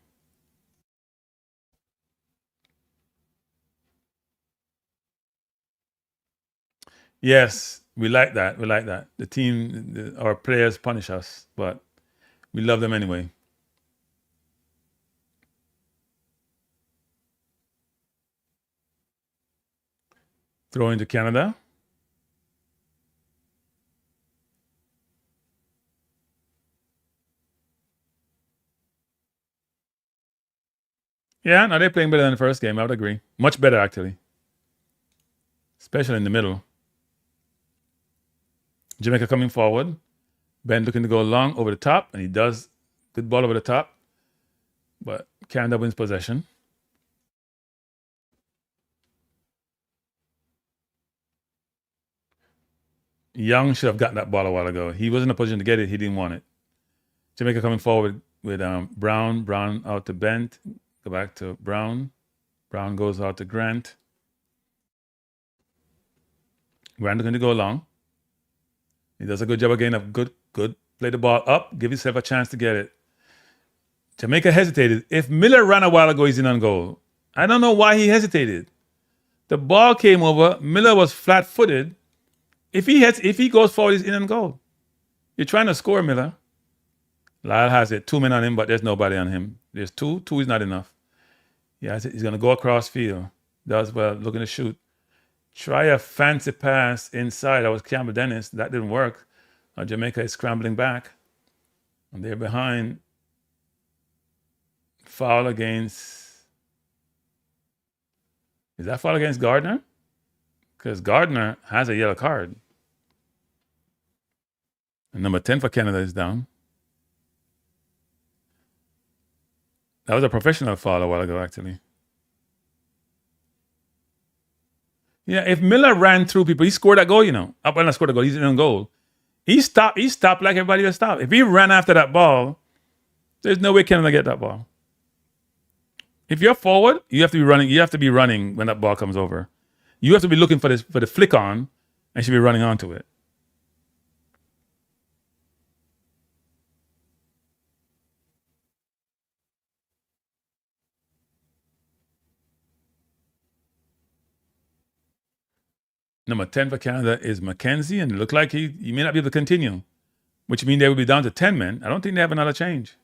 Yes, we like that. We like that. The team, our players punish us, but we love them anyway. Throw into Canada. Yeah, no, they're playing better than the first game. I would agree. Much better, actually. Especially in the middle. Jamaica coming forward. Ben looking to go long over the top, and he does. Good ball over the top. But Canada wins possession. Young should have gotten that ball a while ago. He was in a position to get it. He didn't want it. Jamaica coming forward with Brown. Brown out to Bent. Go back to Brown. Brown goes out to Grant. Grant going to go long. He does a good job again of good. Play the ball up. Give yourself a chance to get it. Jamaica hesitated. If Miller ran a while ago, he's in on goal. I don't know why he hesitated. The ball came over. Miller was flat-footed. If he goes forward, he's in on goal. You're trying to score, Miller. Lyle has it. 2 men on him, but there's nobody on him. There's 2. 2 is not enough. Yeah, he's going to go across field. Does well, looking to shoot. Try a fancy pass inside. That was Campbell Dennis. That didn't work. Now Jamaica is scrambling back. And they're behind. Foul against... Is that foul against Gardner? Because Gardner has a yellow card. And number 10 for Canada is down. That was a professional foul a while ago, actually. Yeah, if Miller ran through people, he scored that goal, you know. Up when I scored a goal, he's in on goal. He stopped like everybody else stopped. If he ran after that ball, there's no way Canada get that ball. If you're forward, you have to be running. You have to be running when that ball comes over. You have to be looking for the flick on, and should be running onto it. Number 10 for Canada is Mackenzie, and it looked like he may not be able to continue, which means they will be down to 10 men. I don't think they have another change.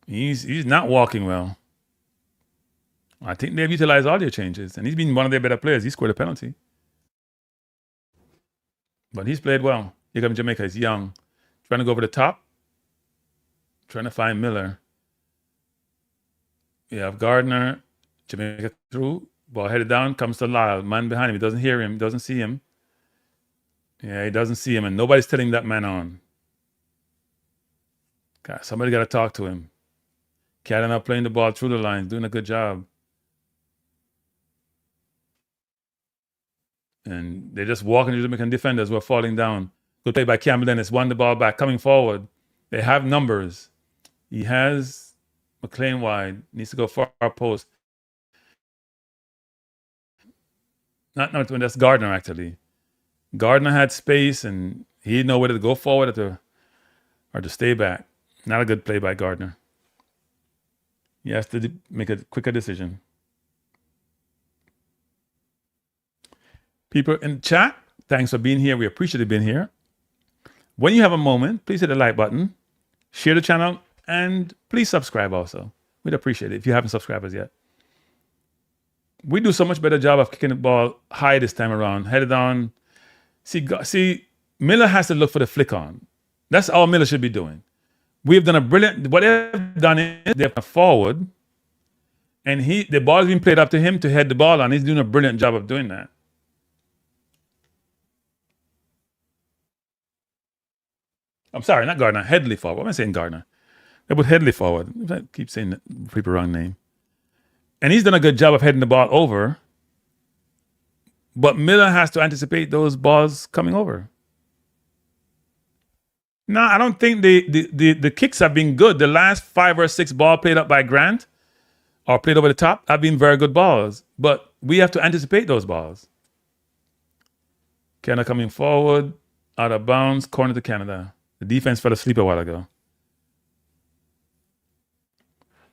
He's not walking well. I think they've utilized all their changes, and he's been one of their better players. He scored a penalty. But he's played well. Here comes Jamaica. He's young. Trying to go over the top. Trying to find Miller. You have Gardner. Jamaica through. Ball headed down. Comes to Lyle. Man behind him. He doesn't hear him. He doesn't see him. Yeah, he doesn't see him. And nobody's telling that man on. God, somebody got to talk to him. Canada playing the ball through the lines. Doing a good job. And they're just walking the Jamaican defenders who are falling down. Good play by Campbell Dennis. Won the ball back. Coming forward. They have numbers. He has McLean wide. Needs to go far post. Not when that's Gardner, actually. Gardner had space, and he didn't know whether to go forward or to stay back. Not a good play by Gardner. He has to make a quicker decision. People in the chat, thanks for being here. We appreciate you being here. When you have a moment, please hit the like button, share the channel, and please subscribe also. We'd appreciate it if you haven't subscribed us yet. We do so much better job of kicking the ball high this time around, headed on. See, Miller has to look for the flick on. That's all Miller should be doing. We've done a brilliant, what they've done is they've gone forward, and the ball is being played up to him to head the ball on. He's doing a brilliant job of doing that. I'm sorry, not Gardner, Headley forward. What am I saying, Gardner? They put Headley forward. I keep saying the people wrong name. And he's done a good job of heading the ball over. But Miller has to anticipate those balls coming over. No, I don't think the kicks have been good. The last 5 or 6 balls played up by Grant or played over the top have been very good balls. But we have to anticipate those balls. Canada coming forward, out of bounds, corner to Canada. The defense fell asleep a while ago.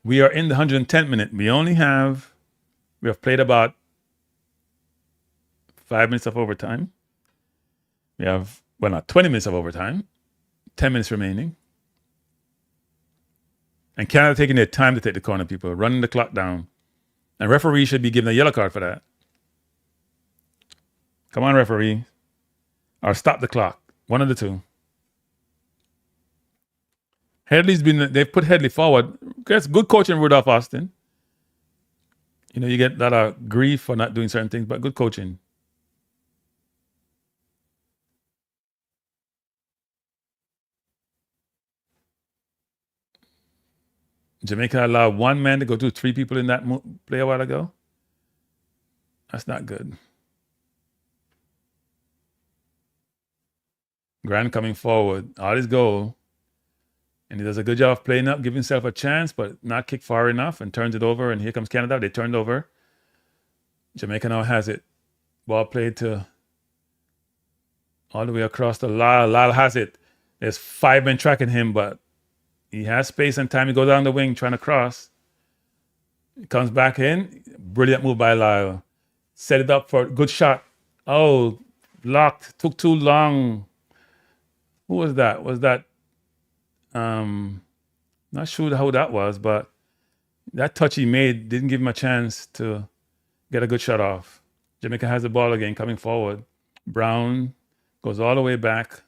We are in the 110th minute. We have played about 5 minutes of overtime. We have, well, not 20 minutes of overtime. 10 minutes remaining. And Canada taking their time to take the corner, people, running the clock down. And referee should be given a yellow card for that. Come on, referee. Or stop the clock. One of the two. They've put Headley forward. That's good coaching, Rudolph Austin. You know, you get a lot of grief for not doing certain things, but good coaching. Jamaica allowed 1 man to go to 3 people in that play a while ago. That's not good. Grant coming forward. All his goal. And he does a good job of playing up, giving himself a chance, but not kick far enough and turns it over. And here comes Canada. They turned over. Jamaica now has it. Ball played to all the way across to Lyle. Lyle has it. There's 5 men tracking him, but he has space and time to go down the wing trying to cross. He comes back in. Brilliant move by Lyle. Set it up for a good shot. Oh, blocked. Took too long. Who was that? Was that... not sure how that was, but that touch he made didn't give him a chance to get a good shot off. Jamaica has the ball again coming forward. Brown goes all the way back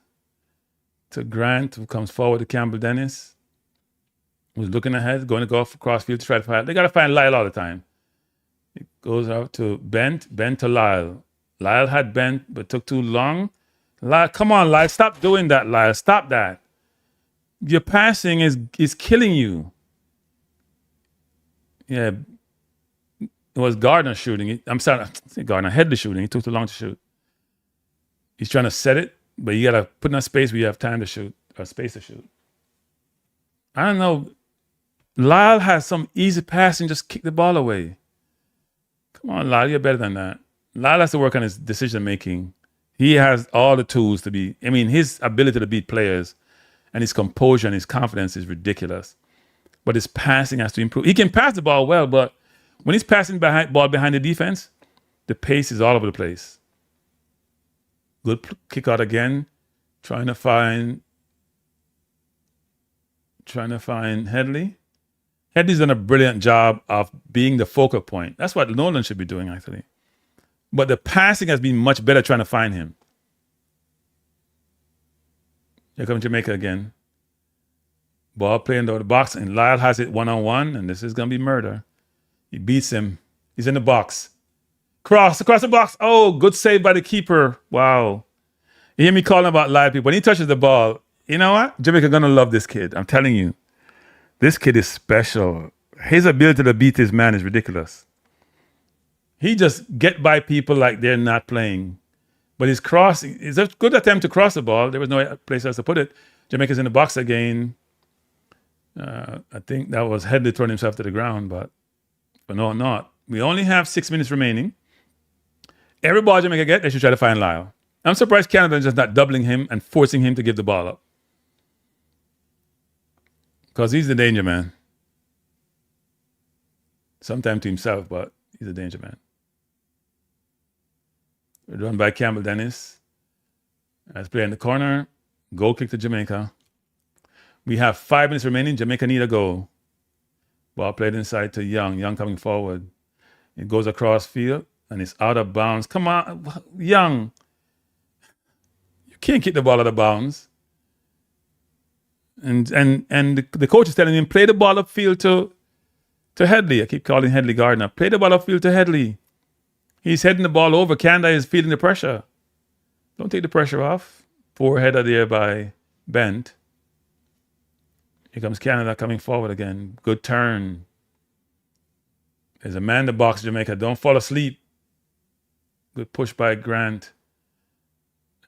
to Grant, who comes forward to Campbell Dennis, who's looking ahead, going to go off crossfield to try to find. They got to find Lyle all the time. It goes out to Bent to Lyle. Lyle had Bent, but took too long. Lyle, come on, Lyle, stop doing that, Lyle. Stop that. Your passing is killing you. Yeah, it was Gardner shooting. I'm sorry, I think Gardner Headley shooting. He took too long to shoot. He's trying to set it, but you got to put in a space where you have time to shoot, or space to shoot. I don't know. Lyle has some easy passing, just kick the ball away. Come on, Lyle, you're better than that. Lyle has to work on his decision making. He has all the tools to be, his ability to beat players and his composure and his confidence is ridiculous. But his passing has to improve. He can pass the ball well, but when he's passing ball behind the defense, the pace is all over the place. Good kick out again. Trying to find Headley. Headley's done a brilliant job of being the focal point. That's what Nolan should be doing, actually. But the passing has been much better trying to find him. Here comes Jamaica again. Ball playing over the box, and Lyle has it one-on-one, and this is going to be murder. He beats him. He's in the box. Across the box. Oh, good save by the keeper. Wow. You hear me calling about Lyle people. When he touches the ball, you know what? Jamaica going to love this kid. I'm telling you. This kid is special. His ability to beat his man is ridiculous. He just get by people like they're not playing. But his cross is a good attempt to cross the ball. There was no place else to put it. Jamaica's in the box again. I think that was Headley throwing himself to the ground, but no, not. We only have 6 minutes remaining. Every ball Jamaica get, they should try to find Lyle. I'm surprised Canada is just not doubling him and forcing him to give the ball up. Because he's the danger man. Sometimes to himself, but he's a danger man. Run by Campbell Dennis. Let's play in the corner. Goal kick to Jamaica. We have 5 minutes remaining. Jamaica need a goal. Ball played inside to Young. Young coming forward. It goes across field and it's out of bounds. Come on, Young. You can't kick the ball out of bounds. And the coach is telling him, play the ball upfield to Headley. I keep calling Headley Gardner. Play the ball upfield to Headley. He's heading the ball over. Canada is feeling the pressure. Don't take the pressure off. Poor header there by Bent. Here comes Canada coming forward again. Good turn. There's a man in the box, Jamaica. Don't fall asleep. Good push by Grant.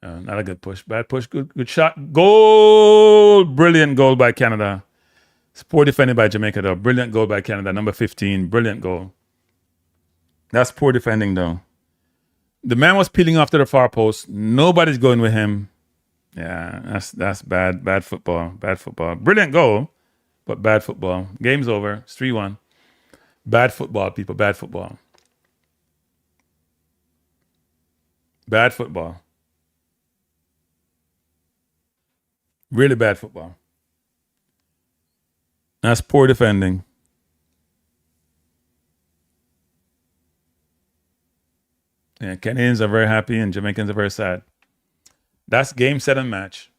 Not a good push. Bad push. Good shot. Goal! Brilliant goal by Canada. It's poor defended by Jamaica, though. Brilliant goal by Canada. Number 15. Brilliant goal. That's poor defending, though. The man was peeling off to the far post. Nobody's going with him. Yeah, that's bad. Bad football. Bad football. Brilliant goal, but bad football. Game's over. It's 3-1. Bad football, people. Bad football. Bad football. Really bad football. That's poor defending. Yeah, Canadians are very happy and Jamaicans are very sad. That's game, set, and match.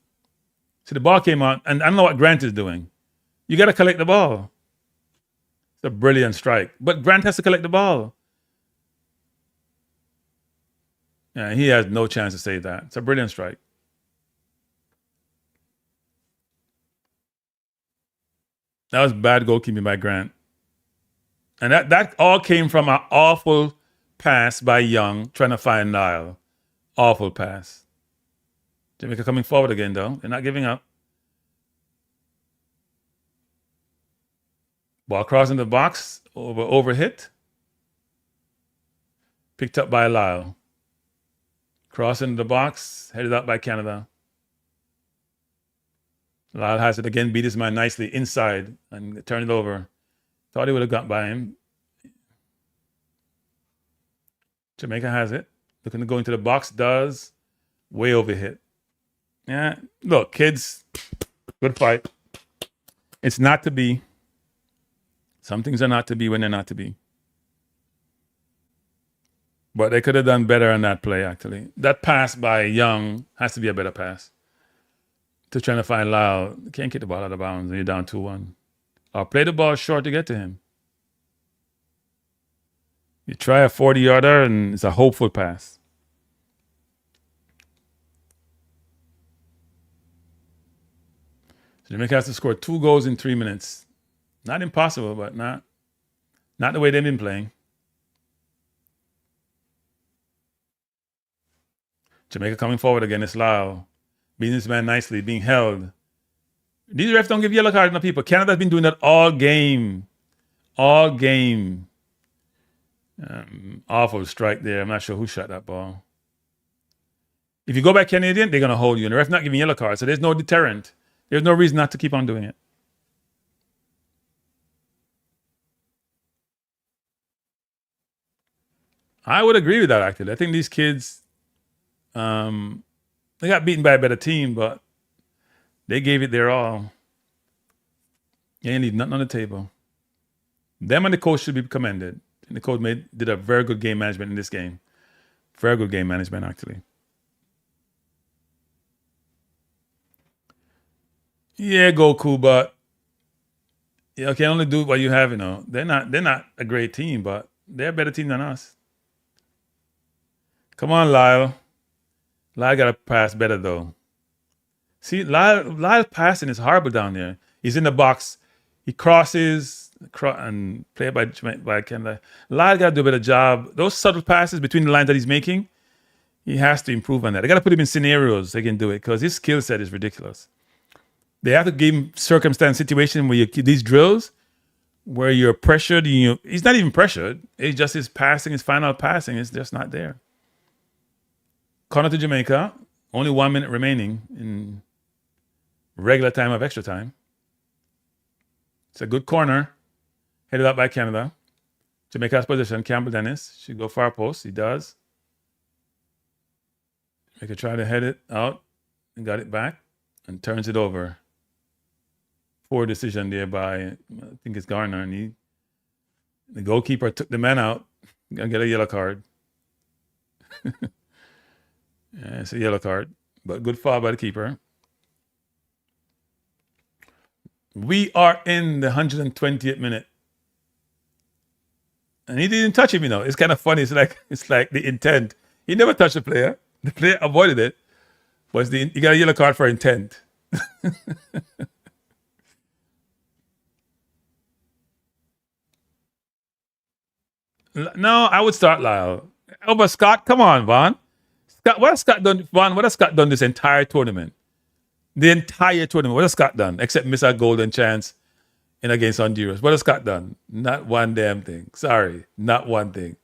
So the ball came out, and I don't know what Grant is doing. You got to collect the ball. It's a brilliant strike. But Grant has to collect the ball. Yeah, he has no chance to save that. It's a brilliant strike. That was bad goalkeeping by Grant. And that all came from an awful pass by Young trying to find Nile. Awful pass. Jamaica coming forward again, though. They're not giving up. Ball crossing the box, over hit. Picked up by Lyle. Crossing the box, headed up by Canada. Lyle has it again, beat his man nicely inside and turn it over. Thought he would have got by him. Jamaica has it. Looking to go into the box, does. Way over hit. Yeah, look, kids, good fight. It's not to be. Some things are not to be when they're not to be. But they could have done better on that play, actually. That pass by Young has to be a better pass. To trying to find Lyle. You can't get the ball out of bounds when you're down 2-1. Or play the ball short to get to him. You try a 40-yarder and it's a hopeful pass. So Jamaica has to score 2 goals in 3 minutes. Not impossible, but not the way they've been playing. Jamaica coming forward again. It's Lyle. Beating this man nicely, being held. These refs don't give yellow cards to people. Canada's been doing that all game. All game. Awful strike there. I'm not sure who shot that ball. If you go back Canadian, they're going to hold you. And the ref not giving yellow cards, so there's no deterrent. There's no reason not to keep on doing it. I would agree with that, actually. I think these kids, they got beaten by a better team, but they gave it their all. They ain't leave nothing on the table. Them and the coach should be commended. And the coach did a very good game management in this game. Very good game management, actually. Yeah, Goku, but you can only do what you have, you know. They're not a great team, but they're a better team than us. Come on, Lyle. Lyle got to pass better, though. See, Lyle passing is horrible down there. He's in the box. He crosses and play by Canada. Lyle got to do a better job. Those subtle passes between the lines that he's making, he has to improve on that. They got to put him in scenarios they can do it because his skill set is ridiculous. They have to give him circumstance situation where these drills where you're pressured. He's not even pressured. It's just his passing, his final passing is just not there. Corner to Jamaica. Only 1 minute remaining in regular time of extra time. It's a good corner. Headed up by Canada. Jamaica's position. Campbell Dennis should go far post. He does. Make a try to head it out and got it back and turns it over. Poor decision there by, I think it's Garner, and the goalkeeper took the man out. Gonna get a yellow card. Yeah, it's a yellow card, but good foul by the keeper. We are in the 120th minute. And he didn't touch him, It's kind of funny. It's like the intent. He never touched the player. The player avoided it. But he got a yellow card for intent. No, I would start Lyle. Over Scott, come on, Vaughn. Scott, what has Scott done? Vaughn, what has Scott done this entire tournament? The entire tournament. What has Scott done? Except miss a golden chance in against Honduras. What has Scott done? Not one damn thing. Sorry, not one thing.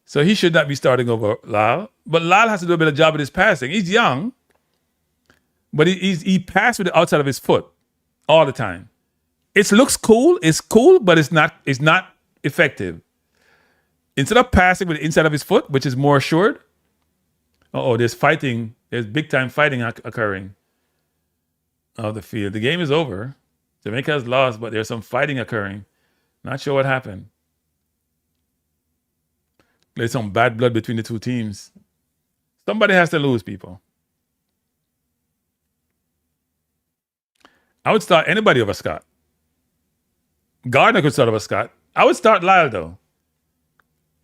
So he should not be starting over Lyle. But Lyle has to do a better job with his passing. He's young, but he passed with the outside of his foot all the time. It looks cool. It's cool, but it's not effective. Instead of passing with the inside of his foot, which is more assured, there's fighting. There's big time fighting occurring of the field. The game is over. Jamaica has lost, but there's some fighting occurring. Not sure what happened. There's some bad blood between the two teams. Somebody has to lose, people. I would start anybody over Scott. Gardner could start over Scott. I would start Lyle, though.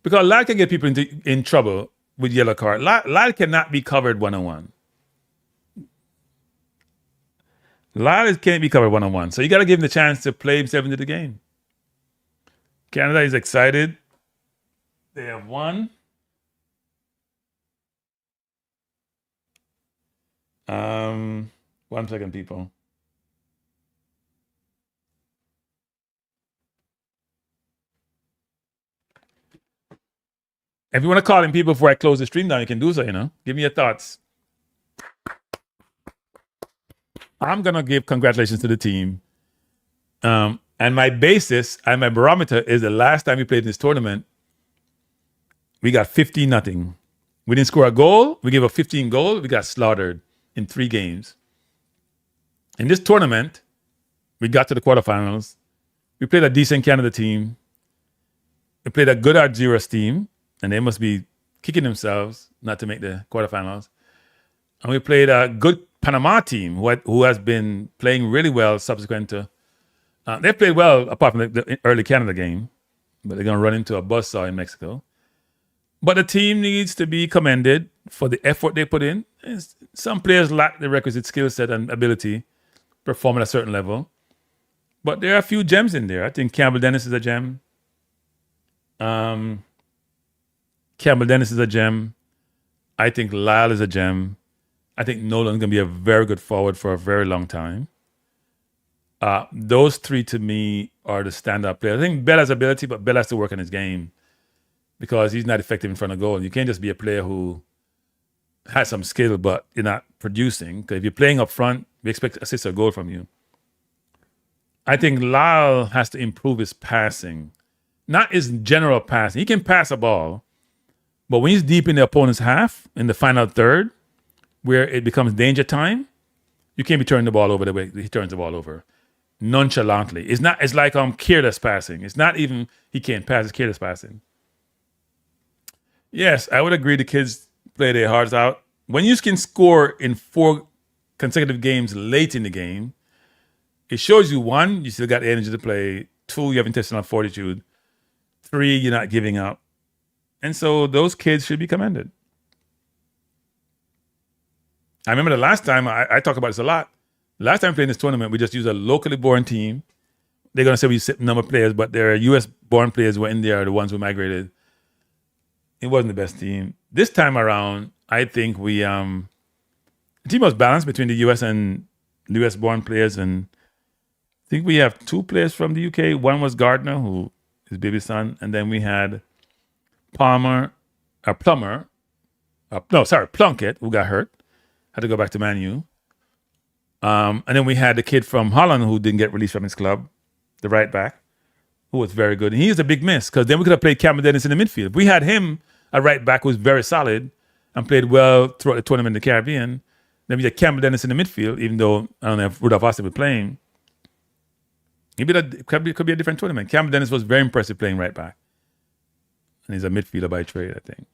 Because Lyle can get people in trouble with yellow card. Lyle cannot be covered one-on-one. Lyle can't be covered one-on-one. So you got to give him the chance to play himself into the game. Canada is excited. They have won. 1 second, people. If you want to call in people before I close the stream down, you can do so, Give me your thoughts. I'm going to give congratulations to the team. And my basis and my barometer is the last time we played in this tournament, we got 15-0. We didn't score a goal. We gave up 15 goals. We got slaughtered in 3 games. In this tournament, we got to the quarterfinals. We played a decent Canada team. We played a good Honduras team. And they must be kicking themselves not to make the quarterfinals. And we played a good Panama team who has been playing really well subsequent to... they played well apart from the early Canada game, but they're going to run into a buzzsaw in Mexico. But the team needs to be commended for the effort they put in. Some players lack the requisite skill set and ability to perform at a certain level. But there are a few gems in there. I think Campbell Dennis is a gem. Campbell Dennis is a gem. I think Lyle is a gem. I think Nolan's going to be a very good forward for a very long time. Those 3 to me are the standout players. I think Bell has ability, but Bell has to work on his game because he's not effective in front of goal. You can't just be a player who has some skill, but you're not producing. Because if you're playing up front, we expect assist or goal from you. I think Lyle has to improve his passing, not his general passing. He can pass a ball. But when he's deep in the opponent's half, in the final third, where it becomes danger time, you can't be turning the ball over the way he turns the ball over. Nonchalantly. It's like careless passing. It's not even he can't pass, it's careless passing. Yes, I would agree the kids play their hearts out. When you can score in 4 consecutive games late in the game, it shows you 1, you still got the energy to play. 2, you have intestinal fortitude. 3, you're not giving up. And so those kids should be commended. I remember the last time, I talk about this a lot. Last time we played in this tournament, we just used a locally born team. They're going to say we sit number of players, but their U.S. born players were in there, the ones who migrated. It wasn't the best team. This time around, I think the team was balanced between the U.S. and the U.S. born players. And I think we have 2 players from the UK. One was Gardner, who is baby's son. And then we had Plunkett, who got hurt. Had to go back to Man U. And then we had the kid from Holland who didn't get released from his club, the right back, who was very good. And he is a big miss because then we could have played Cameron Dennis in the midfield. If we had him, a right back who was very solid, and played well throughout the tournament in the Caribbean. Then we had Campbell Dennis in the midfield, even though I don't know if Rudolph Austin was playing. It could be a different tournament. Campbell Dennis was very impressive playing right back. And he's a midfielder by trade, I think.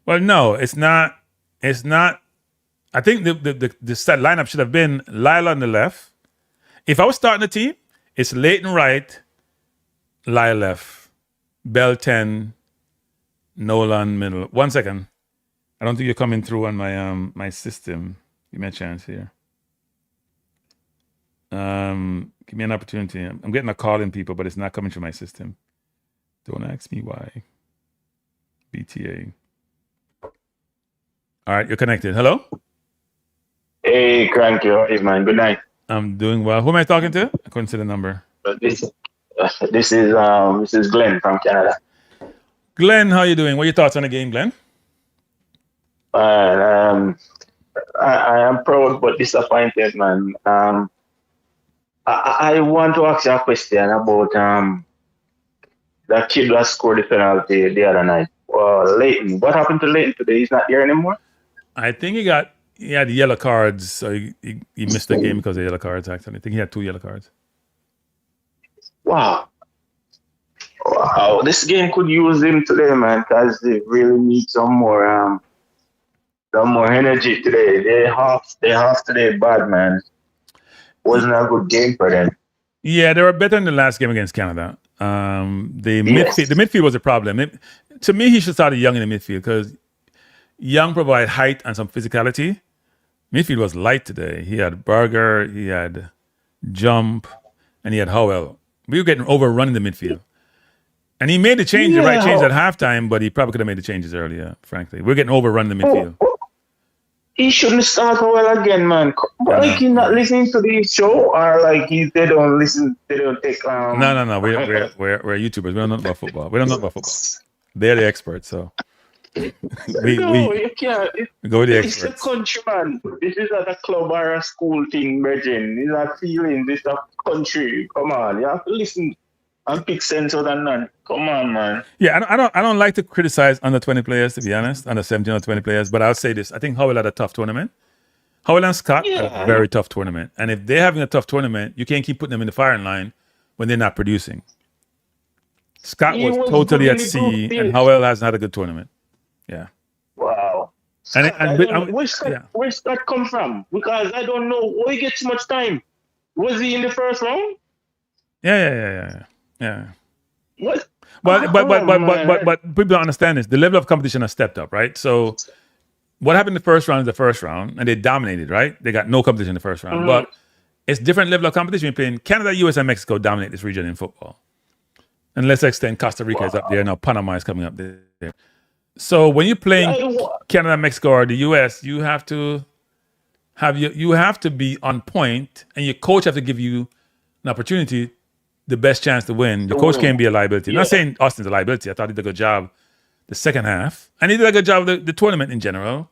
Well, no, it's not. It's not. I think the set lineup should have been Lyle on the left. If I was starting the team, it's Leighton right, Lyle left, Bell 10, Nolan middle. 1 second. I don't think you're coming through on my my system. Give me a chance here. Give me an opportunity. I'm getting a call in, people, but it's not coming through my system. Don't ask me why. BTA. All right, you're connected. Hello? Hey, Kranky, how is man? Good night. I'm doing well. Who am I talking to? I couldn't see the number. This is Glenn from Canada. Glenn, how you doing? What are your thoughts on the game, Glenn? I am proud but disappointed, man. I want to ask you a question about that kid that scored the penalty the other night. Leighton. What happened to Leighton today? He's not there anymore? I think he had yellow cards, so he missed the game because of yellow cards, actually. I think he had 2 yellow cards. Wow. This game could use him today, man, because they really need some more energy today. They half today bad, man. Wasn't a good game for them. Yeah, they were better in the last game against Canada. The midfield was a problem. To me, he should start Young in the midfield because Young provide height and some physicality. Midfield was light today. He had Berger, he had Jump, and he had Howell. We were getting overrun in the midfield. And he made the right change at halftime, but he probably could have made the changes earlier, frankly. We're getting overrun in the midfield. He shouldn't start Howell again, man. But like he's not listening to the show, or like they don't listen, they don't take No. We're YouTubers. We don't know about football. They're the experts, so you can't. Go with the It's a experts. country, man. This is not a club or a school thing, Virgin. It's not feeling. This is a country. Come on, you have to listen and pick sense out of none. Come on, man. Yeah, I don't like to criticize under 20 players, to be honest, under 17 or 20 players, but I'll say this. I think Howell had a tough tournament. Howell and Scott had a very tough tournament. And if they're having a tough tournament, you can't keep putting them in the firing line when they're not producing. Scott was totally at sea, and Howell hasn't had a good tournament. Yeah. Wow. Where's Scott come from? Because I don't know where he gets so much time. Was he in the first round? Yeah. What? But people don't understand this. The level of competition has stepped up, right? So what happened in the first round is the first round, and they dominated, right? They got no competition in the first round. But it's different level of competition. You're playing Canada, US, and Mexico dominate this region in football. And let's extend Costa Rica is up there. Now Panama is coming up there. So when you're playing Canada, Mexico, or the US, you have to be on point, and your coach have to give you an opportunity, the best chance to win. Your coach can't be a liability. I'm not saying Austin's a liability. I thought he did a good job the second half, and he did a good job of the tournament in general.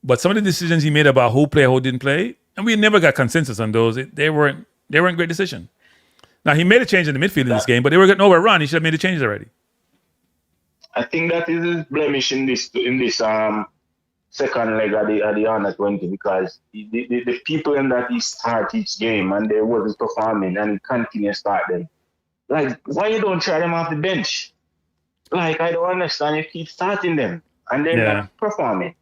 But some of the decisions he made about who played, who didn't play, and we never got consensus on those. They weren't great decisions. Now he made a change in the midfield in this game, but they were getting overrun. He should have made the changes already. I think that is his blemish in this second leg of the under 20, because the people in that he start each game and they wasn't performing and he continue to start them. Like, why you don't try them off the bench? Like, I don't understand. You keep starting them and they're not performing.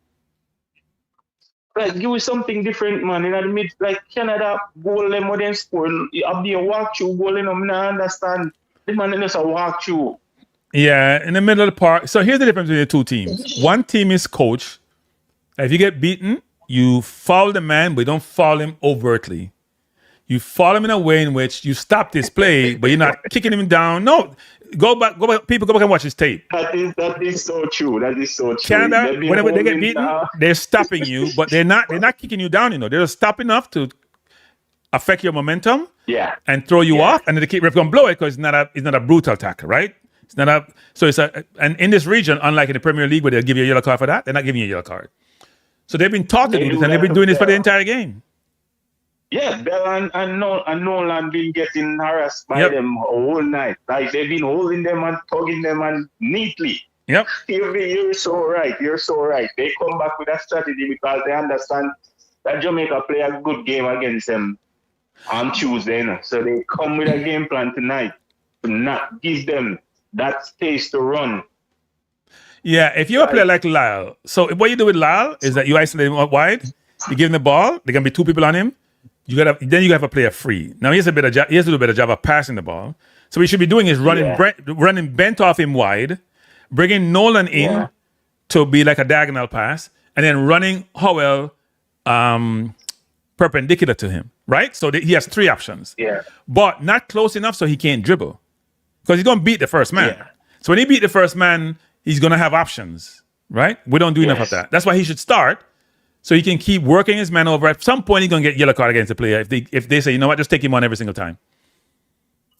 Like, give us something different, man. In the mid, like Canada goal them more than score. I'll be a walk through goal in them. I understand. The man is a walk through. Yeah, in the middle of the park. So here's the difference between the two teams. One team is coach. If you get beaten, you foul the man, but you don't foul him overtly. You foul him in a way in which you stop this play, but you're not kicking him down. No, go back. People, go back and watch his tape. That is so true. That is so true. Canada, whenever they get beaten, they're stopping you, but they're not kicking you down. They're just stopping enough to affect your momentum. Yeah. And throw you off, and then the keep ref gonna blow it because it's not a brutal tackle, right? It's not and in this region, unlike in the Premier League where they'll give you a yellow card for that, they're not giving you a yellow card. So they've been taught to do this, and they've been doing this for the entire game. Bell and Nolan been getting harassed by them all night. Like they've been holding them and tugging them and neatly. Yep. You're so right. You're so right. They come back with a strategy because they understand that Jamaica play a good game against them on Tuesday. You know? So they come with a game plan tonight to not give them that space to run. Yeah, if you're a player like Lyle, so what you do with Lyle is that you isolate him out wide, you give him the ball, there can be two people on him, then you have a player free. Now he has to do a better job of passing the ball. So what he should be doing is running bent off him wide, bringing Nolan in to be like a diagonal pass, and then running Howell perpendicular to him, right? So he has three options. Yeah. But not close enough so he can't dribble. Because he's going to beat the first man. Yeah. So when he beat the first man, he's going to have options, right? We don't do enough of that. That's why he should start so he can keep working his man over. At some point, he's going to get yellow card against the player if they say, you know what, just take him on every single time.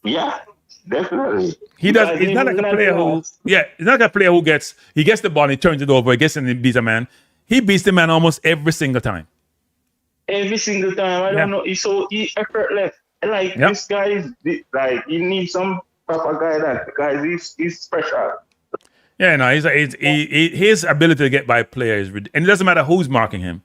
Yeah, definitely. He's not like a player who gets the ball and he turns it over, he gets in and beats a man. He beats the man almost every single time. Every single time. I don't know. He's so effortless. Like, this guy is, like, he needs some proper guidance because he's special. Yeah, no, his ability to get by players, and it doesn't matter who's marking him.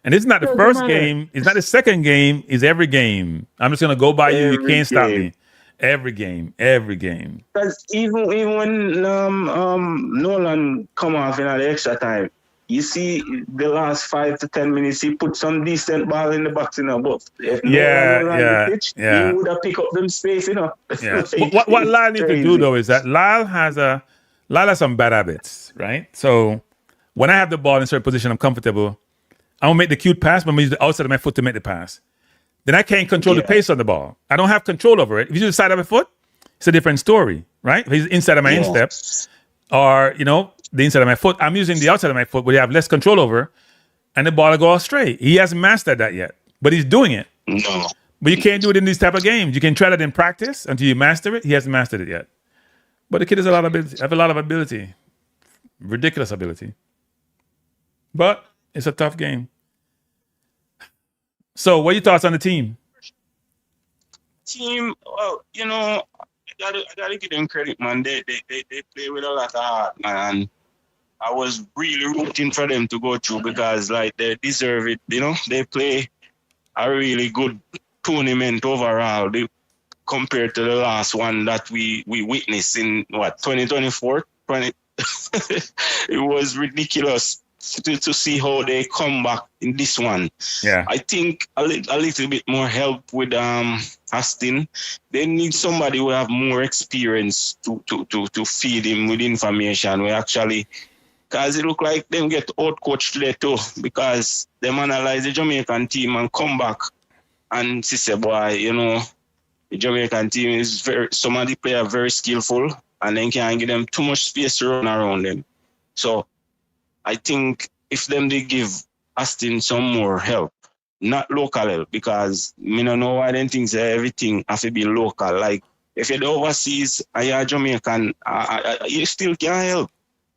And it's not the first game, it's not the second game, it's every game. I'm just going to go by you, you can't stop me. Every game. Because even when Nolan come off in the extra time, you see the last 5 to 10 minutes, he put some decent ball in the box, you know. But if he would have picked up them space, you know. Yeah. what Lyle needs to do though is that Lyle has some bad habits, right? So when I have the ball in a certain position, I'm comfortable. I'm gonna make the cute pass, but I'm gonna use the outside of my foot to make the pass. Then I can't control the pace on the ball. I don't have control over it. If you do the side of my foot, it's a different story, right? If he's inside of my instep, or the inside of my foot, I'm using the outside of my foot, where you have less control over, and the ball will go astray. He hasn't mastered that yet, but he's doing it. No. But you can't do it in these type of games. You can try that in practice until you master it. He hasn't mastered it yet. But the kid has a lot of ability. Ridiculous ability. But it's a tough game. So what are your thoughts on the team? Well, I gotta give them credit, man. They play with a lot of heart, man. I was really rooting for them to go through because, like, they deserve it. They play a really good tournament overall compared to the last one that we witnessed in 2024. It was ridiculous to see how they come back in this one. Yeah, I think a little bit more help with Astin. They need somebody who have more experience to feed him with information. Because it look like them get out coached today too, because them analyze the Jamaican team and come back and say, boy, the Jamaican team is some of the players very skillful and then can't give them too much space to run around them. So I think if they give Astin some more help, not local help, because I don't know why they think everything has to be local. Like, if you're overseas and you're Jamaican, you still can't help.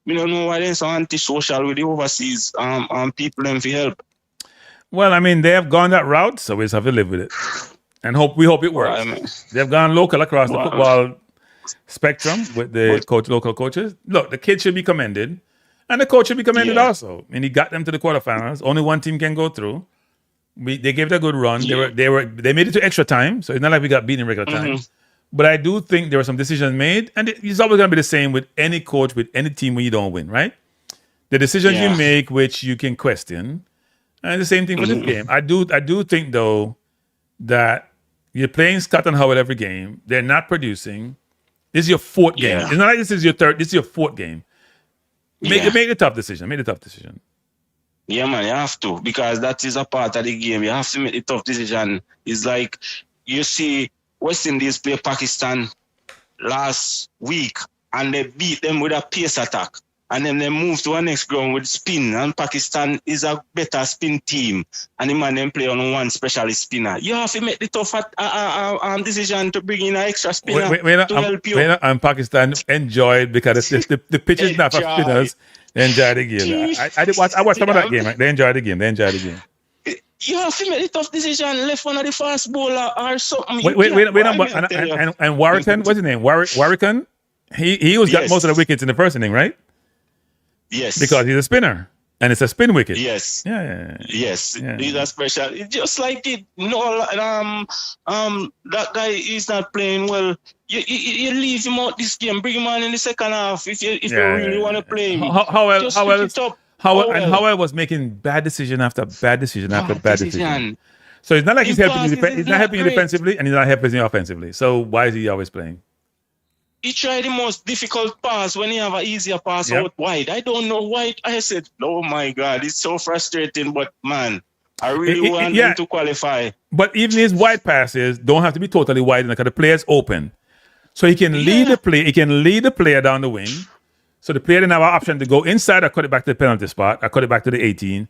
I don't know why they're so antisocial with the overseas people and for help. Well, I mean, they have gone that route, so we just have to live with it. And we hope it works. They've gone local across the football spectrum with the local coaches. Look, the kids should be commended. And the coach should be commended also. And he got them to the quarterfinals. Only one team can go through. They gave it a good run. Yeah. They made it to extra time, so it's not like we got beaten in regular time. But I do think there were some decisions made, and it's always going to be the same with any coach, with any team when you don't win, right? The decisions you make, which you can question, and the same thing for this game. I do think though that you're playing Scott and Howard every game. They're not producing. This is your fourth game. It's not like this is your third. This is your fourth game. Make the tough decision. Make the tough decision. Yeah, man, you have to, because that is a part of the game. You have to make the tough decision. It's like you see West Indies play Pakistan last week and they beat them with a pace attack. And then they move to our next ground with spin. And Pakistan is a better spin team. And the man then play on one specialist spinner. You have to make the tough decision to bring in an extra spinner to help you. And Pakistan enjoyed, because the pitch is not for spinners. They enjoyed the game. I watched some of that game. They enjoyed the game. You have to make the tough decision, left one of the fast bowler or something. Wait, and Warrington, what's his name? Warrington? He was got most of the wickets in the first inning, right? Yes. Because he's a spinner. And it's a spin wicket. Yes. Yeah. Yes. He's a special. It's just like it. No, that guy is not playing well. You leave him out this game. Bring him on in the second half if you really want to play him. Howell was making bad decision after bad decision after bad decision. So it's not like he's helping you. He's not helping you defensively, and he's not helping you offensively. So why is he always playing? He tried the most difficult pass when he have an easier pass out wide. I don't know why. I said, oh my God, it's so frustrating. But man, I really want him to qualify. But even his wide passes don't have to be totally wide because the player's open. So he can lead the play. He can lead the player down the wing. So the player didn't have an option to go inside or cut it back to the penalty spot or cut it back to the 18.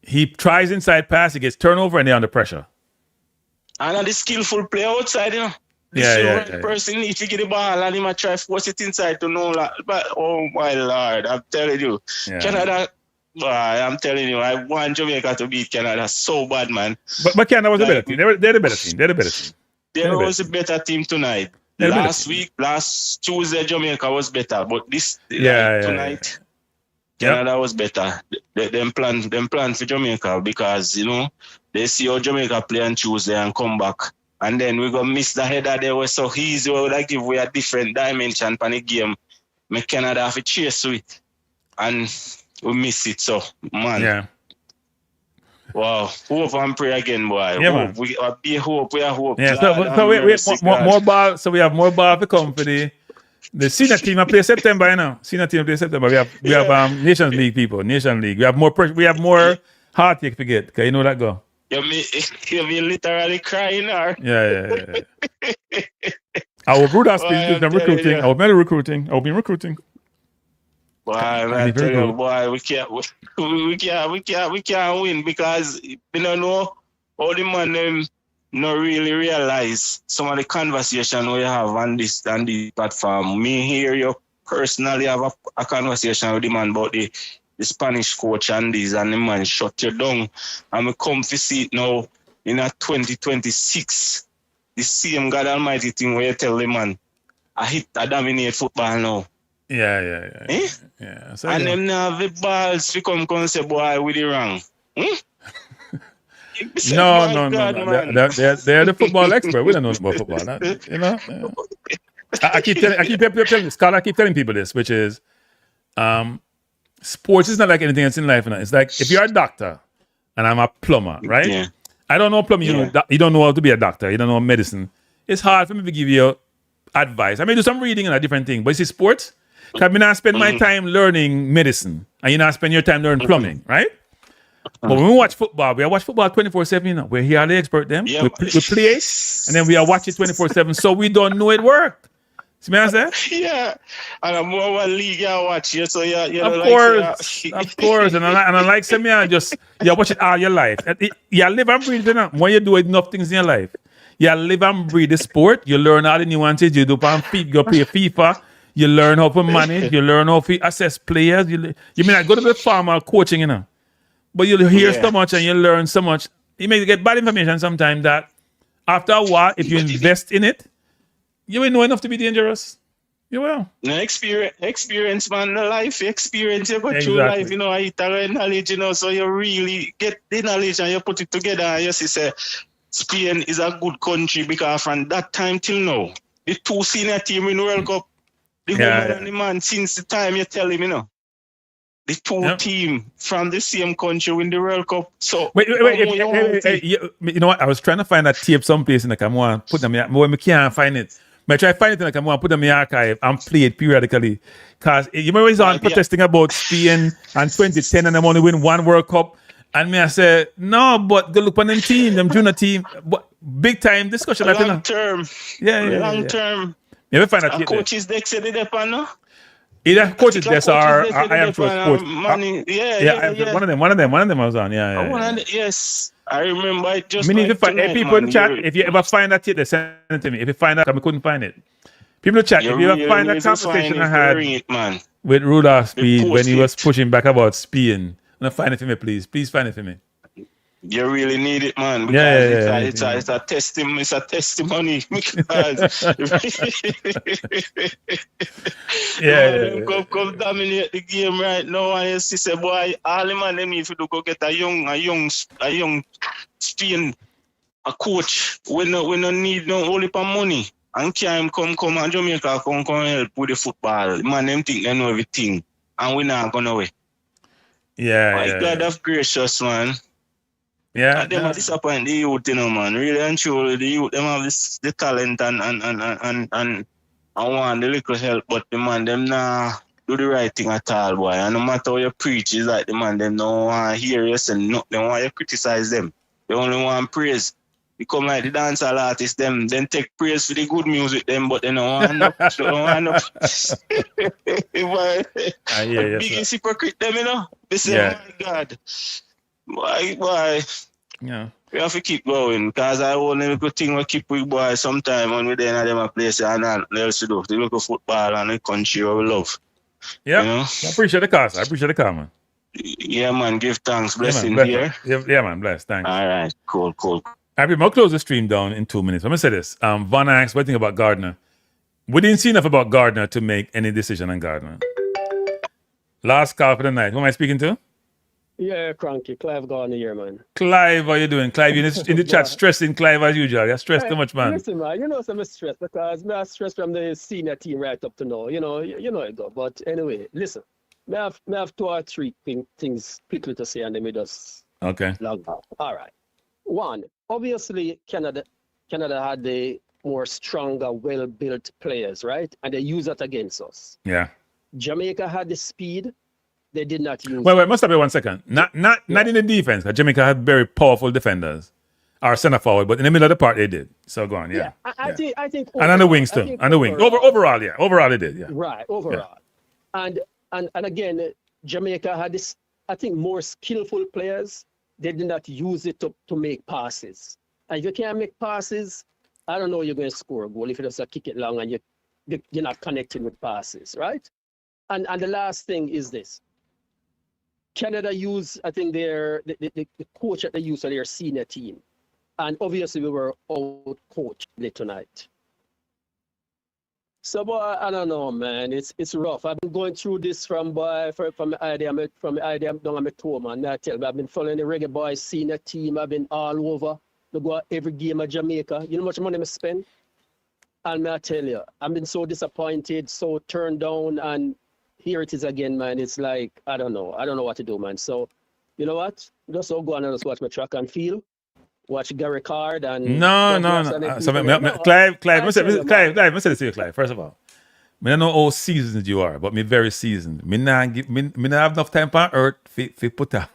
He tries inside pass. He gets turnover and they're under pressure. And the skillful player outside, you know. Person if you get the ball and he might try to force it inside to know that. But oh my Lord, I'm telling you, Canada. I'm telling you, I want Jamaica to beat Canada so bad, man. But Canada was a better team. They're the better team. There was a better team tonight. Last Tuesday, Jamaica was better, but tonight, Canada was better. Them plan for Jamaica because they see how Jamaica play on Tuesday and come back. And then we gonna miss the header. They were so easy. We would like give we a different dimension for the game. Make Canada have a chase with it. And we miss it. So man. Yeah. Wow. Hope and pray again, boy. Yeah, hope. We hope. Yeah, so we more ball. So we have more ball to come for the senior team. I play September, Senior team play September. We have Nations League people. Nation League. We have more pressure. We have more heartache to get. Cause you know that go. You mean literally crying, or? Yeah. I will Rudolph speak to recruiting. I will be recruiting. Boy, man, tell you, boy, we can't win because we don't know how the man them not really realize some of the conversation we have on this platform. Me here, you personally have a conversation with the man about the Spanish coach and this, and the man shut you down. And we come to see it now in a 2026. The same God Almighty thing where you tell the man, I dominate football now. Yeah. So, and them now the balls we come and say, boy, with the wrong. No. They're the football expert. We don't know about football. I keep telling Scott, I keep telling people this, which is sports is not like anything else in life. It's like if you're a doctor and I'm a plumber, right? Yeah. I don't know plumbing. You don't know how to be a doctor. You don't know medicine. It's hard for me to give you advice. I may do some reading on a different thing, but you see sports, because I spend my time learning medicine and you not spend your time learning plumbing, right? But when we watch football 24/7, we're here the expert them. We play it and then we are watching 24/7, so we don't know it worked. See what I'm saying? Yeah. And I'm more one league I watch you, so you of course. And I like some you watch it all your life. You live and breathe it. When you do enough things in your life, you live and breathe the sport. You learn all the nuances. You do on feet. You play FIFA. You learn how to manage. You learn how to assess players. You mean I go to the formal coaching, but you hear so much and you learn so much. You may get bad information sometimes that after a while, if you invest in it, you will know enough to be dangerous. You will. No experience, man. The life experience. You go through life, I tell knowledge, so you really get the knowledge and you put it together and you say, Spain is a good country because from that time till now, the two senior team in the World Cup, the woman and the man, since the time you tell him, the two team from the same country win the World Cup. So wait. You know what? I was trying to find that tape someplace in the camera, put them here, but I can't find it. I try to find it in the camera, put them in the archive and play it periodically. Because you remember he's on protesting about Spain and 2010 and them only win one World Cup. And me I say, no, but go look on them team, them junior team. But big time discussion. Long term. Long term. You ever find that tape? Coaches they said it up, no? Either coaches this or I am sure sports. One of them I was on. Yes. I remember it just. If you find people in the chat, if you ever find that tape, they send it to me. If you find that, I couldn't find it. People in the chat, if you ever find that conversation I had with Rudolph Speed when he was pushing back about Spain, find it for me, please. Please find it for me. You really need it, man, Yeah, because it's a testimony because man, come dominate the game right now, and you see, say, boy, all the man them need to do go get a young Spain a coach. We no need no only for money. And can come and Jamaica come help with the football. Man, them think they know everything, and we not gonna wait. God of gracious, man. Yeah, them are disappoint the youth, you know, man. Really and truly, the youth them have the talent and want the little help, but the man them nah do the right thing at all, boy. And no matter how you preach, it's like the man them don't want to hear you say nothing. They want you criticize them. They only want praise. They come like the dancehall artists, them then take praise for the good music, them, but they don't want no. Biggest hypocrite, them, you know. They say, oh my God, why? Yeah. We have to keep going, because I only little thing we keep with boys sometime when we're there in them a place and nothing else to do. The local football and the country we love. Yeah, you know? I appreciate the cause. I appreciate the comment. Yeah, man, give thanks. Blessing here. Yeah, man, bless. Thanks. All right, cool. I'll close the stream down in 2 minutes. I'm going to say this. Von asks, what do you think about Gardner? We didn't see enough about Gardner to make any decision on Gardner. Last call for the night. Who am I speaking to? Yeah, Kranky. Clive Gardner here, man. Clive, how you doing? Clive, you're in the chat stressing Clive as usual. You're stressed too much, man. Listen, man, you know I'm stressed because I'm stressed from the senior team right up to now. You know it go. But anyway, listen. I have 2 or 3 things quickly to say and then we just log off. All right. One, obviously Canada had the more stronger, well-built players, right? And they use that against us. Yeah. Jamaica had the speed. They did not use. Wait, must have been 1 second. Not in the defense. Jamaica had very powerful defenders, or center forward, but in the middle of the park they did. So go on, yeah. I think. Overall, and on the wings too. On the wings. Overall, yeah. Overall they did, yeah. Right. Overall, and again, Jamaica had this. I think more skillful players. They did not use it to make passes. And if you can't make passes, I don't know you're going to score a goal if you just kick it long and you're not connecting with passes, right? And the last thing is this. Canada used, I think, the coach that they used for their senior team. And obviously we were out coached tonight. So, boy, I don't know, man. It's rough. I've been going through this from the idea down my toe, man. I tell you, I've been following the Reggae Boyz senior team. I've been all over. I go every game of Jamaica. You know how much money I spend? And I tell you, I've been so disappointed, so turned down, and here it is again, man. It's like, I don't know what to do, man. So, you know what? Just go on and just watch my track and feel. Watch Gary Card and no. So, Clive, let me say this to you, Clive. First of all, I don't know how seasoned you are, but me very seasoned. Me not have enough time on earth for put that.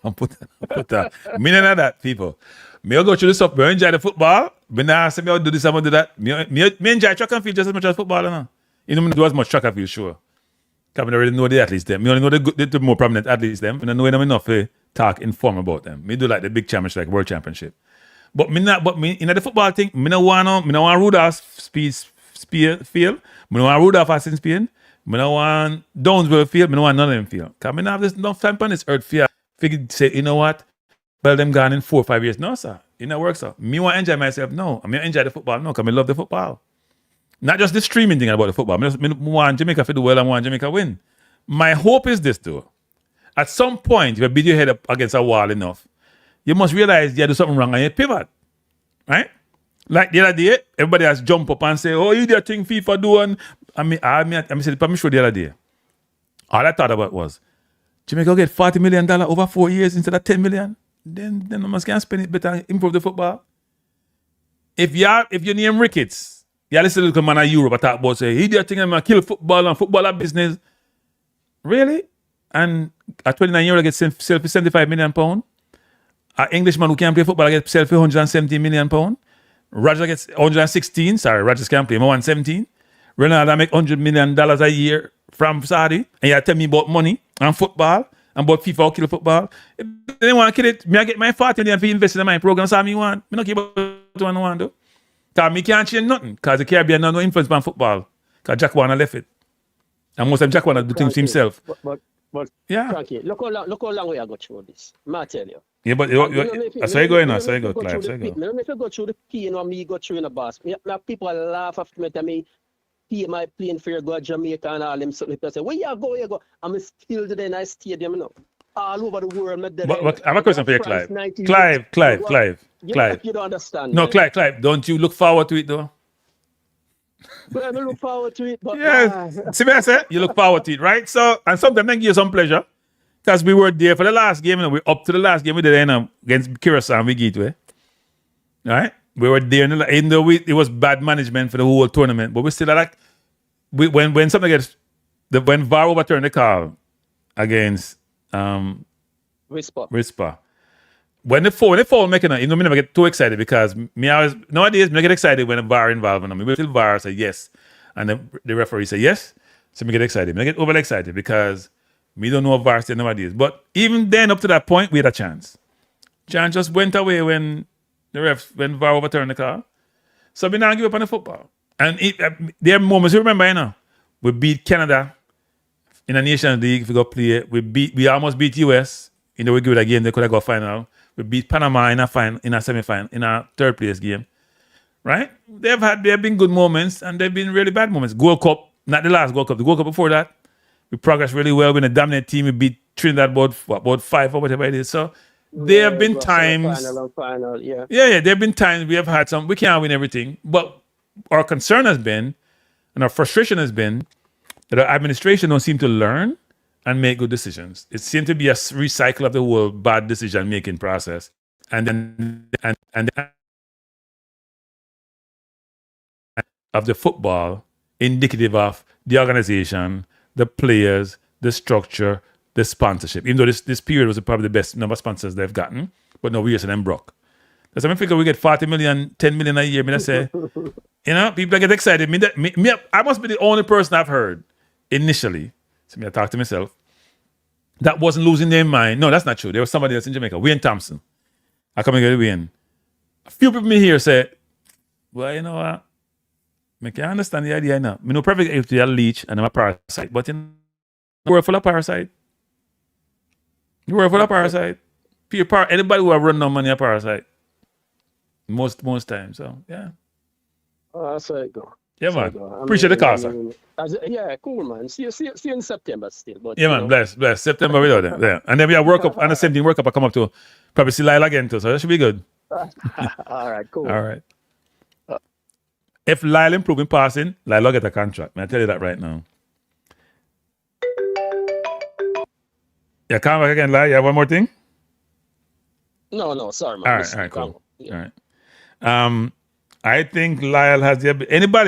Me not know that, people. Me go through this stuff. Me enjoy the football. Me not say me do this, I'm gonna do that. Me enjoy track and field just as much as football, you know. You know me do as much track and field, sure. Because I don't really know the athletes them. Me only know the more prominent athletes them. I don't know them enough to talk inform about them. Me do like the big championship, like World Championship. But me in the football thing, me no want Rudolph field. Me no want Rudolph as in Spain. Me no want Downsville field. Me no want none of them field. Cause me not have this enough time on this earth field. Figure say, you know what? Well, them gone in 4 or 5 years. No, sir. It not work, sir. Me want to enjoy myself. No. I mean enjoy the football. No, cause me love the football. Not just the streaming thing about the football. Me want Jamaica to do well and want Jamaica win. My hope is this though. At some point, if you beat your head up against a wall enough, you must realize you do something wrong and you pivot. Right? Like the other day, everybody has jump up and say, oh, you do a thing FIFA doing. I said, let me show the other day. All I thought about was, Jamaica get $40 million over 4 years instead of $10 million. Then I must can spend it better and improve the football. If you name Ricketts, you listen to the man of Europe talk about say, he do a thing and kill football and footballer business. Really? And at 29 years, I get sell for £75 million. An Englishman who can't play football gets sell for £117 million. Roger gets 116. Sorry, Rogers can't play. 117. Ronaldo make $100 million a year from Saudi. And you tell me about money and football and about FIFA or kill football. If they want to kill it, me I get my 40 million for investing in my program. So me want. Me not care about what I want to do. Because me can't change nothing. Because the Caribbean has no influence on football. Because Jack Warner left it. And most of Jack Warner do things himself. But Yeah. Kranky, look how long we are go through this. I tell you. Yeah, but I saw you going now. I saw you go, Clive. I don't know if you go through the pain or me go through in the boss. People laugh after me, tell me, my plane for you go to Jamaica and all them something. People say, where you go, where you go? I'm still there in a stadium, you know. All over the world. But I have a question for you, Clive. Clive. You don't understand. No, Clive, don't you look forward to it though? Well, I look forward to it, but see what I say? You look forward to it, right? So, and sometimes they give you some pleasure. Because we were there for the last game, and we're up to the last game we did against Curacao and we Gateway. Right? We were there, even though it was bad management for the whole tournament, but we still like, when something gets, when VAR overturned the call against Rispa. When the phone making it, you know, me never get too excited because nowadays, me get excited when a VAR involved in me. We feel VAR say yes, and the referee say yes, so me get excited. Me get overly excited because we don't know what VAR said nowadays. But even then, up to that point, we had a chance. Chance just went away when when VAR overturned the call. So we now give up on the football. And there are moments, you remember, you know, we beat Canada in a Nations League. If we go play it, we almost beat US. You know, we give it a game, they could have got final. We beat Panama in a semi-final, in a third place game. Right? There have been good moments and there have been really bad moments. Gold Cup, not the last Gold Cup, the Gold Cup before that. We progressed really well. We're in a dominant team. We beat Trinidad about 5 or whatever it is. So there have been times. Final, yeah. Yeah. There have been times we have had some. We can't win everything, but our concern has been, and our frustration has been, that our administration don't seem to learn and make good decisions. It seems to be a recycle of the whole bad decision making process, and then of the football indicative of the organization, the players, the structure, the sponsorship. Even though this period was probably the best number of sponsors they've gotten, but no, we used to them broke. That's why I figure we get 40 million, 10 million a year. I say, you know, people get excited. I must be the only person I've heard initially. So I talk to myself. That wasn't losing their mind. No, that's not true. There was somebody else in Jamaica, Wayne Thompson. I come and get Wayne. A few people here say, well, you know what? I can understand the idea now. I know perfectly if you're a leech and I'm a parasite, but in the world full of parasite. The world full of parasite. Anybody who have run no money a parasite. Most times. So yeah. That's how it go. Yeah, man. Appreciate the call, sir. Yeah, cool, man. See you in September still. But, yeah, man. Bless. September without them. Yeah. And then we have World Cup, and the same thing, World Cup I come up to probably see Lyle again too. So that should be good. All right, cool. All right. If Lyle improve in passing, Lyle will get a contract. I tell you that right now. Yeah, come back again, Lyle. You have one more thing? No, sorry, man. All right, cool. Yeah. All right. I think Lyle has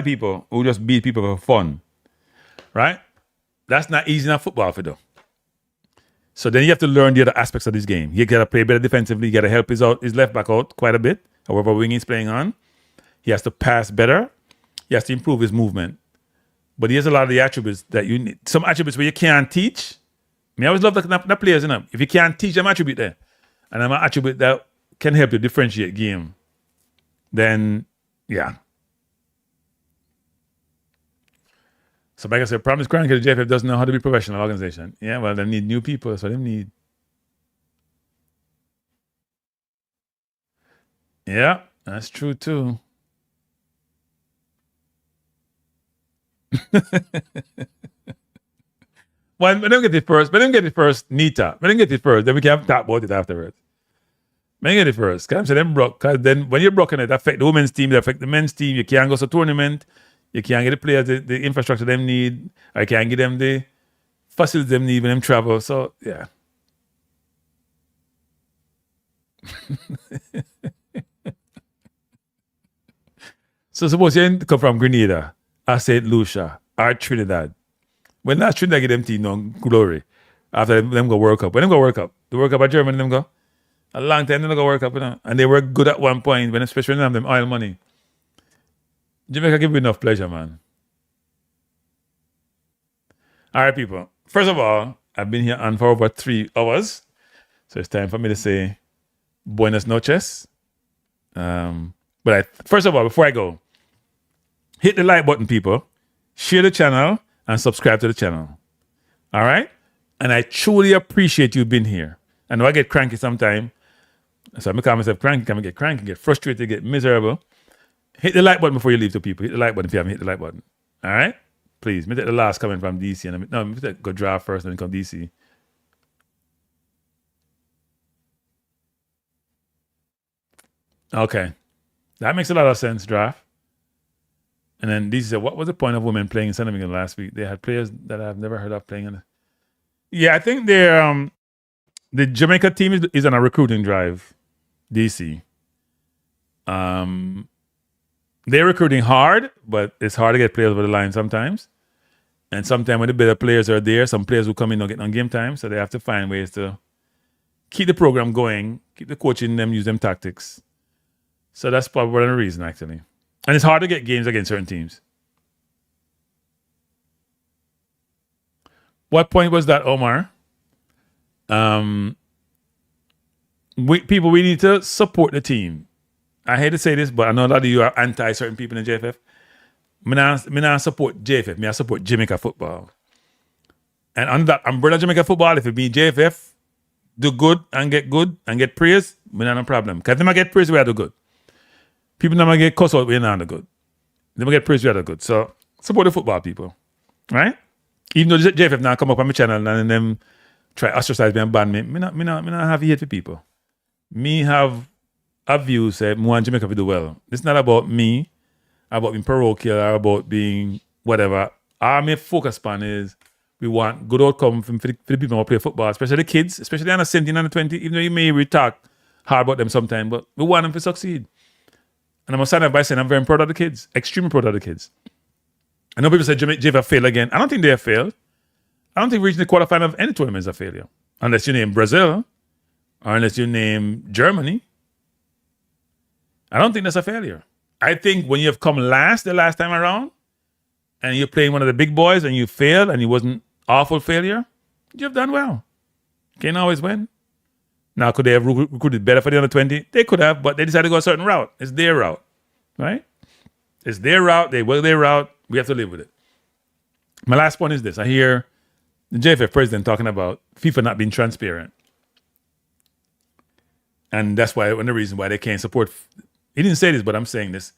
people who just beat people for fun, right? That's not easy enough football for them. So then you have to learn the other aspects of this game. You got to play better defensively. You got to help his left back out quite a bit, however wing he's playing on. He has to pass better. He has to improve his movement. But he has a lot of the attributes that you need. Some attributes where you can't teach. I always love the players, you know. If you can't teach them attribute there, and I'm an attribute that can help you differentiate game, then yeah. So like I said, problem is Kranky, the JFF doesn't know how to be a professional organization. Yeah, well, they need new people, so they need. Yeah, that's true too. Well, let them get it first, Nita. Let them get it first, then we can talk about it afterwards. Let me get it first. Because them broke. Because then when you're broken, it affect the women's team, it affect the men's team. You can't go to a tournament. You can't get the players the infrastructure them need. I can't get them the facilities them need when them travel. So, yeah. So suppose you come from Grenada, or St. Lucia, or Trinidad. When last Trinidad get them team no glory after them go World Cup. When them go World Cup, the World Cup at Germany, them go. A long time they go World Cup, you know? And they were good at one point, when especially when they have them oil money. Jamaica give you enough pleasure, man. All right, people. First of all, I've been here on for over 3 hours. So it's time for me to say buenas noches. First of all, before I go, hit the like button, people. Share the channel and subscribe to the channel. All right? And I truly appreciate you being here. I know I get cranky sometimes. So I call myself cranky, I get cranky, get frustrated, get miserable. Hit the like button before you leave to people. Hit the like button if you haven't hit the like button. All right? Please. Me take the last comment from DC. Me go draft first and then come DC. Okay. That makes a lot of sense, draft. And then DC said, what was the point of women playing in Senegal last week? They had players that I've never heard of playing in. Yeah, I think they're the Jamaica team is on a recruiting drive. DC. They're recruiting hard, but it's hard to get players over the line sometimes. And sometimes when the better players are there, some players will come in and get on game time, so they have to find ways to keep the program going, keep the coaching them, use them tactics. So that's probably one of the reasons, actually. And it's hard to get games against certain teams. What point was that, Omar? We need to support the team. I hate to say this, but I know a lot of you are anti certain people in JFF. Me not support JFF. I support Jamaica football. And under that umbrella Jamaica football, if it be JFF, do good and get praise, me not no problem. Because if I get praise, we are do good. People never get cussed out, we not do good. They get praise, we are do good. So support the football people. Right? Even though JFF now come up on my channel and them try ostracize me and ban me, me not have hate for people. Me have a view say, me want Jamaica to do well. It's not about me, about being parochial or about being whatever. Our main focus on is we want good outcome for the people who play football, especially the kids, especially under 17, under 20, even though you may talk hard about them sometimes, but we want them to succeed. And I'm going to sign up by saying I'm very proud of the kids, extremely proud of the kids. I know people say JFF failed again. I don't think they have failed. I don't think reaching the quarterfinal of any tournament is a failure. Unless you name Brazil or unless you name Germany. I don't think that's a failure. I think when you have come last the last time around and you're playing one of the big boys and you failed and it wasn't awful failure, you've done well. Can't always win. Now, could they have recruited better for the under 20? They could have, but they decided to go a certain route. It's their route, right? It's their route. They work their route. We have to live with it. My last point is this. I hear the JFF president talking about FIFA not being transparent. And that's one of the reasons why they can't support. He didn't say this, but I'm saying this.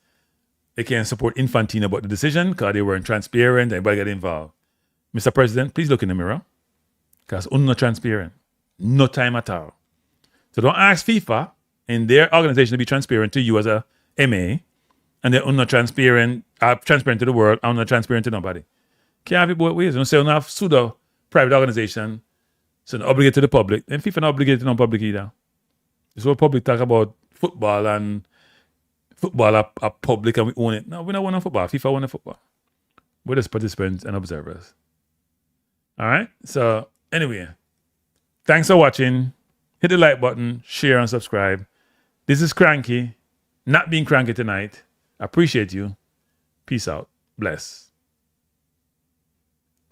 They can't support Infantino about the decision because they weren't transparent. Everybody got involved. Mr. President, please look in the mirror because we're not transparent. No time at all. So don't ask FIFA in their organization to be transparent to you as a MA, and they're not transparent, transparent to the world, I'm not transparent to nobody. Can't have it both ways. Don't say enough pseudo private organization, so not obligated to the public, and FIFA not obligated to the public either. It's what public talk about football and football are public and we own it. No, we don't want football. FIFA own football. We're just participants and observers. All right? So anyway, thanks for watching. Hit the like button, share and subscribe. This is Kranky. Not being cranky tonight. Appreciate you. Peace out. Bless.